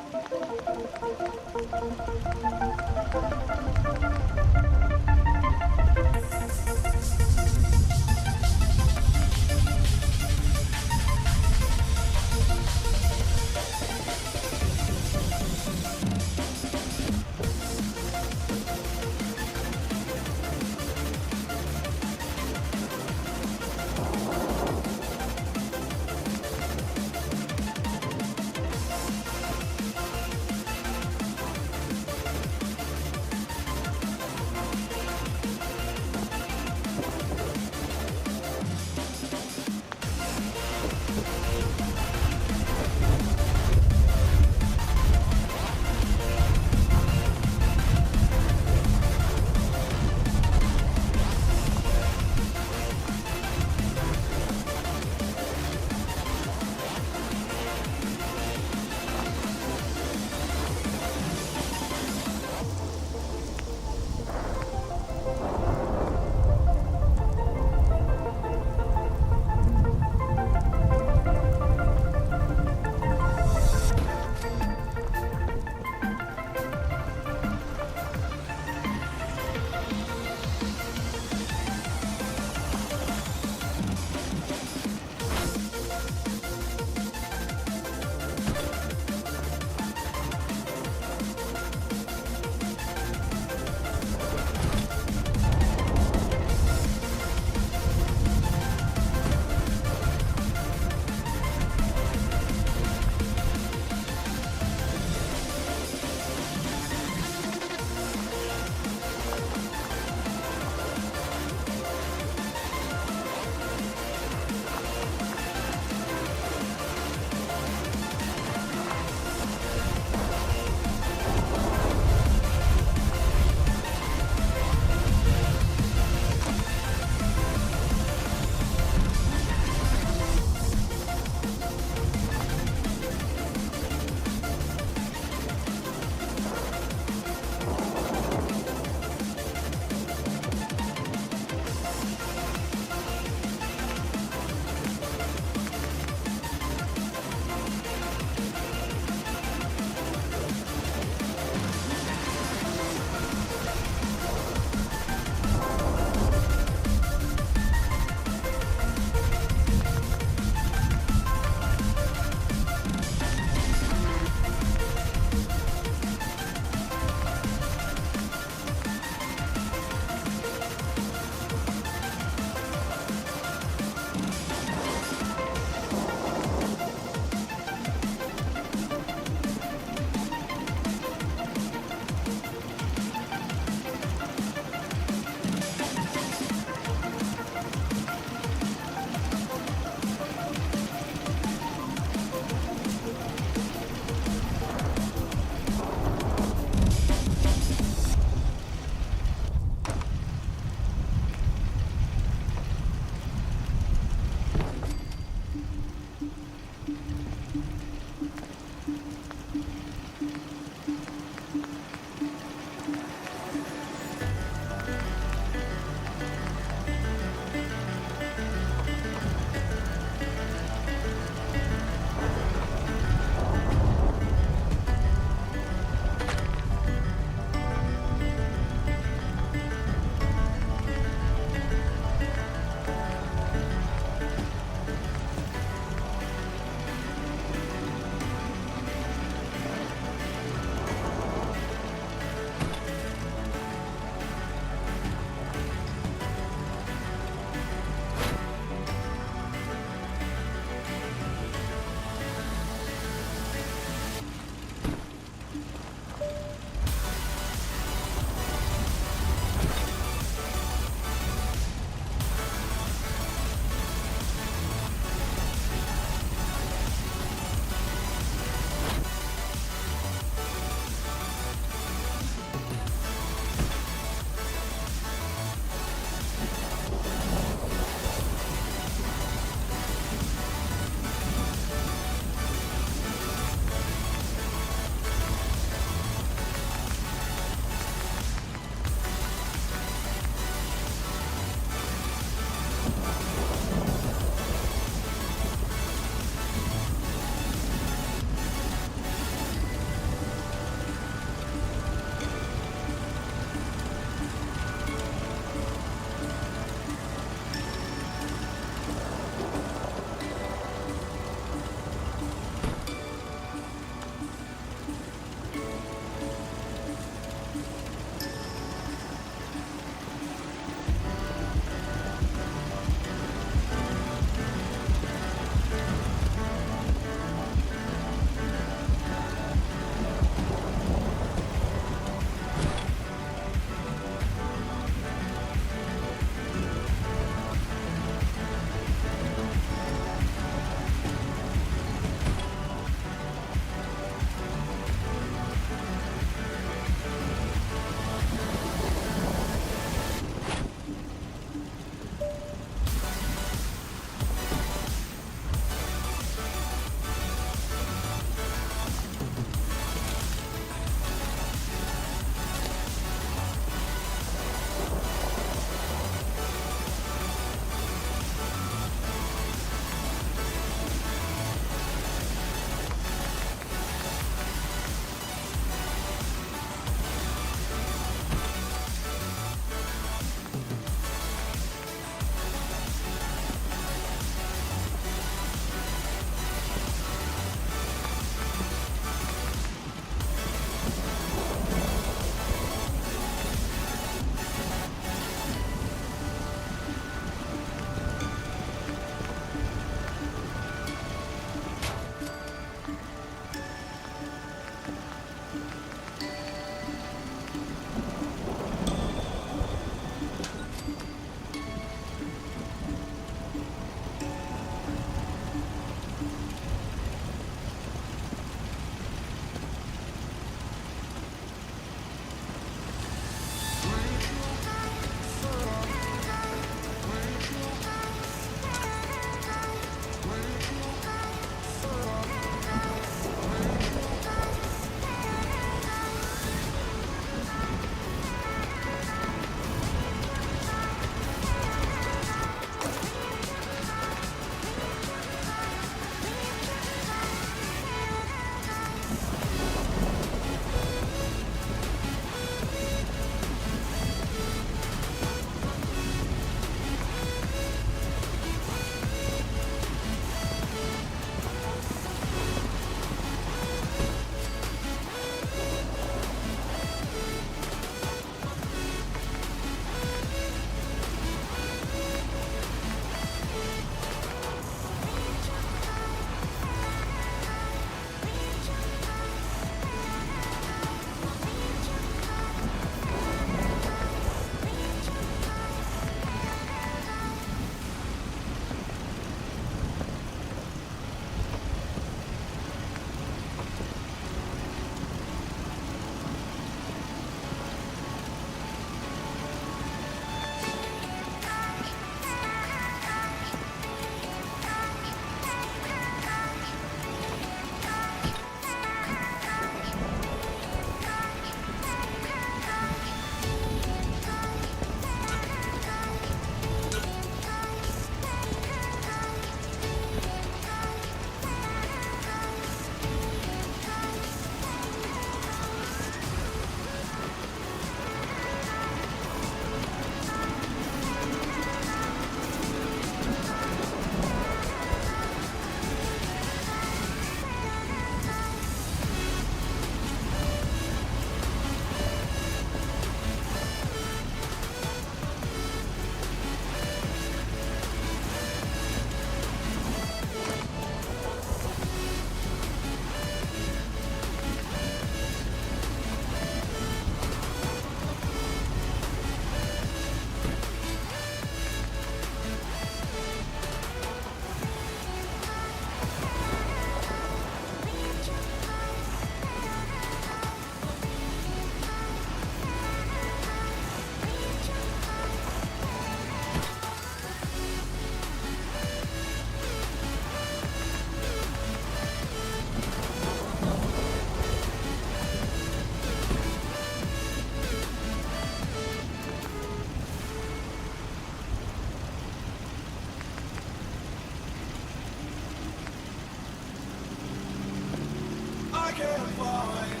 can't find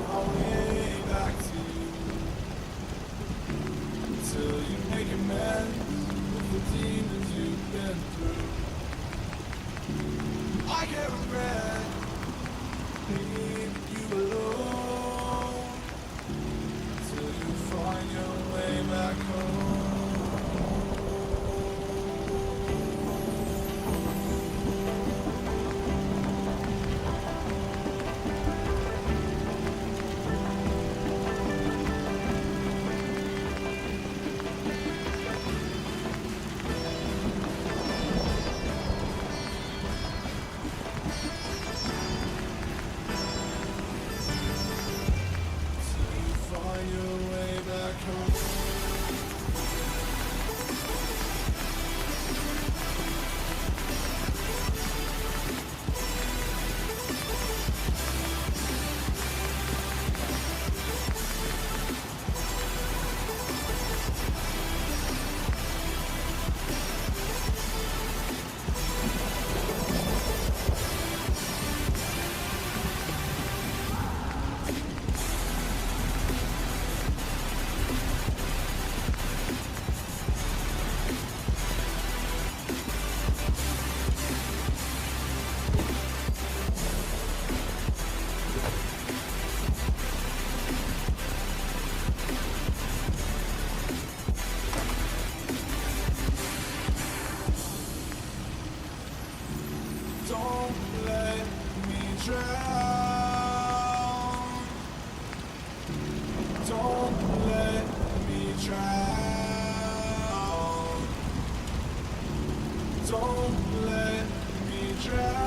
my way back to you till you make amends with the demons you've been through. I can't regret leaving you alone till you find your way back home. Find your way back home. Don't let me drown. Don't let me drown. Don't let me drown.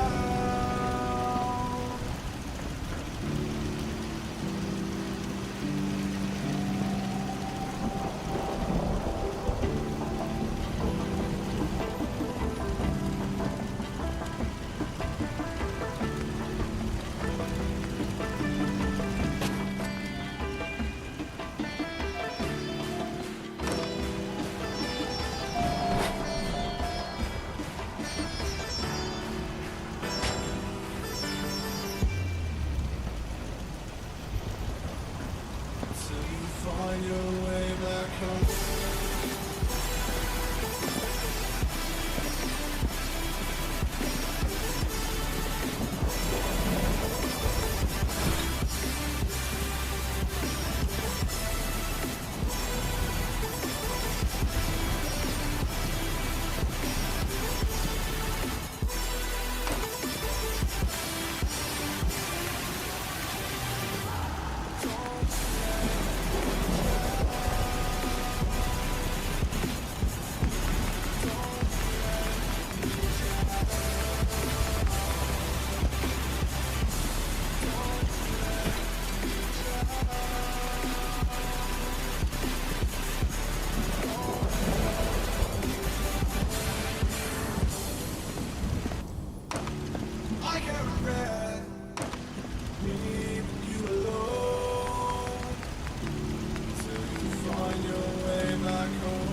Till you find your way back home. I can't regret leaving you alone till you find your way back home.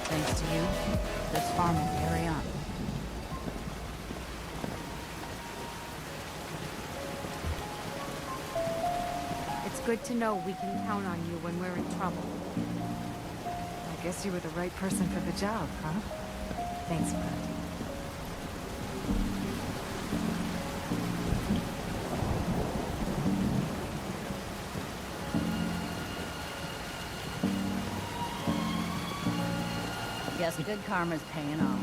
Thanks to you, this farm will carry on. It's good to know we can count on you when we're in trouble. I guess you were the right person for the job, huh? Thanks, bud. Guess good karma's paying off.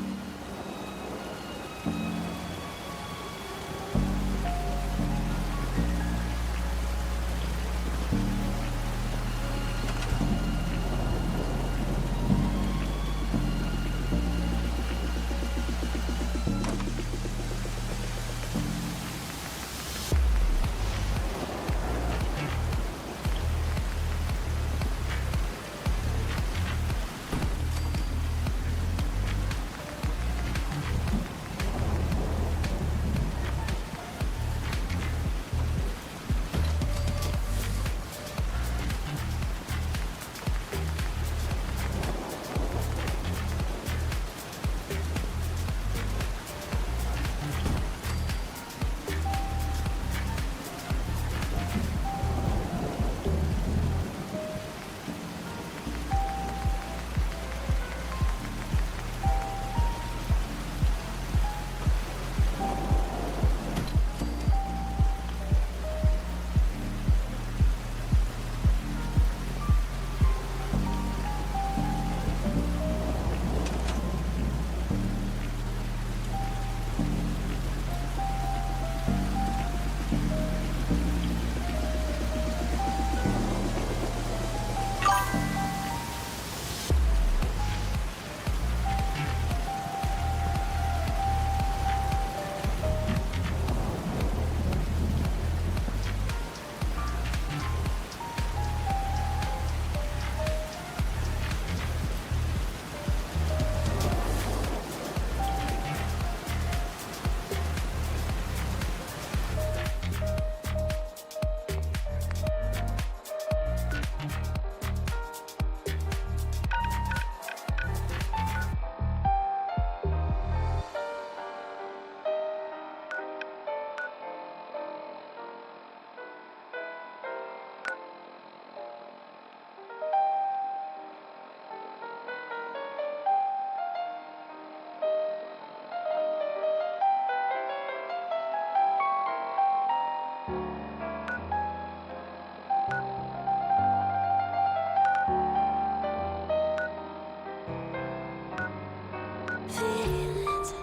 Feelings,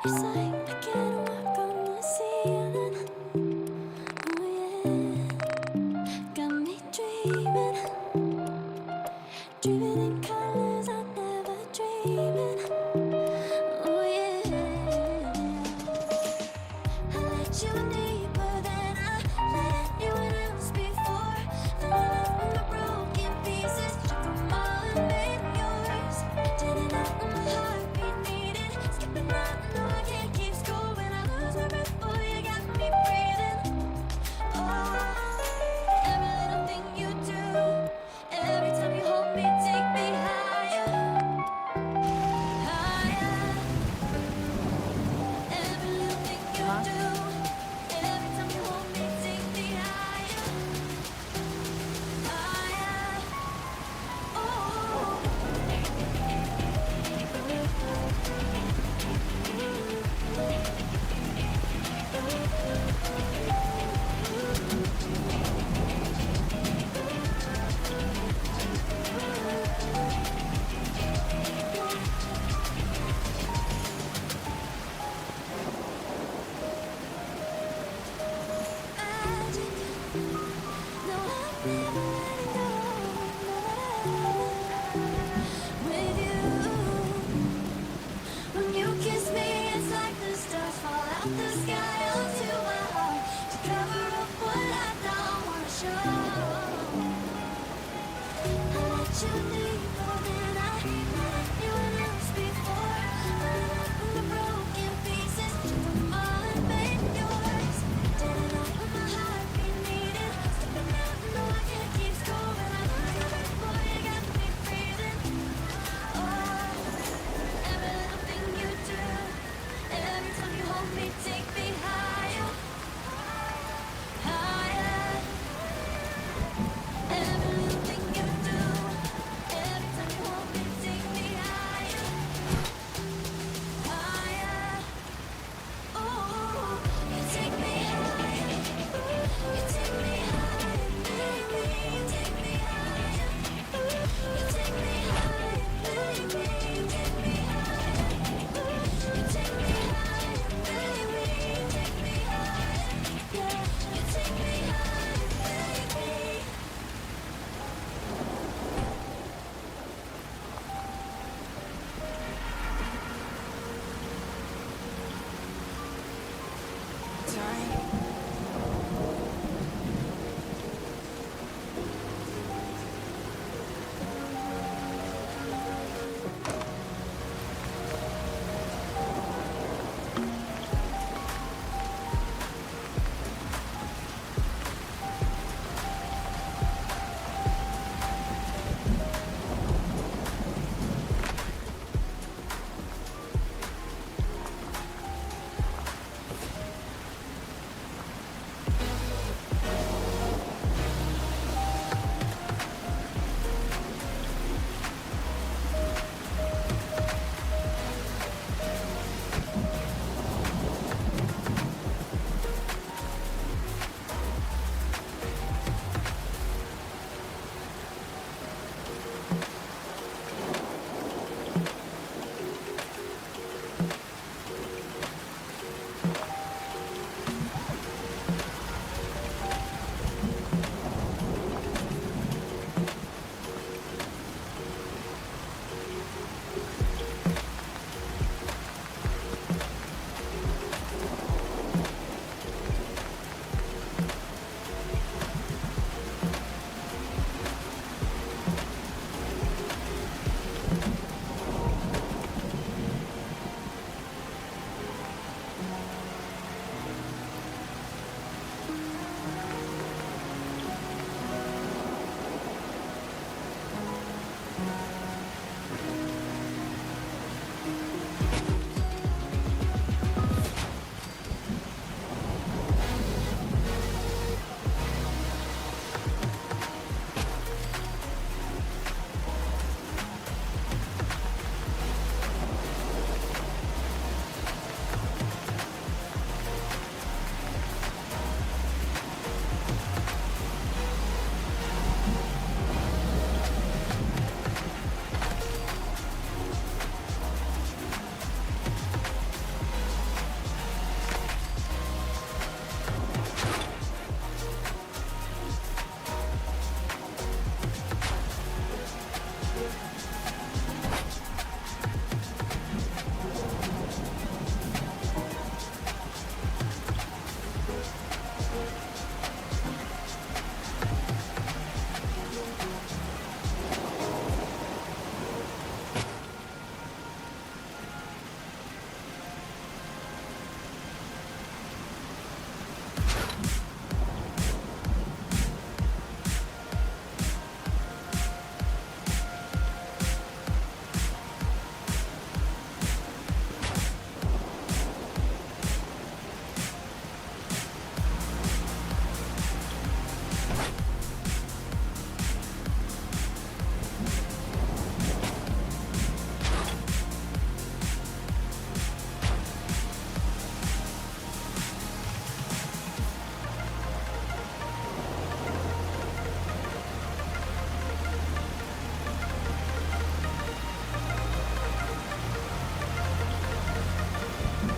it's like I can't walk on the ceiling. Oh yeah, got me dreaming, dreaming in colors I never dreamed in. Oh yeah, I let you in deeper than I let anyone else before. Fell in love with my broken pieces, took them all and made them yours. Turning out when my heartbeat needed, skipping out, no I can't keep score. When I lose my breath, boy, you got me breathing. Oh, every little thing you do, every time you hold me, take me higher, higher. Every little thing you do,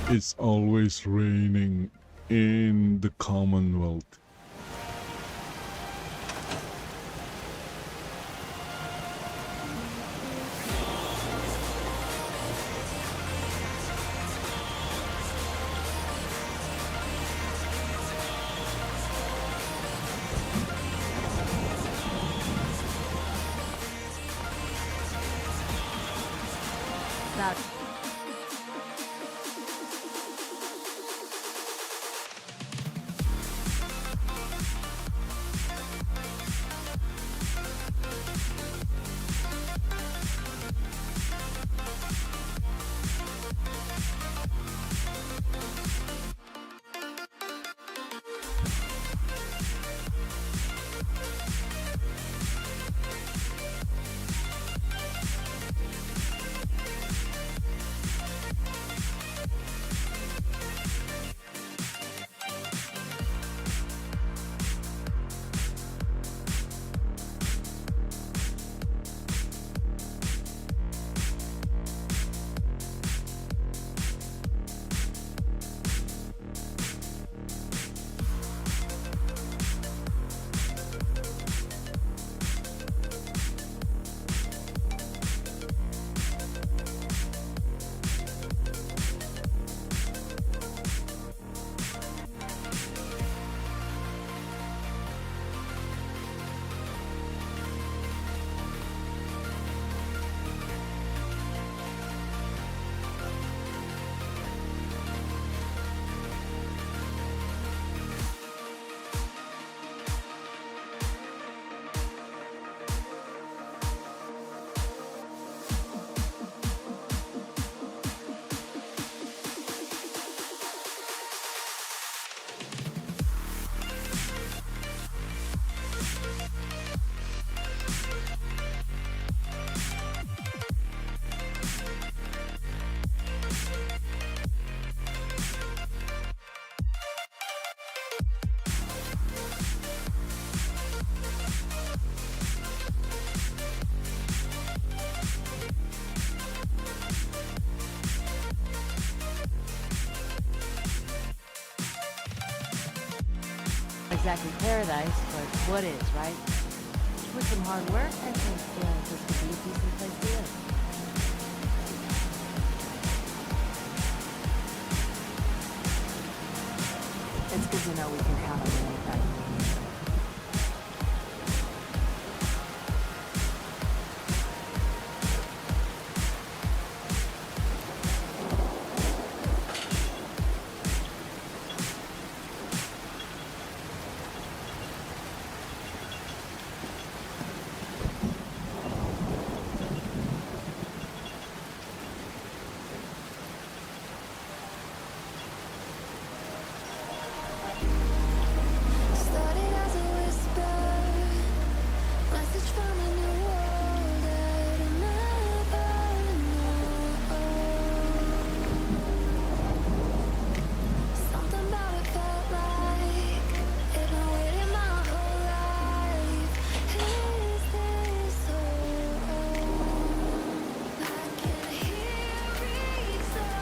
It's always raining in the Commonwealth. That exactly paradise, but what is, right? With some hard work, I think this could be a decent place to live. It's good to know we can count on you like that. Started as a whisper, message from a new world that I never know. Something about it felt like it been waiting my whole life. Is this so? I can hear reason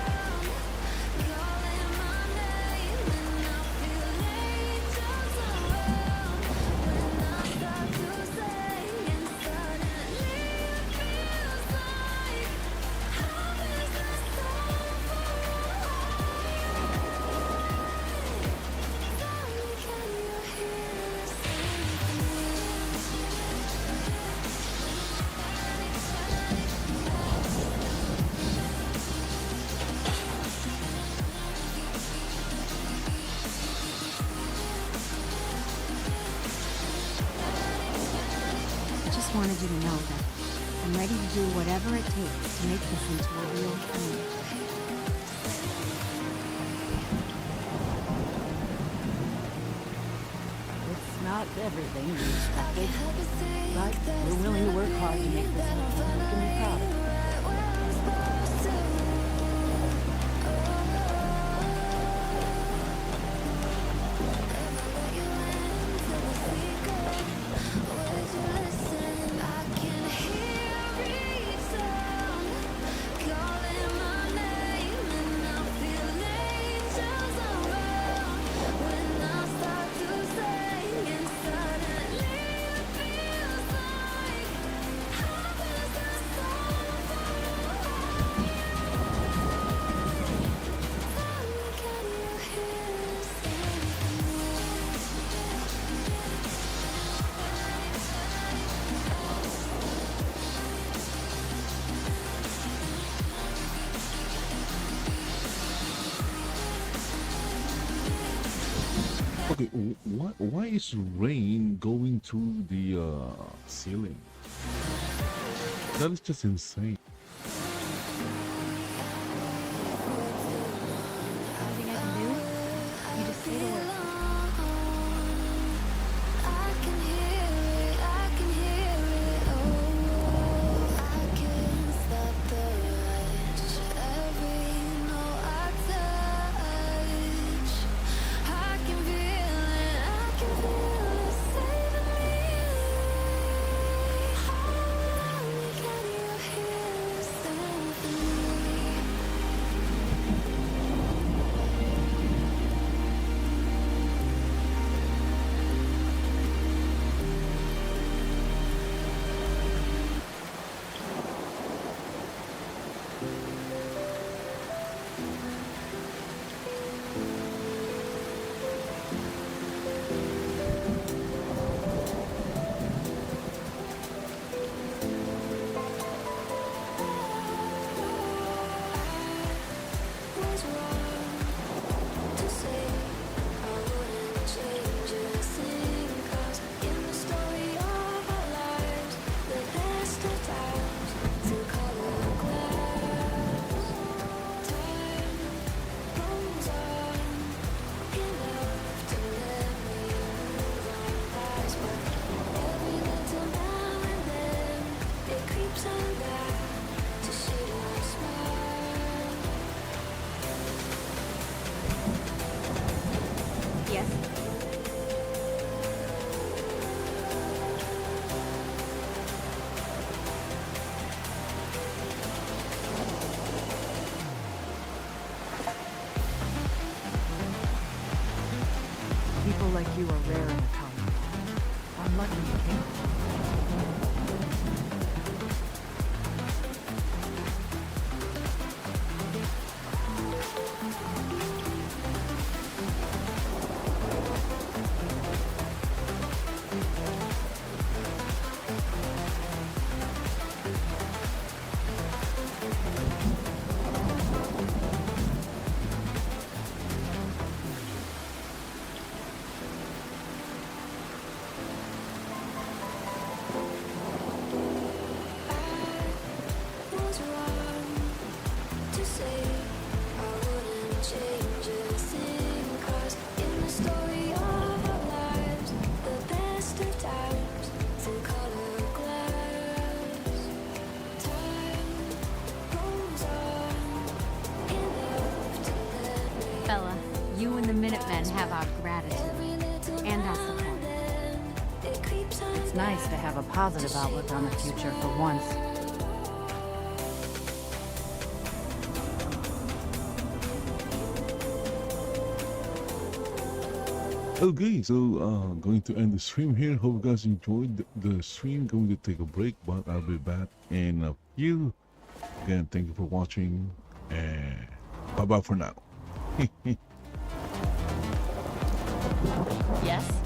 calling my name, and I feel angels around when I start to sing, and suddenly it feels like how is this so? Can you hear the I just wanted you to know that I'm ready to do whatever it takes to make this into a real thing. It's not everything we expected, but we're willing to work hard to make this something we can be proud of. Okay, why is rain going through the ceiling? That is just insane. Anything I can do? You just say the word. I can hear it, I can hear it, oh, I can't stop the rush, every note I touch, I can feel it saving me, can you hear the symphony? Was wrong to say I wouldn't change a thing, 'cause in the story of our lives, the best of times through colored glass, time goes on enough to let me move on past, but every little now and then it creeps on back to see my smile. Yes? People like you are rare in the colony. I'm lucky you came. Was wrong to say I wouldn't change a thing, 'cause in the story of our lives, the best of times through color glass, time rolls on enough to let me. Bella, you and the Minutemen have our gratitude and our support. It's nice to have a positive outlook on the future for once. Okay, so going to end the stream here. Hope you guys enjoyed the stream. Going to take a break, but I'll be back in a few. Again, thank you for watching, and bye bye for now. Yes?